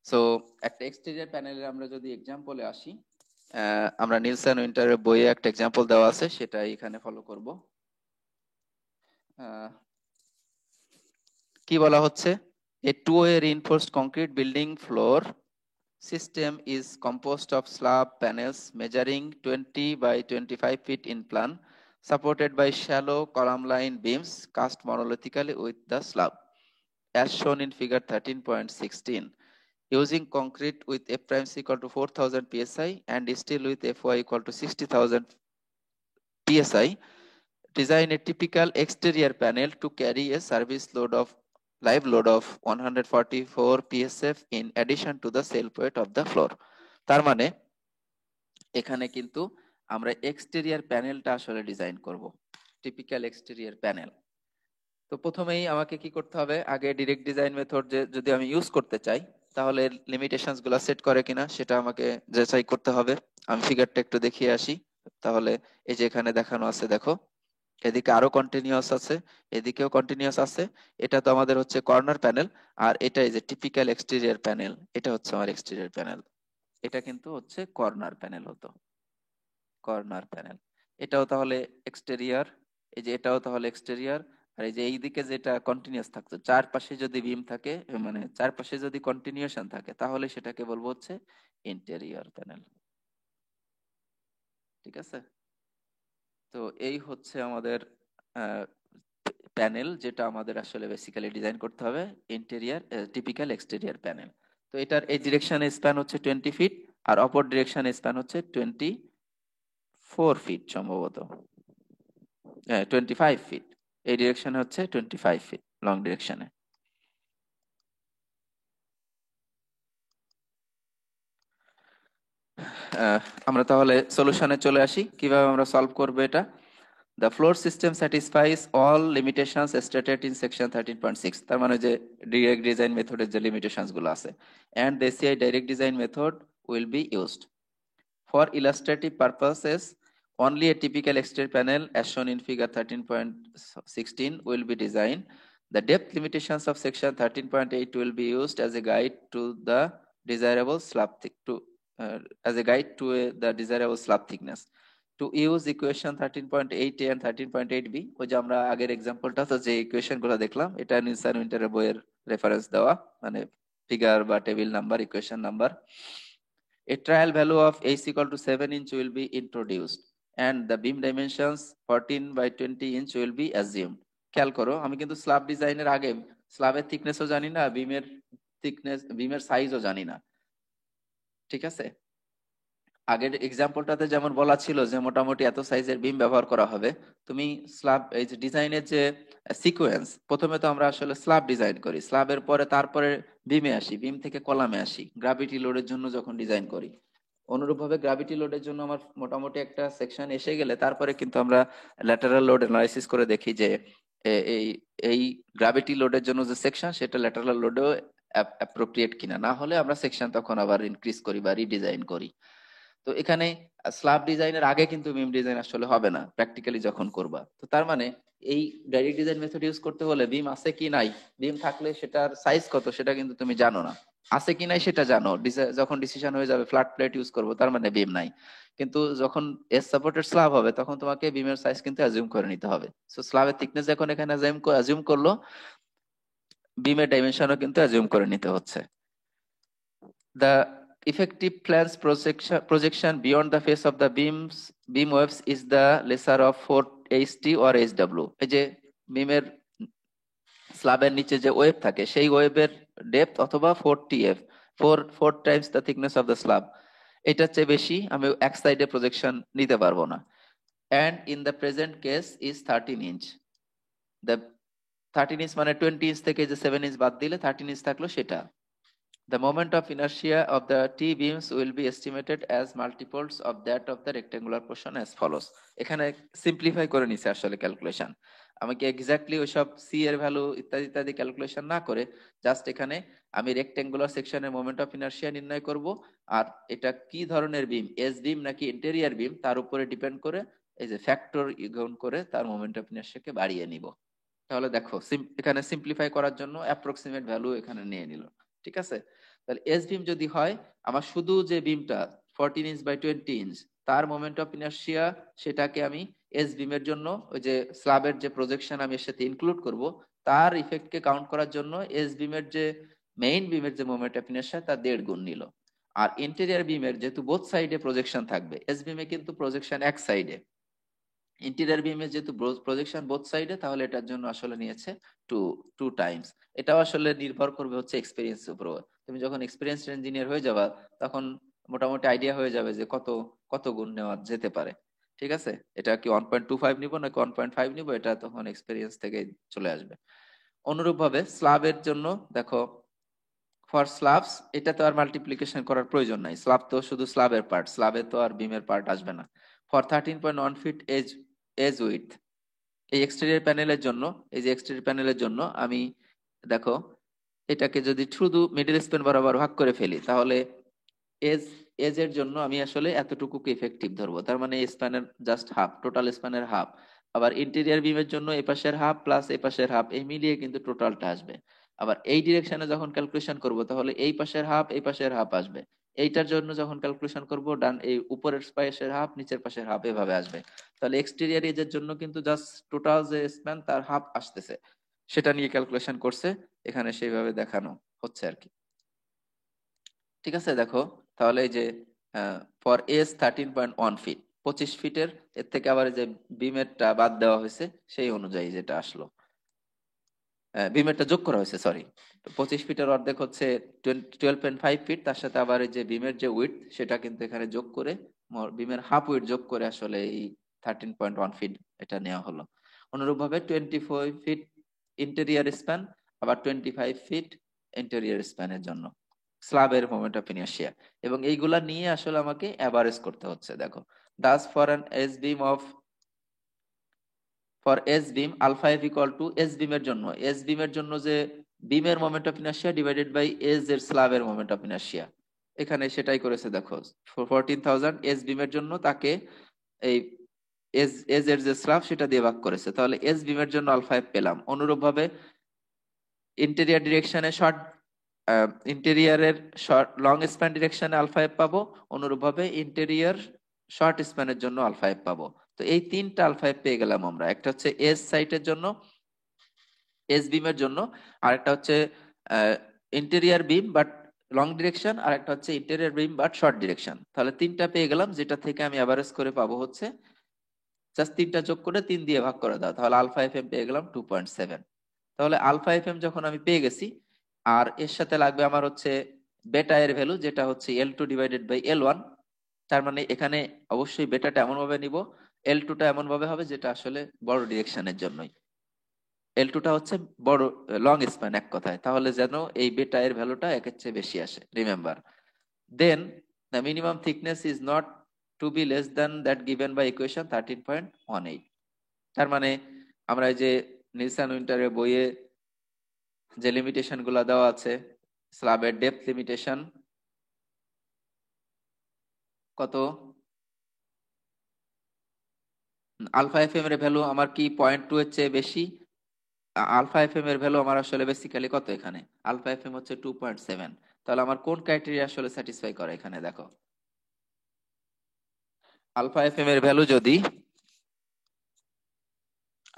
সো একটা এক্সটেরিয়র প্যানেলের আমরা যদি এক্সাম্পলে আসি, আমরা নিলসন উইন্টারের বইয়ে একটা এক্সাম্পল দেওয়া আছে, সেটাই এখানে ফলো করব। কি বলা হচ্ছে, a two-way reinforced concrete building floor system is composed of slab panels measuring 20 by 25 feet in plan, supported by shallow column line beams cast monolithically with the slab, as shown in figure 13.16. Using concrete with F prime equal to 4000 psi and steel with Fy equal to 60,000 psi, design a typical exterior panel to carry a service load of live load of 144 psf in addition to the self weight of the floor. তার মানে এখানে কিন্তু আমরা exterior প্যানেলটা আসলে design করব, typical exterior panel. তো প্রথমেই আমাকে কি করতে হবে, আগে ডিরেক্ট ডিজাইন মেথড যদি আমি ইউজ করতে চাই তাহলে লিমিটেশনস গুলা সেট করে কিনা সেটা আমাকে যাচাই করতে হবে। আমি ফিগারটা একটু দেখিয়ে আসি। তাহলে এই যে এখানে দেখানো আছে দেখো, এদিকে আরো কন্টিনিউয়াস আছে, এদিকেও কন্টিনিউয়াস আছে। এটা তো আমাদের হচ্ছে কর্নার প্যানেল, আর এটা এই যে টিপিক্যাল এক্সটেরিয়র প্যানেল, এটা হচ্ছে আমার এক্সটেরিয়র প্যানেল। এটা কিন্তু হচ্ছে কর্নার প্যানেল হতো, কর্নার প্যানেল। এটাও তাহলে এক্সটেরিয়র, এই যে এটাও তাহলে এক্সটেরিয়র। আর এই যে এইদিকে যেটা কন্টিনিউয়াস থাকতো, চারপাশে যদি বিম থাকে, মানে চারপাশে যদি কন্টিনিউশন থাকে, তাহলে সেটাকে বলবো হচ্ছে ইন্টেরিয়র প্যানেল। ঠিক আছে। তো এই হচ্ছে আমাদের প্যানেল, যেটা আমাদের আসলে বেসিক্যালি ডিজাইন করতে হবে, ইন্টেরিয়র টিপিক্যাল এক্সটেরিয়র প্যানেল। তো এটার এই ডিরেকশনে স্প্যান হচ্ছে 20 ফিট, আর অপর ডিরেকশনে স্প্যান হচ্ছে 24 ফিট সম্ভবত, হ্যাঁ 25 ফিট। এই ডিরেকশনে হচ্ছে 25 ফিট লং ডিরেকশনে। আমরা তাহলে সলিউশনে চলে আসি, কিভাবে আমরা সলভ করবো এটা। The floor system satisfies all limitations stated in section 13.6, তার মানে যে direct design method এর যে limitations গুলো আছে, and the SCI direct design method will be used. For illustrative purposes, only a typical exterior panel as shown in figure 13.16 will be designed. The depth limitations of section 13.8 will be used as a guide to the desirable slab the desirable slab thickness. To use equation 13.8a and 13.8b, ওই যে আমরা আগের এক্সাম্পলটা তো যে equation গুলো দেখলাম, এটা Nielsen উইন্টারের বইয়ের রেফারেন্স দেওয়া, মানে ফিগার বা table number, equation number. A trial value of h equal to 7 inch will be introduced and the beam dimensions 14 by 20 inch will be assumed. খেয়াল করো, আমি কিন্তু স্ল্যাব ডিজাইনের আগে স্ল্যাবের থিকনেসও জানি না, বিমের সাইজও জানি না, ঠিক আছে? আগের এক্সাম্পলটাতে যেমন বলা ছিল যে মোটামুটি এত সাইজের বিম ব্যবহার করা হবে, তুমি স্ল্যাব এই যে ডিজাইনের যে সিকোয়েন্স, প্রথমে তো আমরা আসলে স্ল্যাব ডিজাইন করি, স্ল্যাবের পরে তারপরে বিমে আসি, বিম থেকে কলামে আসি গ্রাভিটি লোডের জন্য যখন ডিজাইন করি। অনুরূপভাবে গ্রাভিটি লোডের জন্য আমার মোটামুটি একটা সেকশন এসে গেলে তারপরে কিন্তু আমরা ল্যাটারাল লোড অ্যানালাইসিস করে দেখি যে এই এই গ্রাভিটি লোডের জন্য যে সেকশন সেটা ল্যাটারাল লোডেও অ্যাপ্রোপ্রিয়েট কিনা, না হলে আমরা সেকশন তখন আবার ইনক্রিজ করি বা রিডিজাইন করি। তো এখানে স্ল্যাব ডিজাইনের আগে কিন্তু বিম ডিজাইন আসলে হবে না প্র্যাকটিক্যালি যখন করবা। তো তার মানে এই ডাইরেক্ট ডিজাইন মেথড ইউজ করতে হলে বিম আছে কি নাই, বিম থাকলে সেটার সাইজ কত সেটা কিন্তু তুমি জানো না, আছে কি নাই সেটা জানো, যখন ডিসিশন হয়ে যাবে ফ্ল্যাট প্লেট ইউজ করবো তার মানে বিম নাই, কিন্তু যখন এস সাপোর্টেড স্ল্যাব হবে তখন তোমাকে বিমের সাইজ কিন্তু অ্যাজিউম করে নিতে হবে। সো স্ল্যাবের থিকনেস যখন এখানে অ্যাজিউম করলো, বিমের ডাইমেনশনও কিন্তু অ্যাজিউম করে নিতে হচ্ছে। The effective flange projection beyond the face of the beam waves is the lesser of 4HT or HW. এই যে বিমের স্ল্যাবের নিচে যে ওয়েভ থাকে সেই ওয়েভের ডেপথ অথবা 4TF, 4 Times the thickness of the slab, এটার চেয়ে বেশি আমি এক সাইডে প্রজেকশন নিতে পারবো না। And in the present case is 13 inch. The 13 inch মানে 20 inch থেকে যে 7 inch বাদ দিলে 13 inch থাকলো সেটা। The moment of inertia of the T beams will be estimated as multiples of that of the rectangular portion as follows. এখানে simplify করে নিছে আসলে ক্যালকুলেশন, আমাকে এক্স্যাক্টলি ওইসব সি এর ভ্যালু ইত্যাদি ইত্যাদি ক্যালকুলেশন না করে জাস্ট এখানে আমি রেক্টেঙ্গুলার সেকশনের মোমেন্ট অফ ইনার্শিয়া নির্ণয় করব, আর এটা কি ধরনের বিম, এস বিম নাকি ইন্টেরিয়ার বিম তার উপরে ডিপেন্ড করে এই যে ফ্যাক্টর গুণ করে তার মোমেন্ট অফ ইনার্শিয়াকে বাড়িয়ে নিব। তাহলে দেখো এখানে সিম্পলিফাই করার জন্য অ্যাপ্রক্সিমেট ভ্যালু এখানে নিয়ে নিল, ঠিক আছে? তাহলে এস বিম যদি হয় আমার শুধু যে বিমটা 14 ইঞ্চ বাই 20 ইঞ্চ তার মোমেন্ট অফ ইনার্শিয়া, সেটাকে আমি এস বিমের জন্য ওই যে স্ল্যাবের যে প্রজেকশন আমি এর সাথে ইনক্লুড করব তার ইফেক্টকে কাউন্ট করার জন্য এস বিমের যে মেইন বিমের যে মোমেন্ট অফ ইনার্শিয়া তার 1.5 গুণ নিল। আর ইন্টেরিয়র বিমের যেহেতু বোথ সাইডে প্রজেকশন থাকবে, এস বিমে কিন্তু প্রজেকশন এক সাইডে, ইন্টেরিয়র বিমে যেহেতু প্রজেকশন বোথ সাইডে, তাহলে এটার জন্য আসলে নিয়েছে টু টাইমস। এটাও আসলে নির্ভর করবে হচ্ছে এক্সপেরিয়েন্সের উপর। তুমি যখন এক্সপেরিয়েন্সড ইঞ্জিনিয়ার হয়ে যাবা তখন মোটামুটি আইডিয়া হয়ে যাবে যে কত কত গুণ নেওয়া যেতে পারে, ঠিক আছে? এটা কি 1.25 নিব নাকি 1.5 নিব, এটা তখন এক্সপেরিয়েন্স থেকে চলে আসবে। অনুরূপভাবে স্ল্যাবের জন্য দেখো, ফর স্ল্যাবস এটা তো আর মাল্টিপ্লিকেশন করার প্রয়োজন নাই, স্ল্যাব তো শুধু স্ল্যাবের পার্ট, স্ল্যাবে তো আর বিমের পার্ট আসবে না। ফর 13.1 ফিট এজ উইথ, এই এক্সটেরিয়র প্যানেলের জন্য, এই যে এক্সটেরিয়র প্যানেলের জন্য আমি দেখো এটাকে যদি শুধু মিডল স্প্যান বরাবর ভাগ করে ফেলি তাহলে এজ এর জন্য আমি আসলে এতটুকুকে ইফেক্টিভ ধরবো, তার মানে স্প্যানের জাস্ট হাফ, টোটাল স্প্যানের হাফ। আবার ইন্টেরিয়র বিমের জন্য এ পাশের হাফ প্লাস এ পাশের হাফ, এই মিলিয়ে কিন্তু টোটালটা আসবে। আবার এই ডিরেকশনে যখন ক্যালকুলেশন করব তাহলে এই পাশের হাফ এই পাশের হাফ আসবে, এইটার জন্য যখন ক্যালকুলেশন করব ডান এই উপরের পাশের হাফ নিচের পাশের হাফ এভাবে আসবে। তাহলে এক্সটেরিয়র এজের জন্য কিন্তু জাস্ট টোটাল যে স্প্যান তার হাফ আসতেছে, সেটা নিয়ে ক্যালকুলেশন করছে, এখানে সেইভাবে দেখানো হচ্ছে আর কি, ঠিক আছে? দেখো তাহলে এই যে ফর এস 13.1 ফিট, 25 ফিটের এর থেকে আবার যে বিমেরটা বাদ দেওয়া হয়েছে সেই অনুযায়ী যেটা আসলো, বিমেরটা যোগ করা হয়েছে, সরি। 25 ফিটের অর্ধেক হচ্ছে 12.5 ফিট, তার সাথে আবার এই যে বিমের যে উইডথ সেটা কিন্তু এখানে যোগ করে বিমের হাফ উইডথ যোগ করে আসলে এই 13.1 ফিট এটা নেওয়া হলো। অনুরূপভাবে 24 ফিট ইন্টেরিয়র স্প্যান, আবার 25 ফিট ইন্টেরিয়র স্প্যানের জন্য স্ল্যাবের মোমেন্ট অফ ইনার্শিয়া, এবং এইগুলা নিয়ে আসলে আমাকে এভারেজ করতে হচ্ছে। দেখো, thus for an S beam of for S beam alpha F equal to S বিমের জন্য, এস বিমের জন্য যে বিমের moment of inertia divided by S এর স্ল্যাবের মোমেন্ট অফ ইনার্শিয়া, এখানে সেটাই করেছে দেখো, 14,000 এস বিমের জন্য তাকে এই এজ এজ এর যে স্ল্যাব সেটা দিয়ে ভাগ করেছে, তাহলে এস বিমের জন্য আলফা এফ পেলাম। অনুরূপভাবে ইন্টেরিয়ার ডিরেকশনে শর্ট, ইন্টেরিয়ারের শর্ট লং স্প্যান ডিরেকশনে আলফা এফ পাবো, অনুরূপভাবে ইন্টেরিয়ার শর্ট স্প্যানের জন্য আলফা এফ পাবো। তো এই তিনটা আলফা এফ পেয়ে গেলাম আমরা। একটা হচ্ছে এস সাইটের জন্য, এস বিমের জন্য, আর একটা হচ্ছে interior beam but long direction, আর একটা হচ্ছে interior beam but short direction. তাহলে তিনটা পেয়ে গেলাম, যেটা থেকে আমি অ্যাভারেজ করে পাবো হচ্ছে, জাস্ট তিনটা যোগ করে 3 দিয়ে ভাগ করে দাও, তাহলে আলফা এফ এম পেয়ে গেলাম 2.7। তাহলে আলফা এফ এম যখন আমি পেয়ে গেছি, আর এর সাথে লাগবে আমার হচ্ছে বেটা এর ভ্যালু, যেটা হচ্ছে L2 ডিভাইডেড বাই L1। তার মানে এখানে অবশ্যই বেটাটা এমন ভাবে নিব, L2টা এমন ভাবে হবে যেটা আসলে বড় ডিরেকশনের জন্যই, L2টা হচ্ছে বড় লং স্প্যান এক কথায়, তাহলে যেন এই বেটা এর ভ্যালুটা একের চেয়ে বেশি আসে, remember. Then the minimum thickness is not to be less than that given by equation 13.18। তার মানে আমরা এই যে নিলসন উইন্টারের বইয়ে যে লিমিটেশন গুলা দেওয়া আছে, স্ল্যাবের ডেপথ লিমিটেশন কত, আলফা এফ এম এর ভ্যালু আমার কি 0.2 এর চেয়ে বেশি, আলফা এফ এম এর ভ্যালু আমার আসলে বেসিক্যালি কত এখানে, আলফা এফ এম হচ্ছে 2.7। তাহলে আমার কোন ক্রাইটেরিয়া আসলে স্যাটিসফাই করে এখানে দেখো, আলফা এফ এম এর ভ্যালু যদি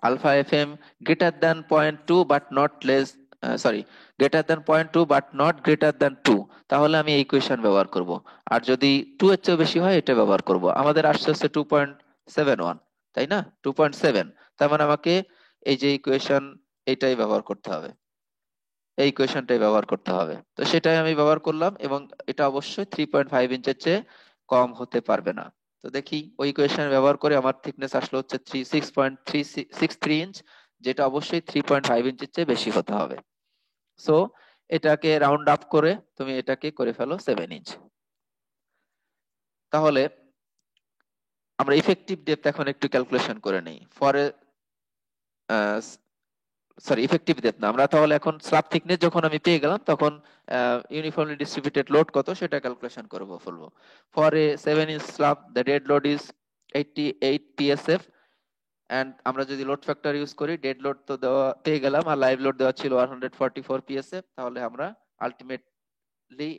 alpha fm greater than 0.2 but not less, sorry, greater than 0.2 but not greater than 2, তাহলে আমি এই ইকুয়েশন ব্যবহার করব। আর যদি 2 এর চেয়ে বেশি হয় এটা ব্যবহার করব। আমাদের আসছে হচ্ছে 2.71, তাই না, 2.7। তার মানে আমাকে এই যে ইকুয়েশন এটাই ব্যবহার করতে হবে, এই ইকুয়েশনটাই ব্যবহার করতে হবে। তো সেটাই আমি ব্যবহার করলাম, এবং এটা অবশ্যই 3.5 ইঞ্চের চেয়ে কম হতে পারবে না। তো দেখি ওই ইকুয়েশন ব্যবহার করে আমার থিকনেস আসলো হচ্ছে 6.363 ইঞ্চ, যেটা অবশ্যই 3.5 ইঞ্চের চেয়ে বেশি হতে হবে। সো এটাকে রাউন্ড আপ করে তুমি এটাকে করে ফেলো 7 ইঞ্চ। তাহলে আমরা ইফেক্টিভ ডেপথ এখন একটু ক্যালকুলেশন করে নেই। ফরে সরি, ইফেক্টিভ ডেপথ না, আমরা তাহলে এখন স্ল্যাব থিকনেস যখন আমি পেয়ে গেলাম, তখন ইউনিফর্মলি ডিস্ট্রিবিউটেড লোড কত সেটা ক্যালকুলেশন করব ফেলবো। For a 7 inch slab the dead load is 88 psf, and আমরা যদি লোড ফ্যাক্টর ইউজ করি, ডেড লোড তো দেওয়া পেয়ে গেলাম আর লাইভ লোড দেওয়া ছিল 144 psf, তাহলে আমরা ultimately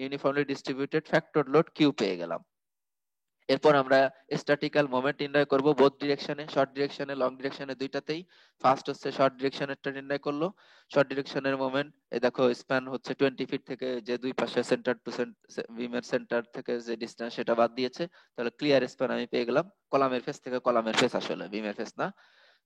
uniformly distributed factor load q পেয়ে গেলাম। এরপর আমরা স্ট্যাটিক্যাল মোমেন্ট নির্ণয় করব বোথ ডিরেকশনে, শর্ট ডিরেকশনে লং ডিরেকশনে দুইটাতেই। ফার্স্ট হচ্ছে শর্ট ডিরেকশনেরটা নির্ণয় করলো। শর্ট ডিরেকশনের মোমেন্ট এই দেখো, স্প্যান হচ্ছে 20 ফিট থেকে যে দুই পাশে সেন্টার টু বিমের সেন্টার থেকে যে ডিসটেন্স সেটা বাদ দিয়েছে, তাহলে ক্লিয়ার স্প্যান আমি পেয়ে গেলাম কলামের ফেস থেকে, কলামের ফেস আসলে বিমের ফেস না,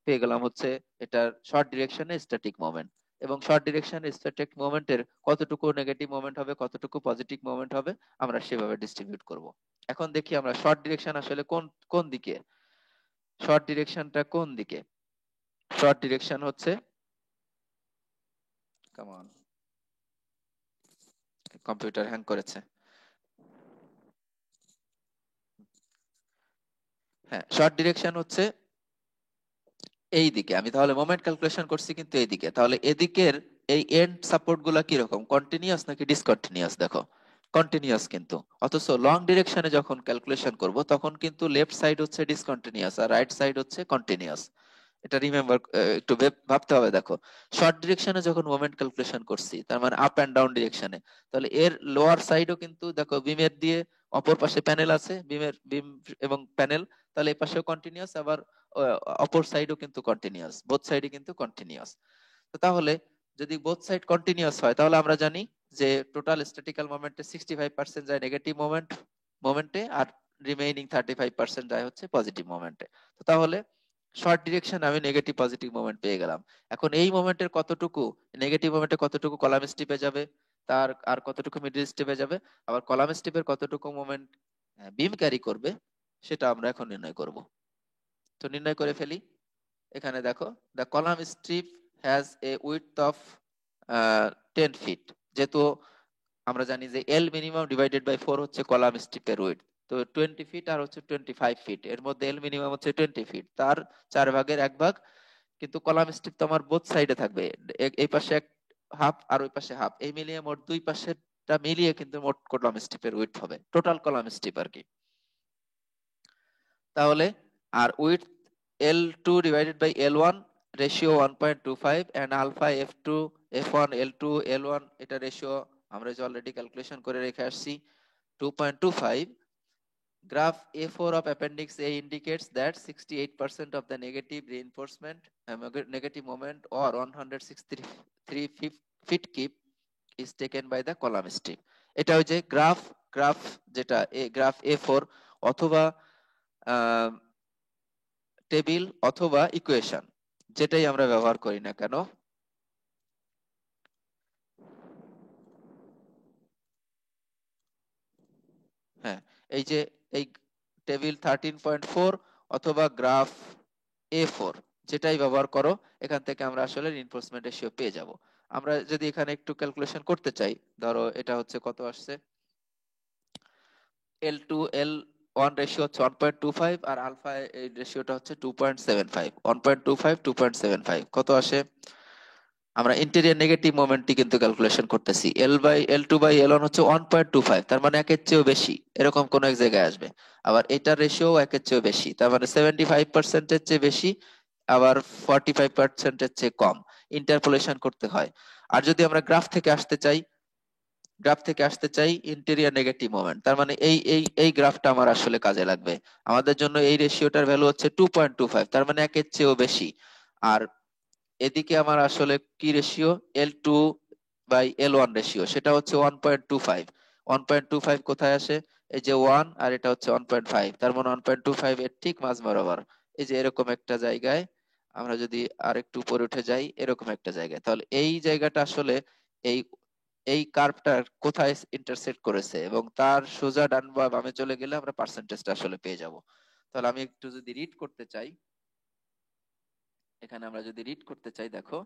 পেয়ে গেলাম হচ্ছে এটার শর্ট ডিরেকশনে স্ট্যাটিক মোমেন্ট। এবং শর্ট ডিরেকশনে স্ট্যাটিক মোমেন্টের কতটুকু নেগেটিভ মোমেন্ট হবে কতটুকু পজিটিভ মোমেন্ট হবে আমরা সেভাবে ডিস্ট্রিবিউট করব। এখন দেখি আমরা শর্ট ডিরেকশন আসলে কোন কোন দিকে, শর্ট ডিরেকশনটা কোন দিকে, শর্ট ডিরেকশন হচ্ছে, কাম অন, কম্পিউটার হ্যাং করেছে। হ্যাঁ, শর্ট ডিরেকশন হচ্ছে এই দিকে। আমি তাহলে মোমেন্ট ক্যালকুলেশন করছি কিন্তু এই দিকে, তাহলে এদিকের এই এন্ড সাপোর্ট গুলা কিরকম, কন্টিনিউয়াস নাকি ডিসকন্টিনিউয়াস, দেখো কন্টিনিউয়াস কিন্তু, অথচ লং ডিরেকশনে যখন ক্যালকুলেশন করব তখন কিন্তু লেফট সাইড হচ্ছে ডিসকন্টিনিউয়াস আর রাইট সাইড হচ্ছে কন্টিনিউয়াস। এটা রিমেম্বার, একটু ভাবতে হবে। দেখো শর্ট ডিরেকশনে যখন মোমেন্ট ক্যালকুলেশন করছি, তার মানে আপ এন্ড ডাউন ডিরেকশনে, তাহলে এর লোয়ার সাইডও কিন্তু দেখো বিমের দিয়ে অপর পাশে প্যানেল আছে, বিমের বিম এবং প্যানেল, তাহলে এই পাশেও কন্টিনিউয়াস, আবার অপর সাইডও কিন্তু কন্টিনিউয়াস, বোথ সাইডে কিন্তু কন্টিনিউয়াস। তো তাহলে যদি বোথ সাইড কন্টিনিউয়াস হয়, তাহলে আমরা জানি যে টোটাল স্ট্যাটিক্যাল মোমেন্টে 65% যায় নেগেটিভ মোমেন্টে, আর রিমেইনিং 35% যায় হচ্ছে পজিটিভ মোমেন্টে। তো তাহলে শর্ট ডিরেকশন আমি নেগেটিভ পজিটিভ মোমেন্ট পেয়ে গেলাম। এখন এই মোমেন্টের কতটুকু নেগেটিভ মোমেন্টে কতটুকু কলাম স্টিপে যাবে, তার আর কতটুকু মিডল স্টিপে যাবে, আবার কলাম স্টিপের কতটুকু মোমেন্ট বিম ক্যারি করবে, সেটা আমরা এখন নির্ণয় করব। তো নির্ণয় করে ফেলি। এখানে দেখো, the column strip has a width of 10 feet, যেহেতু আমরা জানি যে এল মিনিমাম ডিভাইডেড বাই 4 হচ্ছে কলাম স্ট্রিপের উইডথ, তো 20 ফিট আর হচ্ছে 25 ফিট, এর মধ্যে এল মিনিমাম হচ্ছে 20 ফিট, তার 4 ভাগের 1 ভাগ। কিন্তু কলাম স্ট্রিপ তো আমার বোথ সাইডে থাকবে, এই পাশে হাফ আর ওই পাশে হাফ, এই মিলিয়ে মোট দুই পাশের টা মিলিয়ে কিন্তু মোট কলাম স্ট্রিপের উইডথ হবে, টোটাল কলাম স্ট্রিপ আর কি। তাহলে আর width L2 divided by L1 ratio 1.25 and alpha F2 F1 L2 L1 এটা রেশিও আমরা যে অলরেডি ক্যালকুলেশন করে রেখে আসছি 2.25. Graph A4 of Appendix A indicates that 68% of the negative reinforcement, negative moment or 163 feet keep is taken by the column strip. এটা ওই যে graph যেটা গ্রাফ A4 অথবা টেবিল অথবা ইকুয়েশন যেটাই আমরা ব্যবহার করি না কেন, হ্যাঁ এই যে এই টেবিল 13.4 অথবা গ্রাফ A4 যেটাই ব্যবহার করো, এখান থেকে আমরা আসলে রিইনফোর্সমেন্ট রেশিও পেয়ে যাব। আমরা যদি এখানে একটু ক্যালকুলেশন করতে চাই, ধরো এটা হচ্ছে কত আসছে, L2 L1 রেশিও হচ্ছে 1.25 আর আলফা এই রেশিওটা হচ্ছে 2.75, 1.25 2.75 কত আসে, আমরা ইন্টেরিয়র নেগেটিভ মোমেন্টটি কিন্তু ক্যালকুলেশন করতেছি, L2/L1 হচ্ছে 1.25, তার মানে একের চেয়েও বেশি, এরকম কোন এক জায়গায় আসবে। আবার এটার রেশিও একের চেয়েও বেশি, তার মানে 75% এর চেয়ে বেশি, আবার 45% এর চেয়ে কম, ইন্টারপোলেশন করতে হয়। আর যদি আমরা গ্রাফ থেকে আসতে চাই ইন্টেরিয়র নেগেটিভ মোমেন্ট, তার মানে এই গ্রাফটা আমার আসলে কাজে লাগবে। আমাদের জন্য এই রেশিওটার ভ্যালু হচ্ছে 2.25, তার মানে একের চেয়েও বেশি। আর এদিকে আমার আসলে কি রেশিও, L2/L1 রেশিও, সেটা হচ্ছে 1.25। 1.25 কোথায় আসে, এই যে 1 আর এটা হচ্ছে 1.5, তার মানে 1.25 এর ঠিক মাঝ বরাবর এই যে এরকম একটা জায়গায়, আমরা যদি আরেকটু উপরে উঠে যাই এরকম একটা জায়গায়, তাহলে এই জায়গাটা আসলে এই এই কার্ভটা কোথায় ইন্টারসেক্ট করেছে এবং তার সোজা ডান বা বামে চলে গেলে আমরা পার্সেন্টেজটা আসলে পেয়ে যাব। তাহলে আমি একটু যদি রিড করতে চাই, এখানে আমরা যদি রিড করতে চাই, দেখো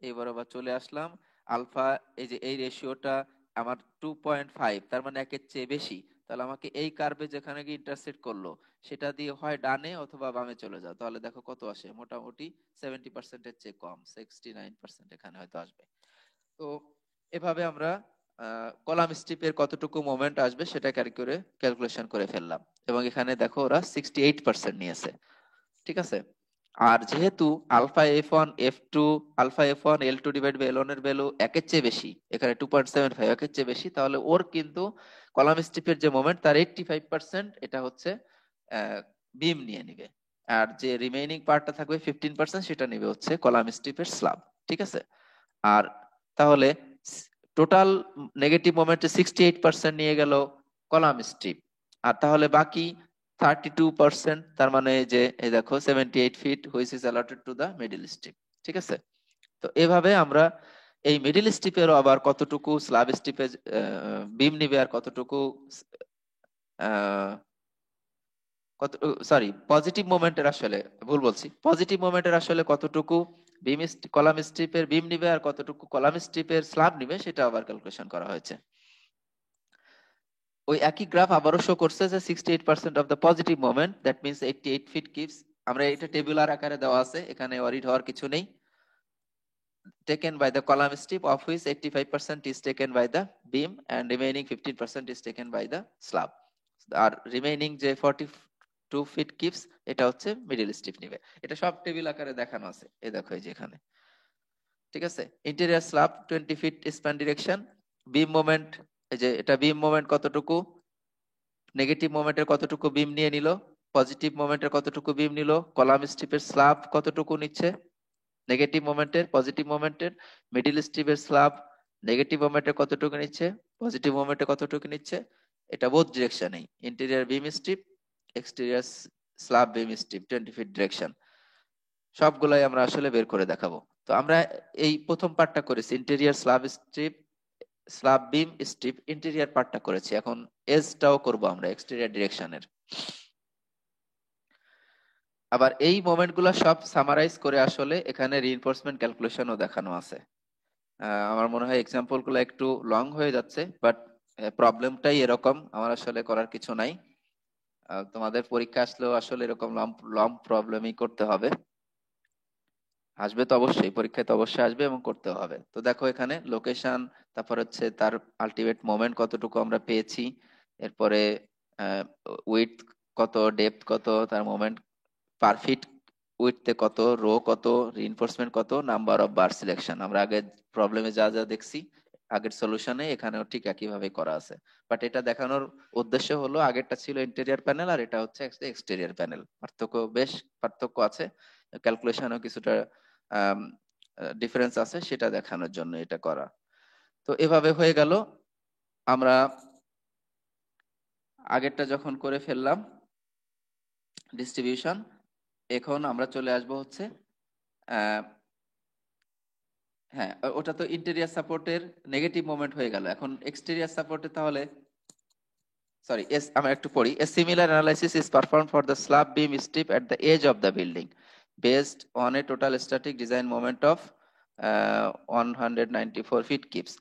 এইবার আবার চলে আসলাম, আলফা এই যে এই রেশিওটা আমার 2.5, তার মানে একের চেয়ে বেশি, তাহলে আমাকে এই কার্ভে যেখানে গিয়ে ইন্টারসেক্ট করলো সেটা দিয়ে হয় ডানে অথবা বামে চলে যাও, তাহলে দেখো কত আসে, মোটামুটি 70% এর চেয়ে কম, 69% এখানে হয়তো আসবে। তো এভাবে আমরা কলাম স্ট্রিপের কতটুকু মোমেন্ট আসবে সেটা ক্যালকুলেশন করে ফেললাম, এবং এখানে দেখো ওরা 68% নিয়েছে, ঠিক আছে। আর যেহেতু alpha F one L2 divide by L1 এর ভ্যালু একের চেয়ে বেশি, এখানে 2.75 একের চেয়ে বেশি, তাহলে ওর কিন্তু কলাম স্ট্রিপের যে মোমেন্ট তার 85% এটা হচ্ছে বিম নিয়ে নিবে, আর যে রিমেইনিং পার্টটা থাকবে 15% সেটা নিবে হচ্ছে কলাম স্ট্রিপের স্ল্যাব, ঠিক আছে। আর তাহলে টোটাল নেগেটিভ মোমেন্টে 68% নিয়ে গেল কলাম স্ট্রিপ, আর তাহলে বাকি 32%, তার মানে যে এই দেখো 78 feet which is allotted to the middle strip, ঠিক আছে। তো এভাবে আমরা এই মিডল স্ট্রিপেরও আবার কতটুকু স্ল্যাব স্ট্রিপে বিম নিবে আর কতটুকু কত, সরি পজিটিভ মোমেন্টের আসলে ভুল বলছি, পজিটিভ মোমেন্টের আসলে কতটুকু কলাম স্ট্রিপের বিম নিবে আর কতটুকু কলাম স্ট্রিপের স্ল্যাব নিবে সেটা আবার ক্যালকুলেশন করা হয়েছে। ওই একই গ্রাফ আবারও শো করছে যে 68% of the positive moment, that means 88 feet kips, আমরা এটা টেবুলার আকারে দেওয়া আছে, এখানে ওয়ারিড হওয়ার কিছু নেই, taken by the column strip, of which 85% is taken by the beam and remaining 15% is taken by the slab, আর রিমেইনিং যে 42 ফিট কিপস এটা হচ্ছে মিডল স্ট্রিপ নিবে। এটা সব টেবিল আকারে দেখানো আছে, এই দেখো এই যে এখানে, ঠিক আছে। Interior slab 20 feet span direction, beam moment এই যে এটা বিম মোমেন্ট কতটুকু, নেগেটিভ মোমেন্টের কতটুকু বিম নিয়ে নিল, পজিটিভ মোমেন্টের কতটুকু বিম নিল, কলাম স্ট্রিপের স্ল্যাব কতটুকু নিচ্ছে নেগেটিভ মোমেন্টের পজিটিভ মোমেন্টের, মিডল স্ট্রিপের স্ল্যাব নেগেটিভ মোমেন্টের কতটুকু নিচ্ছে পজিটিভ মোমেন্টের কতটুকু নিচ্ছে, এটা বোথ ডিরেকশনেই, interior beam strip exterior slab beam strip 20 feet direction, সবগুলাই আমরা আসলে বের করে দেখাবো। তো আমরা এই প্রথম পার্টটা করেছি interior slab beam strip interior পার্টটা করেছি, এখন এজটাও করব আমরা এক্সটেরিয়র ডিরেকশনের। আবার এই মোমেন্ট গুলা সব সামারাইজ করে আসলে এখানে রিইনফোর্সমেন্ট ক্যালকুলেশনও দেখানো আছে। আমার মনে হয় এক্সাম্পল গুলো একটু লং হয়ে যাচ্ছে, বাট প্রবলেমটাই এরকম, আমার আসলে করার কিছু নাই। তোমাদের পরীক্ষা আসলেও আসলে এরকম লং প্রবলেমই করতে হবে। আসবে তো অবশ্যই, পরীক্ষায় তো অবশ্যই আসবে এবং করতে হবে। তো দেখো এখানে লোকেশন, তারপর হচ্ছে তার আলটিমেট মোমেন্ট কতটুকু আমরা পেয়েছি, এরপরে উইডথ কত, ডেপথ কত, তার মোমেন্ট পার ফিট উইডথে কত, রো কত, রিইনফোর্সমেন্ট কত, নাম্বার অফ বার সিলেকশন। আমরা আগের প্রবলেমে যা যা দেখছি আগের সলিউশনে এখানেও ঠিক একই ভাবে করা আছে। বাট এটা দেখানোর উদ্দেশ্য হলো আগেরটা ছিল ইন্টেরিয়র প্যানেল আর এটা হচ্ছে এক্সটেরিয়র প্যানেল, পার্থক্য বেশ পার্থক্য আছে, ক্যালকুলেশনও কিছুটা ডিফারেন্স আছে, সেটা দেখানোর জন্য এটা করা। তো এভাবে হয়ে গেল আমরা আগেরটা যখন করে ফেললাম ডিস্ট্রিবিউশন। এখন আমরা চলে আসব হচ্ছে আহ, হ্যাঁ, ওটা তো ইন্টেরিয়র সাপোর্টের নেগেটিভ মোমেন্ট হয়ে গেল। এখন এক্সটেরিয়র সাপোর্টে তাহলে, সরি, এস আমরা একটু পড়ি। A similar analysis is perform for the slab beam strip at the edge of the building based on a total static design moment of 194 feet kips.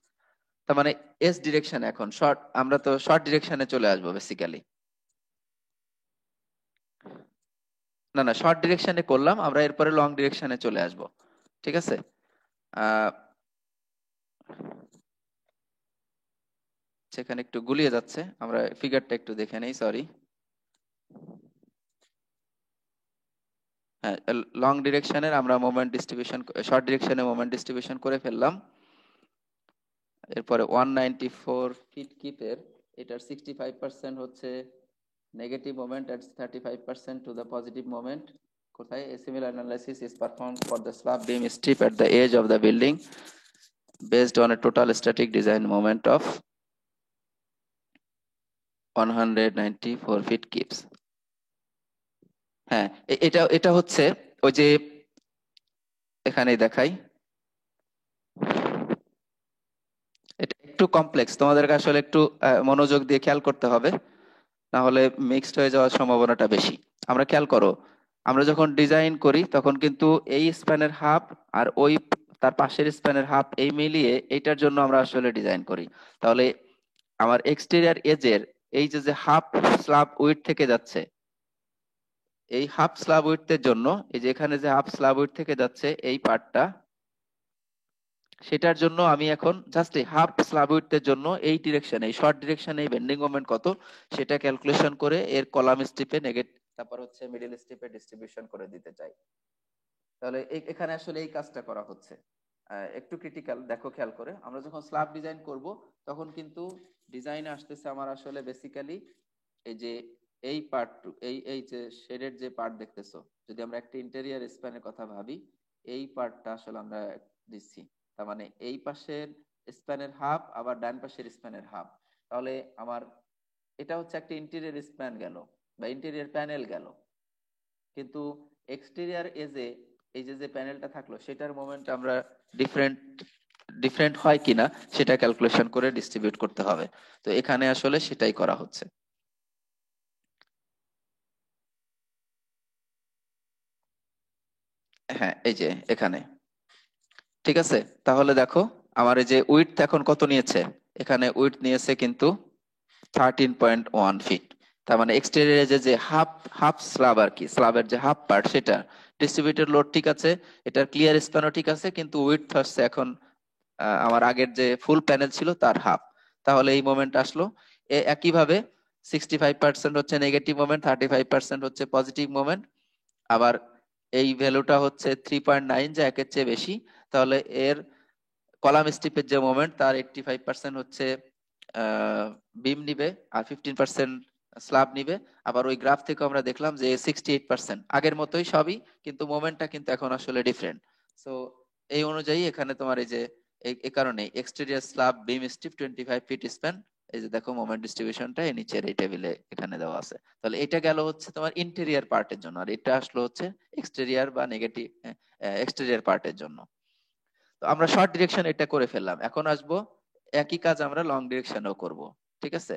তার মানে এস ডিরেকশন, এখন short, আমরা তো short ডিরেকশনে চলে আসবো বেসিক্যালি। না না, short ডিরেকশনে করলাম আমরা, এরপরে লং ডিরেকশনে চলে আসব। ঠিক আছে। আহ সেখানে একটু গুলিয়ে যাচ্ছে, আমরা ফিগারটা একটু দেখে নেই, সরি। হ্যাঁ, লং ডিরেকশনের আমরা মোমেন্ট ডিস্ট্রিবিউশন, শর্ট ডিরেকশনে মোমেন্ট ডিস্ট্রিবিউশন করে ফেললাম। এরপরে 194 ফিট কিপের এটার 65% হচ্ছে negative moment and 35% to the positive moment. কোথায়? A similar analysis is performed for the slab beam strip at the edge of the building based on a total static design moment of 194 feet kips. হ্যাঁ, এটা এটা হচ্ছে ওই যে এখানে দেখাই, এটা একটু কমপ্লেক্স, তোমাদেরকে আসলে একটু মনোযোগ দিয়ে খেয়াল করতে হবে, না হলে মিক্সড হয়ে যাওয়ার সম্ভাবনাটা বেশি। আমরা খেয়াল করো, আমরা যখন ডিজাইন করি তখন কিন্তু এই স্প্যানের হাফ আর ওই তার পাশের স্প্যানের হাফ এই মিলিয়ে এইটার জন্য আমরা আসলে ডিজাইন করি। তাহলে আমার এক্সটেরিয়র এজের এই যে যে হাফ স্ল্যাব উইডথ থেকে যাচ্ছে, এই হাফ স্ল্যাব উইডথের জন্য, এই যে এখানে যে হাফ স্ল্যাব উইডথ থেকে যাচ্ছে এই পার্টটা, সেটার জন্য আমি এখন জাস্ট এই হাফ স্ল্যাব উইডথের জন্য এই ডিরেকশনে, এই শর্ট ডিরেকশনে এই বেন্ডিং মোমেন্ট কত সেটা ক্যালকুলেশন করে এর কলাম স্ট্রিপে নেগেটিভ, তারপর হচ্ছে মিডল স্ট্রিপে ডিস্ট্রিবিউশন করে দিতে চাই। তাহলে এখানে আসলে এই কাজটা করা হচ্ছে। একটু ক্রিটিক্যাল, দেখো খেয়াল করে, আমরা যখন স্ল্যাব ডিজাইন করব তখন কিন্তু ডিজাইনে আসতেছে আমার আসলে বেসিক্যালি এই যে এই পার্ট, এই এই যে শেডের যে পার্ট দেখতেছো, যদি আমরা একটা ইন্টেরিয়র স্প্যানের কথা ভাবি, এই পার্টটা আসলে আমরা দিচ্ছি। তার মানে এই পাশের স্প্যানের হাফ আবার ডান পাশের স্প্যানের হাফ। তাহলে আমার এটা হচ্ছে একটা ইন্টেরিয়র স্প্যান গেল বা ইন্টেরিয়র প্যানেল গেল, কিন্তু এক্সটেরিয়র এজে এই যে যে প্যানেলটা থাকলো সেটার মোমেন্ট আমরা ডিফারেন্ট ডিফারেন্ট হয় কিনা সেটা ক্যালকুলেশন করে ডিস্ট্রিবিউট করতে হবে। তো এখানে আসলে সেটাই করা হচ্ছে। হ্যাঁ, এই যে এখানে, ঠিক আছে। তাহলে দেখো আমার এই যে উইডথ এখন কত নিয়েছে, এখানে উইডথ নিয়েছে কিন্তু 13.1 ফিট। তার মানে এক্সটেরিয়র যে যে হাফ হাফ স্ল্যাব আর কি, স্ল্যাবের যে হাফ পার্ট সেটা ডিস্ট্রিবিউটেড লোড ঠিক আছে, এটার ক্লিয়ার স্প্যানও ঠিক আছে, কিন্তু উইডথ হচ্ছে এখন আমার আগের যে ফুল প্যানেল ছিল তার হাফ। তাহলে এই মোমেন্ট আসলো। একইভাবে 65% হচ্ছে নেগেটিভ মোমেন্ট, 35% হচ্ছে পজিটিভ মোমেন্ট। আবার এই ভ্যালুটা হচ্ছে 3.9, যা একের চেয়ে বেশি। তাহলে এর কলাম স্টিপের যে মোমেন্ট তার 85% হচ্ছে বিম নিবে আর 15% স্ল্যাব নিবে। আবার ওই গ্রাফ থেকে আমরা দেখলাম যে 68% আগের মতোই সবই, কিন্তু মোমেন্টটা কিন্তু এখন আসলে ডিফারেন্ট। সো এই অনুযায়ী এখানে তোমার এই যে এই কারণে এক্সটেরিয়র স্ল্যাব বিম স্টিপ 25 ফিট স্প্যান, এই যে দেখো মোমেন্ট ডিস্ট্রিবিউশনটা এই নিচের এই টেবিলে এখানে দেওয়া আছে। তাহলে এটা গেল হচ্ছে তোমার ইন্টেরিয়র পার্টের জন্য, আর এটা আসলো হচ্ছে এক্সটেরিয়র বা নেগেটিভ এক্সটেরিয়র পার্টের জন্য। তো আমরা শর্ট ডিরেকশন এটা করে ফেললাম, এখন আসবো একই কাজ আমরা লং ডিরেকশনেও করব। ঠিক আছে।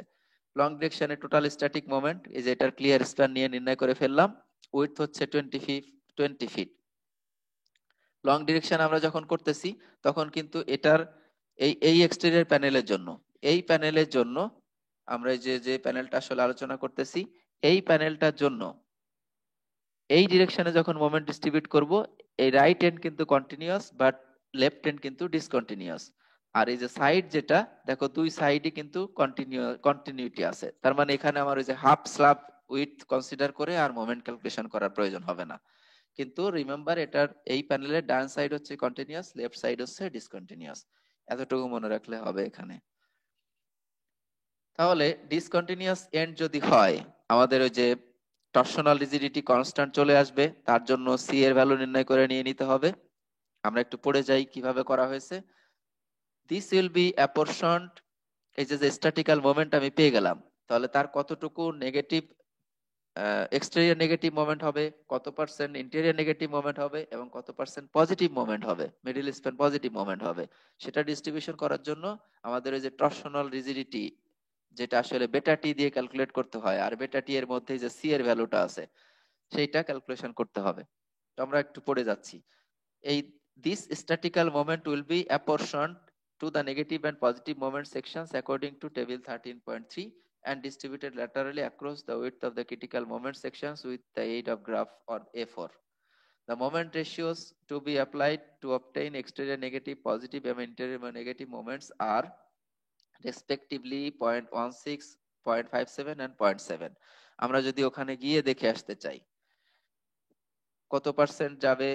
লং ডিরেকশনে টোটাল স্ট্যাটিক মোমেন্ট এই যে এটার ক্লিয়ার স্প্যান নিয়ে নির্ণয় করে ফেললাম। উইডথ হচ্ছে 20 ফিট। লং ডিরেকশন আমরা যখন করতেছি তখন কিন্তু এটার এই এই এক্সটেরিয়র প্যানেলের জন্য, এই প্যানেলের জন্য আমরা যে যে প্যানেলটা আসলে আলোচনা করতেছি, এই প্যানেলটার জন্য এই ডিরেকশনে যখন মোমেন্ট ডিস্ট্রিবিউট করব, এই রাইট এন্ড কিন্তু কন্টিনিউয়াস বাট লেফট এন্ড কিন্তু ডিসকন্টিনিউয়াস। আর এই যে সাইড যেটা দেখো, দুই সাইডে কিন্তু কন্টিনিউটি আছে, তার মানে এখানে আমার ওই যে হাফ স্ল্যাব উইথ কনসিডার করে আর মোমেন্ট ক্যালকুলেশন করার প্রয়োজন হবে না। কিন্তু রিমেম্বার, এটার এই প্যানেলের ডান সাইড হচ্ছে কন্টিনিউয়াস, লেফট সাইড হচ্ছে ডিসকন্টিনিউয়াস, এতটুকু মনে রাখলে হবে এখানে। তাহলে ডিসকন্টিনিউয়াস এন্ড যদি হয়, আমাদের ওই যে টরশনাল রিজিডিটি কনস্ট্যান্ট চলে আসবে, তার জন্য সি এর ভ্যালু নির্ণয় করে নিয়ে নিতে হবে। আমরা একটু পড়ে যাই কিভাবে করা হয়েছে। দিস উইল বি অ্যাপরশনড, এই যে স্ট্যাটিক্যাল মোমেন্ট আমি পেয়ে গেলাম, তাহলে তার কতটুকু নেগেটিভ এক্সটেরিয়র নেগেটিভ মোমেন্ট হবে, কত পার্সেন্ট ইন্টেরিয়র নেগেটিভ মোমেন্ট হবে, এবং কত পার্সেন্ট পজিটিভ মোমেন্ট হবে, মিডল স্প্যান পজিটিভ মোমেন্ট হবে, সেটা ডিস্ট্রিবিউশন করার জন্য আমাদের ওই যে টরশনাল রিজিডিটি, যেটা আসলে বেটা টি দিয়ে ক্যালকুলেট করতে হয়, আর বেটা টি এর মধ্যে যে সি এর ভ্যালুটা আছে সেইটা ক্যালকুলেশন করতে হবে। তো আমরা একটু পড়ে যাচ্ছি। এই this statical moment will be apportioned to the negative and positive moment sections according to table 13.3 and distributed laterally across the width of the critical moment sections with the aid of graph on A4. The moment ratios to be applied to obtain exterior negative, positive and interior negative moments are respectively 0.16, 0.57 and 0.7. আমরা যদি ওখানে গিয়ে দেখে আসতে চাই কত percent যাবে,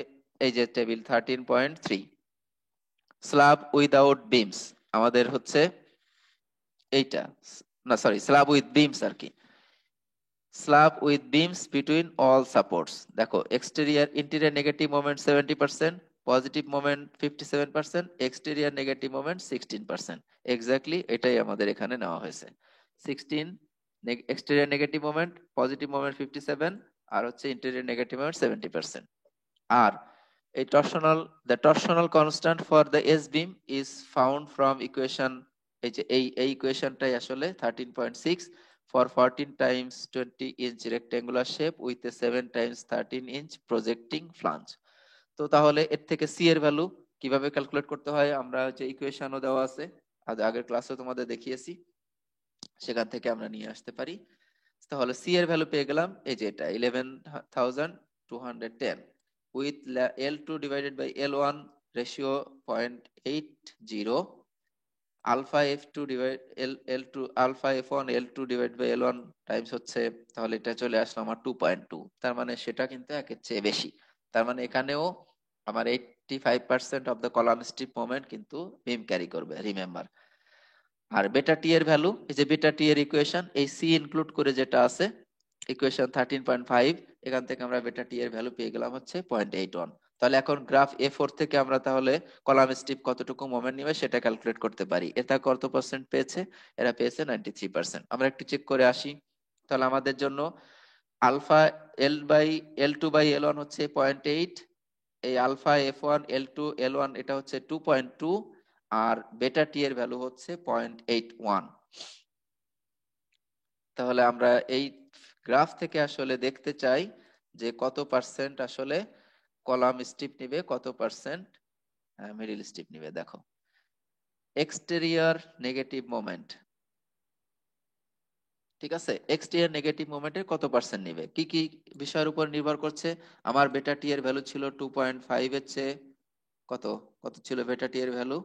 এই যে টেবিল 13.3, স্ল্যাব উইদাউট বিমস আমাদের হচ্ছে এইটা, না সরি, স্ল্যাব উইথ বিমস আর কি, slab with beams between all supports. দেখো exterior interior negative moment 70%, positive moment 57%, exterior negative moment 16%। Exactly এটাই আমাদের এখানে নেওয়া হয়েছে। 16 exterior negative moment, positive moment 57, আর হচ্ছে ইন্টেরিয়র নেগেটিভ মোমেন্ট 70%। আর এই the torsional constant for the S beam is found from equation, এই যে এই ইকুয়েশনটাই আসলে 13.6 for 14 times 20 inch rectangular shape with a 7 times 13 inch projecting flange। তো তাহলে এর থেকে সি এর ভ্যালু কিভাবে ক্যালকুলেট করতে হয়, আমরা যে ইকুয়েশনও দেওয়া আছে, আগের ক্লাসে তোমাদের দেখিয়েছি, সেখান থেকে আমরা নিয়ে আসতে পারি। তাহলে সি এর ভ্যালু পেয়ে গেলাম, এই যে এটা 11,210 with L2 divided by L1 ratio 0.80, alpha F2 divide L2 alpha F1 L2 divided by L1 Times হচ্ছে, তাহলে এটা চলে আসলো আমার 2.2, তার মানে সেটা কিন্তু একের চেয়ে বেশি। তার মানে এখানেও আমার 85% of the column strip moment কিন্তু বিম ক্যারি করবে, রিমেম্বার। আর বেটা টি এর ভ্যালু, এই যে বেটা টি এর ইকুয়েশন, এই সি ইনক্লুড করে যেটা আছে ইকুয়েশন 13.5, এখান থেকে আমরা বেটা টি এর ভ্যালু পেয়ে গেলাম হচ্ছে 0.81। তাহলে এখন গ্রাফ A4 থেকে আমরা তাহলে কলাম স্ট্রিপ কতটুকু মোমেন্ট নিবে সেটা ক্যালকুলেট করতে পারি। এটা কত পার্সেন্ট পেয়েছে, এরা পেয়েছে 93%। আমরা একটু চেক করে আসি। তাহলে আমাদের জন্য আলফা L2/L1 হচ্ছে 0.8, এই আলফা F1 L2 L1 এটা হচ্ছে 2.2, আর বেটা টি এর ভ্যালু হচ্ছে 0.81। তাহলে আমরা এই গ্রাফ থেকে আসলে দেখতে চাই যে কত পার্সেন্ট আসলে কলাম স্ট্রিপ নিবে, কত পার্সেন্ট মিডল স্ট্রিপ নিবে। দেখো এক্সটেরিয়র নেগেটিভ মোমেন্ট, ঠিক আছে, এক্সটেরিয়র নেগেটিভ মোমেন্টের কত পার্সেন্ট নিবে, কি কি বিষয়ের উপর নির্ভর করছে। আমার বেটা টি এর ভ্যালু ছিল 2.5 এর চেয়ে কত কত ছিল বেটা টি এর ভ্যালু,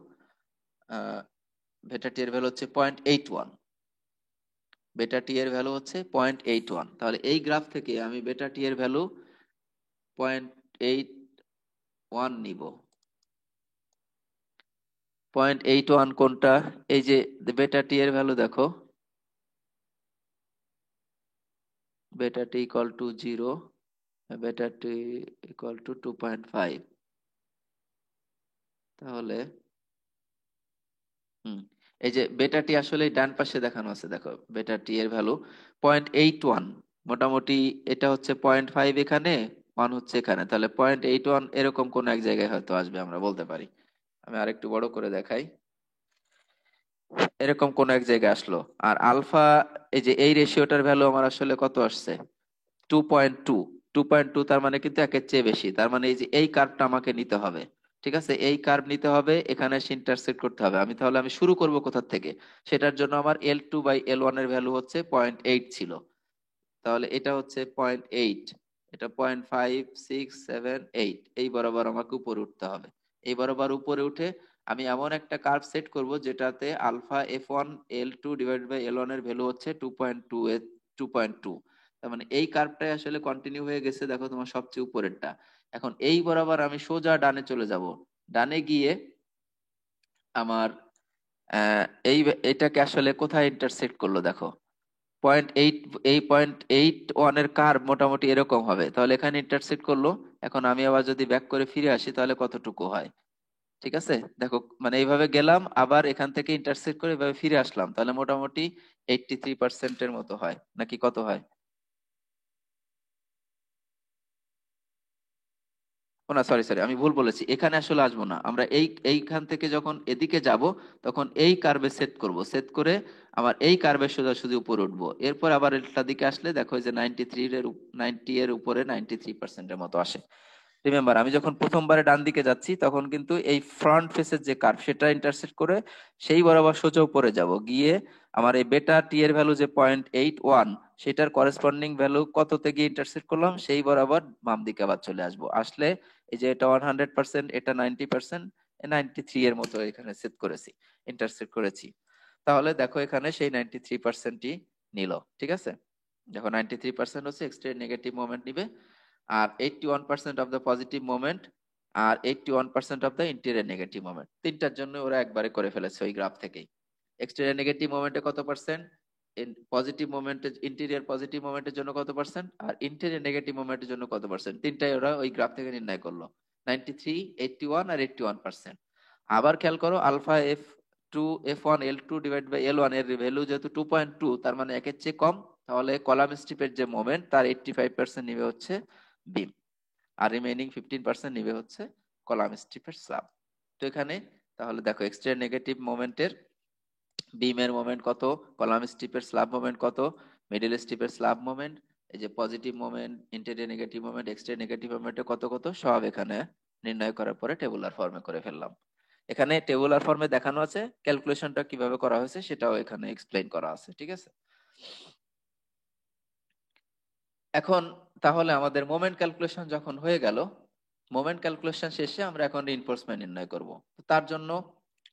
বেটা টি এর ভ্যালু হচ্ছে 0.81, বেটা টি এর ভ্যালু হচ্ছে 0.81। তাহলে এই গ্রাফ থেকে আমি বেটা টি এর ভ্যালু 0.81 নিব। 0.81 কোনটা, এই যে বেটা টি এর ভ্যালু দেখো, বেটা টি ইকুয়াল টু 0, বেটা টি ইকুয়াল টু 2.5। তাহলে এই যে বেটা টি আসলে ডান পাশে দেখানো আছে, দেখো বেটা টি এর ভ্যালু 0.81, মোটামুটি এটা হচ্ছে 0.5 এখানে, 1 হচ্ছে এখানে, তাহলে 0.81 এরকম কোন এক জায়গায় হয়তো আসবে, আমরা বলতে পারি। আমি আরেকটু বড় করে দেখাই, এরকম কোন এক জায়গায় আসলো। আর আলফা, এই যে এই রেশিওটার ভ্যালু আমার আসলে কত আসছে, 2.2, 2.2, তার মানে কিন্তু একের চেয়ে বেশি, তার মানে এই যে এই কার্ভটা আমাকে নিতে হবে। ঠিক আছে, এই কার্ভ নিতে হবে, এখানে ইন্টারসেক্ট করতে হবে। তাহলে আমি শুরু করব কোথা থেকে, সেটার জন্য আমার L2/L1 এর ভ্যালু হচ্ছে 0.8 ছিল, তাহলে এটা হচ্ছে 0.8। এটা 0.5678 এই বরাবর আমাকে উপরে উঠতে হবে। এই বরাবর উপরে উঠে আমি এমন একটা কার্ভ সেট করব যেটাতে alpha F1 L2 divide by L1 এর ভ্যালু হচ্ছে 2.2 এর 2.2। তার মানে এই কার্ভটাই আসলে কন্টিনিউ হয়ে গেছে, দেখো তোমার সবচেয়ে উপরেরটা। এখন এই বরাবর আমি সোজা ডানে চলে যাব। ডানে গিয়ে আমার আহ, এই এটাকে আসলে কোথায় ইন্টারসেক্ট করলো দেখো, 0.8, এই 0.81 এর কার্ভ মোটামুটি এরকম হবে, তাহলে এখানে ইন্টারসেক্ট করলো। এখন আমি আবার যদি ব্যাক করে ফিরে আসি তাহলে কতটুকু হয়, ঠিক আছে দেখো, মানে এইভাবে গেলাম আবার এখান থেকে ইন্টারসেক্ট করে এভাবে ফিরে আসলাম, তাহলে মোটামুটি 83% মতো হয়, নাকি কত হয়? ও না, সরি সরি, আমি ভুল বলেছি, এখানে আসলে আসবো না আমরা, এইখান থেকে যখন এদিকে যাব তখন এই কার্ভে সেট করব, সেট করে আমার এই কার্ভে সোজাসুজি উপরে উঠবো, এরপর আবার এটা দিকে আসলে দেখো এই যে 90 এর উপরে 93%-এর মতো আসে। রিমেম্বার, আমি যখন প্রথমবারে ডান দিকে যাচ্ছি তখন কিন্তু এই ফ্রন্ট ফেসের যে কার্ভ সেটা ইন্টারসেক্ট করে সেই বরাবর সোজা উপরে যাব, গিয়ে আমার এই বেটা টি এর ভ্যালু যে 0.81 সেটার করেসপন্ডিং ভ্যালু কততে গিয়ে ইন্টারসেক্ট করলাম সেই বরাবর বাম দিকে আবার চলে আসবো, আসলে এই যে এটা 100%, এটা 90%, 93 এর মতো এখানে সেট করেছি, ইন্টারসেক্ট করেছি। তাহলে দেখো এখানে সেই 93%ই নিল, ঠিক আছে। দেখো 93% হচ্ছে এক্সট্রা নেগেটিভ মোমেন্ট নিবে, আর 81% অফ দ্য পজিটিভ মোমেন্ট, আর 81% of the interior negative moment, তিনটার জন্য ওরা একবারে করে ফেলেছে ওই গ্রাফ থেকেই। এক্সটেরিয়র নেগেটিভ মোমেন্টে কত পার্সেন্ট, পজিটিভ মোমেন্টে, ইন্টেরিয়র পজিটিভ মোমেন্টের জন্য কত পার্সেন্ট, আর ইন্টেরিয়র নেগেটিভ মোমেন্টের জন্য কত পার্সেন্ট, তিনটাই ওরা ওই গ্রাফ থেকে নির্ণয় করলো। 93, 81 আর 81%। আবার খেয়াল করো, alpha F1 L2 divide by L1 এর ভ্যালু যেহেতু 2.2, তার মানে একের চেয়ে কম, তাহলে কলাম স্ট্রিপের যে মোমেন্ট তার 85% নিবে হচ্ছে বিম, আর রিমেইনিং 15% নিবে হচ্ছে কলাম স্ট্রিপের স্ল্যাব। তো এখানে তাহলে দেখো এক্সটেরিয়র নেগেটিভ মোমেন্টের বিমের মোমেন্ট কত, কলাম স্ট্রিপের স্ল্যাব মোমেন্ট কত, মিডল স্ট্রিপের স্ল্যাব মোমেন্ট, এই যে positive moment, interior negative moment, exterior negative মোমেন্টে কত কত সব এখানে নির্ণয় করার পরে টেবুলার ফর্মে করে ফেললাম। এখানে টেবুলার ফর্মে দেখানো আছে, ক্যালকুলেশনটা কিভাবে করা হয়েছে সেটাও এখানে এক্সপ্লেইন করা আছে, ঠিক আছে। এখন তাহলে আমাদের মোমেন্ট ক্যালকুলেশন যখন হয়ে গেল, মোমেন্ট ক্যালকুলেশন শেষে আমরা এখন রিইনফোর্সমেন্ট নির্ণয় করব। তার জন্য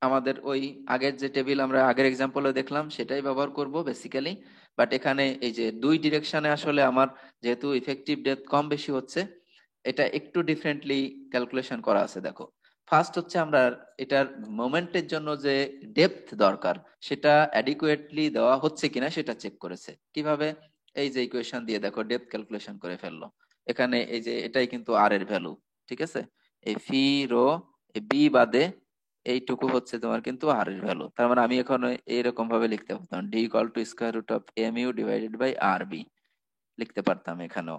আমাদের ওই আগের যে টেবিল আমরা আগের এক্সাম্পলে দেখলাম সেটাই ব্যবহার করব বেসিক্যালি, বাট এখানে এই যে দুই ডিরেকশনে আসলে আমার যেহেতু ইফেক্টিভ ডেপথ কম বেশি হচ্ছে, এটা একটু ডিফারেন্টলি ক্যালকুলেশন করা আছে। দেখো, ফার্স্ট হচ্ছে আমরা এটার মোমেন্টের জন্য যে ডেপথ দরকার সেটা অ্যাডিকুয়েটলি দেওয়া হচ্ছে কিনা সেটা চেক করেছে। কিভাবে? এই যে ইকুয়েশন দিয়ে দেখো ডেপথ ক্যালকুলেশন করে ফেললো। এখানে এই যে এটাই কিন্তু আর এর ভ্যালু, ঠিক আছে, এই ফি রো বি বাদে এইটুকু হচ্ছে তোমার কিন্তু আর এর ভ্যালু। তার মানে আমি এখন এইরকম ভাবে লিখতে পারতাম, d equal to square root of M you divided by R b লিখতে পারতাম এখানেও।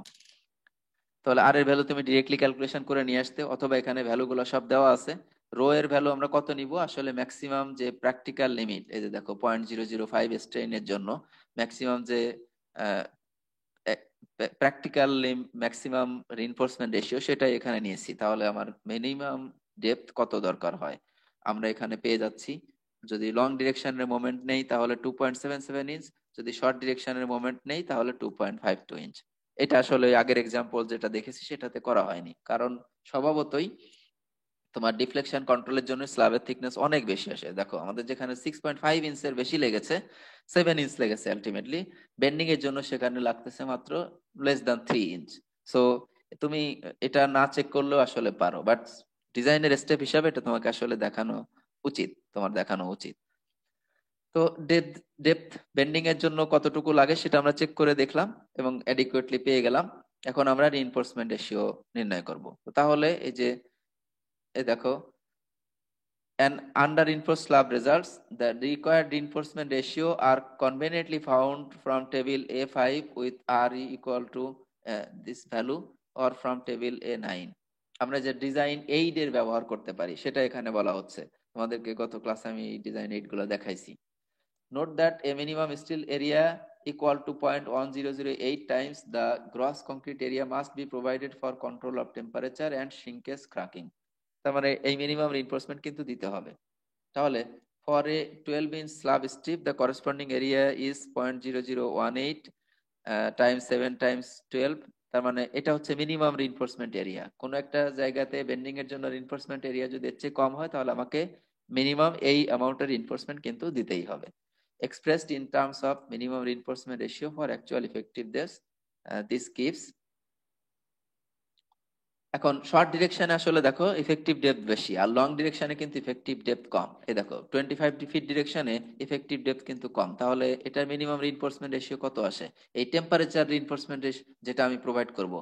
তাহলে আর এর ভ্যালু তুমি ডিরেক্টলি ক্যালকুলেশন করে নিয়ে আসতে, অথবা এখানে ভ্যালুগুলো সব দেওয়া আছে। রো এর ভ্যালু আমরা কত নিব, আসলে ম্যাক্সিমাম যে প্র্যাকটিক্যাল লিমিট, এই যে দেখো 0.005 স্ট্রেইনের জন্য ম্যাক্সিমাম যে প্র্যাকটিক্যাল ম্যাক্সিমাম রিইনফোর্সমেন্ট রেশিও সেটাই এখানে নিয়েছি। তাহলে আমার মিনিমাম ডেপথ কত দরকার হয় আমরা এখানে পেয়ে যাচ্ছি। যদি লং ডিরেকশনের মোমেন্ট নেই তাহলে 2.77 ইঞ্চ, যদি শর্ট ডিরেকশনের মোমেন্ট নেই তাহলে 2.52 ইঞ্চ। এটা আসলে আগের এক্সাম্পল যেটা দেখেছি সেটাতে করা হয়নি, কারণ স্বভাবতই তোমার ডিফ্লেকশন কন্ট্রোলের জন্য স্ল্যাবের থিকনেস অনেক বেশি আসে। দেখো আমাদের যেখানে 6.5 ইঞ্চের বেশি লেগেছে, 7 ইঞ্চ লেগেছে আলটিমেটলি, বেন্ডিং এর জন্য সেখানে লাগতেছে মাত্র <3 ইঞ্চ। সো তুমি এটা না চেক করলেও আসলে পারো, বাট ডিজাইনের স্টেপ হিসাবে এটা তোমাকে আসলে দেখানো উচিত, তোমার দেখানো উচিত। তো ডেপথ বেন্ডিং এর জন্য কতটুকু লাগে সেটা আমরা চেক করে দেখলাম এবং অ্যাডিকুয়েটলি পেয়ে গেলাম। এখন আমরা রিইনফোর্সমেন্ট রেশিও নির্ণয় করব। তাহলে এই যে এই দেখো, and under reinforced slab results, the required reinforcement ratio are conveniently found from table A5 with RE equal to this value, or from table A9। আমরা যে ডিজাইন এইড এর ব্যবহার করতে পারি সেটা এখানে বলা হচ্ছে। তোমাদেরকে গত ক্লাসে আমি ডিজাইন এইড গুলো দেখাইছি। Note that a minimum steel area equal to 0.1008 times the gross concrete area must be provided for control of temperature and shrinkage cracking। তার মানে এই মিনিমাম রিইনফোর্সমেন্ট কিন্তু দিতে হবে। তাহলে for a 12-inch slab strip the corresponding area is 0.0018 times 7 times 12, তার মানে এটা হচ্ছে মিনিমাম রিইনফোর্সমেন্ট এরিয়া। কোনো একটা জায়গাতে বেন্ডিং এর জন্য রিইনফোর্সমেন্ট এরিয়া যদি এর চেয়ে কম হয় তাহলে আমাকে মিনিমাম এই অ্যামাউন্টের রিইনফোর্সমেন্ট কিন্তু দিতেই হবে। Expressed in terms of minimum reinforcement ratio for actual effectiveness, this gives. এখন শর্ট ডিরেকশনে আসলে দেখো ইফেক্টিভ ডেপথ বেশি, আর লং ডিরেকশনে কিন্তু ইফেক্টিভ ডেপথ কম। এই দেখো 25 ফিট ডিরেকশনে ইফেক্টিভ ডেপথ কিন্তু কম, তাহলে এটার মিনিমাম রিইনফোর্সমেন্ট রেশিও কত আসে? এই টেম্পারেচার রিইনফোর্সমেন্ট যেটা আমি প্রোভাইড করব,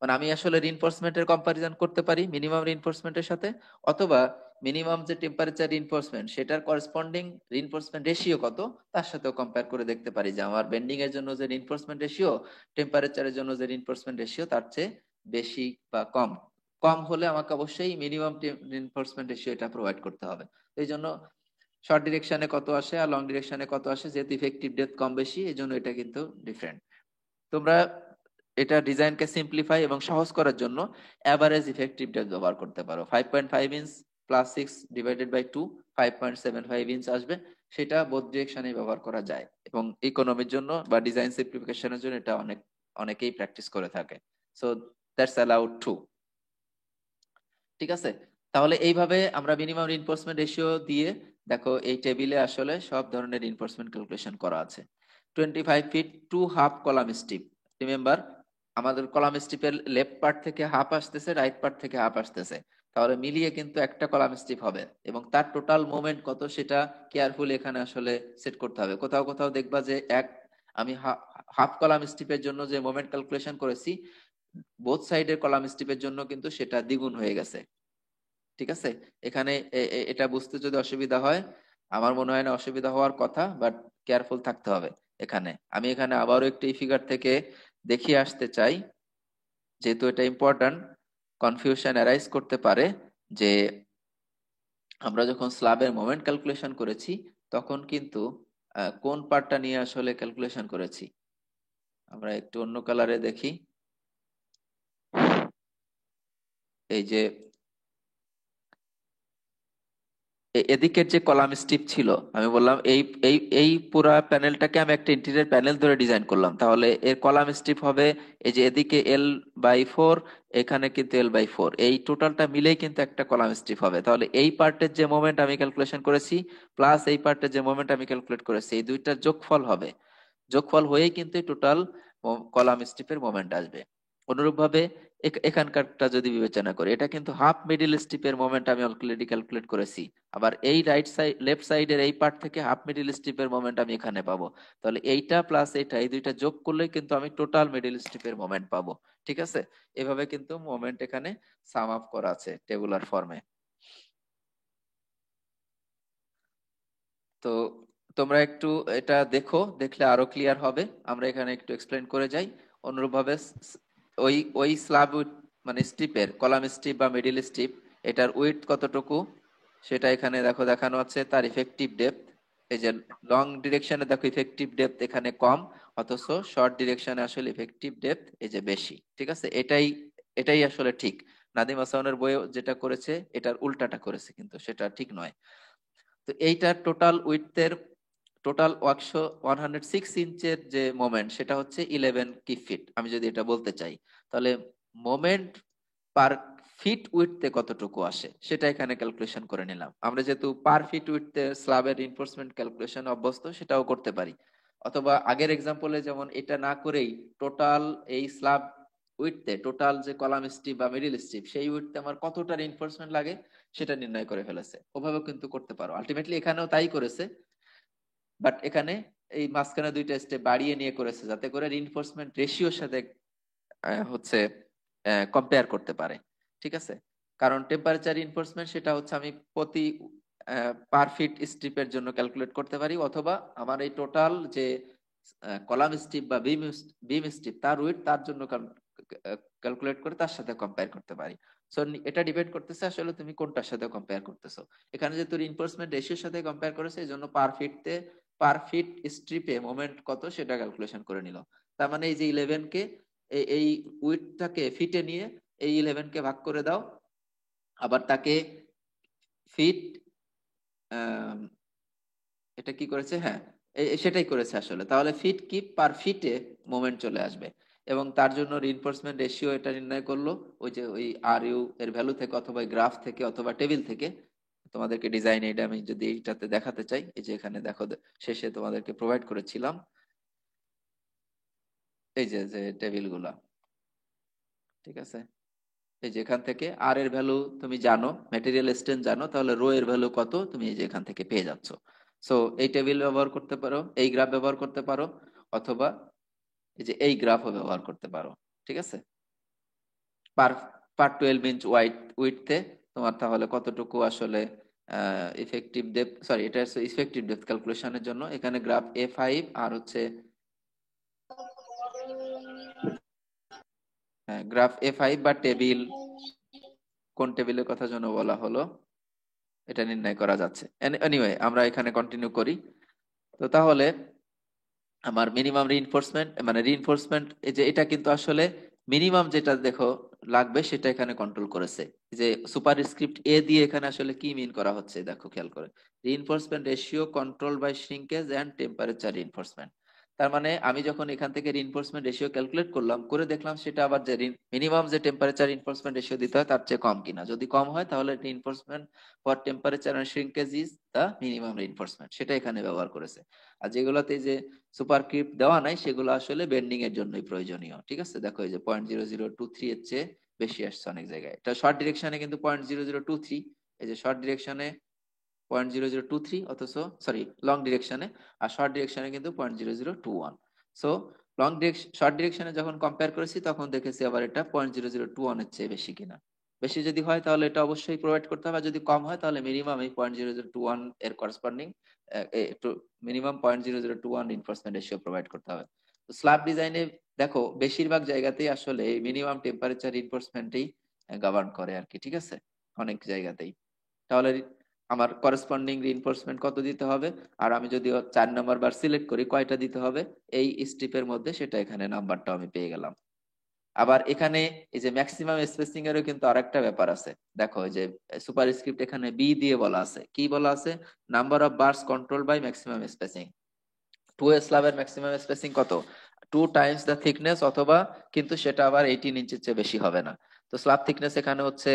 মানে আমি আসলে রিইনফোর্সমেন্টের কম্পারিজন করতে পারি মিনিমাম রিইনফোর্সমেন্টের সাথে, অথবা মিনিমাম যে টেম্পারেচার রিইনফোর্সমেন্ট সেটার করেসপন্ডিং রিইনফোর্সমেন্ট রেশিও কত তার সাথেও কম্পেয়ার করে দেখতে পারি যে আমার বেন্ডিং এর জন্য যে রিইনফোর্সমেন্ট রেশিও টেম্পারেচারের জন্য যে রিইনফোর্সমেন্ট রেশিও তার চেয়ে বেশি বা কম। কম হলে আমাকে অবশ্যই মিনিমাম রিইনফোর্সমেন্ট রেশিও এটা প্রোভাইড করতে হবে। এই জন্য শর্ট ডিরেকশনে কত আসে আর লং ডিরেকশনে কত আসে, যেহেতু ইফেক্টিভ ডেপথ কম বেশি এই জন্য এটা কিন্তু ডিফারেন্ট। তোমরা এটা ডিজাইনকে সিম্পলিফাই এবং সহজ করার জন্য অ্যাভারেজ ইফেক্টিভ ডেপথ ব্যবহার করতে পারো। 5.5 inch plus 6 divided by 2, 5.75 inch আসবে। সেটা বোথ ডিরেকশনে ব্যবহার করা যায় এবং ইকোনমির জন্য বা ডিজাইন সিম্পলিফিকেশনের জন্য এটা অনেকেই প্র্যাকটিস করে থাকে। So that's allowed to. ঠিক আছে, তাহলে এইভাবে আমরা মিনিমাম রিইনফোর্সমেন্ট রেশিও দিয়ে দেখো এই টেবিলে আসলে সব ধরনের রিইনফোর্সমেন্ট ক্যালকুলেশন করা আছে। 25 feet to half column strip, remember আমাদের কলাম স্টিপের লেফট পার্ট থেকে হাফ আসতেছে, রাইট পার্ট থেকে হাফ আসতেছে, তাহলে মিলিয়ে কিন্তু একটা কলাম স্টিপ হবে এবং তার টোটাল মোমেন্ট কত সেটা কেয়ারফুল এখানে আসলে সেট করতে হবে। কোথাও কোথাও দেখবা যে আমি হাফ কলাম স্টিপের জন্য যে মোমেন্ট ক্যালকুলেশন করেছি বোথ সাইডের কলাম স্টিপের জন্য কিন্তু সেটা দ্বিগুণ হয়ে গেছে। ঠিক আছে, এখানে এটা বুঝতে যদি অসুবিধা হয়, আমার মনে হয় না অসুবিধা হওয়ার কথা, বাট কেয়ারফুল থাকতে হবে। আমি এখানে আবারও একটি ফিগার থেকে দেখিয়ে আসতে চাই, যেহেতু এটা ইম্পর্টেন্ট, কনফিউশন অ্যারাইজ করতে পারে যে আমরা যখন স্ল্যাবের মোমেন্ট ক্যালকুলেশন করেছি তখন কিন্তু কোন পার্টটা নিয়ে আসলে ক্যালকুলেশন করেছি। আমরা একটু অন্য কালারে দেখি। এই যে এদিকের যে কলাম স্টিপ ছিল, আমি বললাম এই এই এই পুরা প্যানেলটাকে আমি একটা ইন্টিরিয়র প্যানেল ধরে ডিজাইন করলাম, তাহলে এর কলাম স্টিপ হবে এই যে এদিকে L/4, এখানে কিন্তু L/4, এই টোটালটা মিলেই কিন্তু একটা কলাম স্টিপ হবে। তাহলে এই পার্টের যে মোমেন্ট আমি ক্যালকুলেশন করেছি প্লাস এই পার্টের যে মোমেন্ট আমি ক্যালকুলেট করেছি এই দুইটার যোগফল হবে, যোগফল হয়েই কিন্তু টোটাল কলাম স্টিপের মোমেন্ট আসবে। অনুরূপভাবে এখানকারটা যদি বিবেচনা করি, এটা কিন্তু হাফ মিডিল স্টিপের মোমেন্ট আমি অলরেডি ক্যালকুলেট করেছি, আবার এই রাইট সাইড লেফট সাইডের এই পার্ট থেকে হাফ মিডিল স্টিপের মোমেন্ট আমি এখানে পাবো। তাহলে এইটা প্লাস এইটা এই দুইটা যোগ করলে কিন্তু আমি টোটাল মিডিল স্টিপের মোমেন্ট পাবো। ঠিক আছে, এভাবে কিন্তু মোমেন্ট এখানে সাম আপ করা আছে টেবুলার ফর্মে। তো তোমরা একটু এটা দেখো, দেখলে আরো ক্লিয়ার হবে। আমরা এখানে একটু এক্সপ্লেন করে যাই। অনুরূপভাবে ওই ওই স্ল্যাব উইথ মানে স্টিপের কলাম স্টিপ বা মিডিল স্টিপ এটার উইথ কতটুকু সেটা এখানে দেখো দেখানো আছে, তার ইফেক্টিভ ডেপথ। এই যে লং ডিরেকশনে দেখো ইফেক্টিভ ডেপথ এখানে কম, অথচ শর্ট ডিরেকশনে আসলে ইফেক্টিভ ডেপথ এই যে বেশি। ঠিক আছে, এটাই এটাই আসলে ঠিক। নাদিম হাসানের বইয়ে যেটা করেছে এটার উল্টাটা করেছে, কিন্তু সেটা ঠিক নয়। তো এইটার টোটাল উইডথের টোটাল 106 ইঞ্চের যে মোমেন্ট সেটা হচ্ছে 11 কিউব ফিট। আমি যদি এটা বলতে চাই তাহলে মোমেন্ট পার ফিট উইডথে কতটুকু আসে সেটা এখানে ক্যালকুলেশন করে নিলাম। আমরা যেহেতু পার ফিট উইডথে স্ল্যাবের রিইনফোর্সমেন্ট ক্যালকুলেশন অভ্যস্ত সেটাও করতে পারি, অথবা আগের এক্সাম্পলে যেমন এটা না করেই টোটাল এই স্ল্যাব উইডথে টোটাল যে কলাম স্টিপ বা মিডিল স্টিপ সেই উইডথে আমার কতটা রিইনফোর্সমেন্ট লাগে সেটা নির্ণয় করে ফেলেছে। ওভাবে কিন্তু করতে পারো, আলটিমেটলি এখানেও তাই করেছে, বাট এখানে এই মাঝখানে দুইটা স্টেপ বাড়িয়ে নিয়ে করেছে যাতে করে রিইনফোর্সমেন্ট রেশিওর সাথে হচ্ছে কম্পেয়ার করতে পারে। ঠিক আছে, কারণ টেম্পারেচার রিইনফোর্সমেন্ট সেটা হচ্ছে আমি প্রতি পার ফিট স্ট্রিপের জন্য ক্যালকুলেট করতে পারি, অথবা আমার এই টোটাল যে কলাম স্ট্রিপ বা বিম স্ট্রিপ তার উইডথ তার জন্য ক্যালকুলেট করে তার সাথে কম্পেয়ার করতে পারি। সো এটা ডিপেন্ড করতেছে আসলে তুমি কোনটার সাথে কম্পেয়ার করতেছো। এখানে যেহেতু রিইনফোর্সমেন্ট রেশিওর সাথে কম্পেয়ার করেছে এই জন্য পার ফিট স্ট্রিপে মোমেন্ট কত সেটা ক্যালকুলেশন করে নিল। তার মানে এই যে 11 কে এই উইডথটাকে ফিটে নিয়ে এই 11 কে ভাগ করে দাও, আবার তাকে ফিট এটা কি করেছে, হ্যাঁ সেটাই করেছে আসলে, তাহলে ফিট কি পার ফিটে মোমেন্ট চলে আসবে। এবং তার জন্য রিইনফোর্সমেন্ট রেশিও এটা নির্ণয় করলো ওই যে ওই আর ইউ এর ভ্যালু থেকে অথবা গ্রাফ থেকে অথবা টেবিল থেকে। তোমাদেরকে ডিজাইন এটা আমি যদি এইটাতে দেখাতে চাই, এই যে এখানে দেখো শেষে তোমাদেরকে প্রোভাইড করেছিলাম এই যে যে টেবিল গুলা, ঠিক আছে। এই যে এখান থেকে আর এর ভ্যালু তুমি জানো, ম্যাটেরিয়াল স্ট্রেন্থ জানো, তাহলে রো এর ভ্যালু কত তুমি এই যে এখান থেকে পেয়ে যাচ্ছ। সো এই টেবিল ব্যবহার করতে পারো, এই গ্রাফ ব্যবহার করতে পারো, অথবা এই যে এই গ্রাফও ব্যবহার করতে পারো, ঠিক আছে। পার পার 12 ইঞ্চ উইডথে তোমার তাহলে কতটুকু আসলে ইফেক্টিভ ডেপথ, সরি এটা হচ্ছে ইফেক্টিভ ডেপথ ক্যালকুলেশনের জন্য। এখানে গ্রাফ A5 আর হচ্ছে গ্রাফ A5 বা টেবিল, কোন টেবিলের কথা যেন বলা হলো, এটা নির্ণয় করা যাচ্ছে। এনিওয়ে আমরা এখানে কন্টিনিউ করি। তো তাহলে আমার মিনিমাম রিইনফোর্সমেন্ট মানে রিইনফোর্সমেন্ট এই যে এটা কিন্তু আসলে মিনিমাম যেটা দেখো লাগবে সেটা এখানে কন্ট্রোল করেছে। যে সুপার স্ক্রিপ্ট এ দিয়ে এখানে আসলে কি মিন করা হচ্ছে দেখো খেয়াল করে, reinforcement ratio control by shrinkage and temperature reinforcement. তার মানে আমি যখন এখান থেকে রিইনফোর্সমেন্ট রেশিও ক্যালকুলেট করলাম, করে দেখলাম সেটা আবার যে মিনিমাম যে টেম্পারেচার রিইনফোর্সমেন্ট রেশিও দিতে হয় তার চেয়ে কম কিনা। যদি কম হয় তাহলে reinforcement for temperature and shrinkage is the minimum reinforcement, সেটা এখানে ব্যবহার করেছে। আর যেগুলোতে যে সুপার ক্রিপ দেওয়া নাই সেগুলো আসলে বেন্ডিং এর জন্যই প্রয়োজনীয়, ঠিক আছে। দেখো এই যে 0.0023 এর চেয়ে বেশি আসছে অনেক জায়গায়। এটা শর্ট ডিরেকশনে কিন্তু 0.0023, এই যে শর্ট ডিরেকশনে 0.0023, অথচ সরি লং ডিরেকশনে, আর শর্ট ডিরেকশনে কিন্তু 0.0021। সো লং ডিরেকশন শর্ট ডিরেকশনে যখন কম্পেয়ার করেছি তখন দেখেছি আবার এটা 0.0021 এর চেয়ে বেশি কিনা। বেশি যদি হয় তাহলে এটা অবশ্যই প্রোভাইড করতে হবে, আর যদি কম হয় তাহলে মিনিমাম এই 0.0021 এর corresponding minimum 0.0021 reinforcement ratio provide করতে হবে। তো স্ল্যাব ডিজাইনে দেখো বেশিরভাগ জায়গাতেই আসলে মিনিমাম টেম্পারেচার রিইনফোর্সমেন্টই গভর্ন করে আর কি, ঠিক আছে, অনেক জায়গাতেই। তাহলে আমার করেসপন্ডিং রিইনফোর্সমেন্ট কত দিতে হবে, আর আমি যদি 4 নম্বর বার সিলেক্ট করি কয়টা দিতে হবে এই স্ট্রিপের মধ্যে, সেটা এখানে নাম্বারটা আমি পেয়ে গেলাম। আবার এখানে এই যে ম্যাক্সিমাম স্পেসিং এরও কিন্তু আরেকটা ব্যাপার আছে। দেখো এই যে সুপারস্ক্রিপ্ট এখানে বি দিয়ে বলা আছে, কি বলা আছে, number of bars control by maximum spacing. Two স্ল্যাবের ম্যাক্সিমাম স্পেসিং কত, 2 টাইমস দ্য থিকনেস, অথবা কিন্তু সেটা আবার 18 ইঞ্চের চেয়ে বেশি হবে না। তো স্ল্যাব থিকনেস এখানে হচ্ছে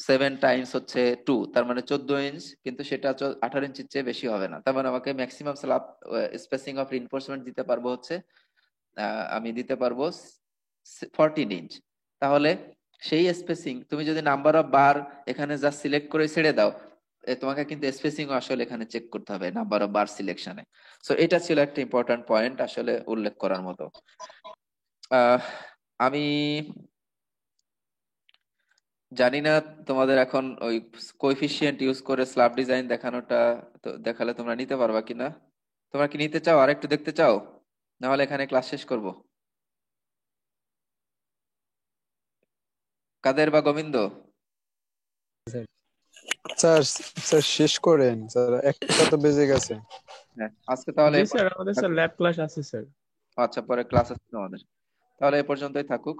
7 টাইমস হচ্ছে 2, তার মানে 14 ইঞ্চ, কিন্তু সেটা 18 ইঞ্চের চেয়ে বেশি হবে না। তার মানে আমাকে maximum slab spacing of reinforcement দিতে পারবো হচ্ছে আমি দিতে পারবো 14 ইঞ্চ। তাহলে সেই স্পেসিং তুমি যদি নাম্বার অফ বার এখানে যা সিলেক্ট করে ছেড়ে দাও, তোমাকে কিন্তু স্পেসিং আসলে এখানে চেক করতে হবে নাম্বার অফ বার সিলেকশনে। সো এটা ছিল একটা ইম্পর্টেন্ট পয়েন্ট আসলে উল্লেখ করার মতো। আহ আমি জানি না তোমাদের এখন ওই কোএফিসিয়েন্ট ইউজ করে স্ল্যাব ডিজাইন দেখানোটা তো দেখালে তোমরা নিতে পারবা কিনা। তোমরা কি নিতে চাও, আর একটু দেখতে চাও, না হলে এখানে ক্লাস শেষ করব? কাদের বা গোবিন্দ? স্যার স্যার শেষ করেন স্যার, একটা তো বেজে গেছে। হ্যাঁ আজকে তাহলে জি এ স্যার, পর্যন্ত আমাদের স্যার থাকুক। ল্যাব ক্লাস আছে স্যার। আচ্ছা পরে ক্লাস আছে তোমাদের, তাহলে এ পর্যন্তই থাকুক।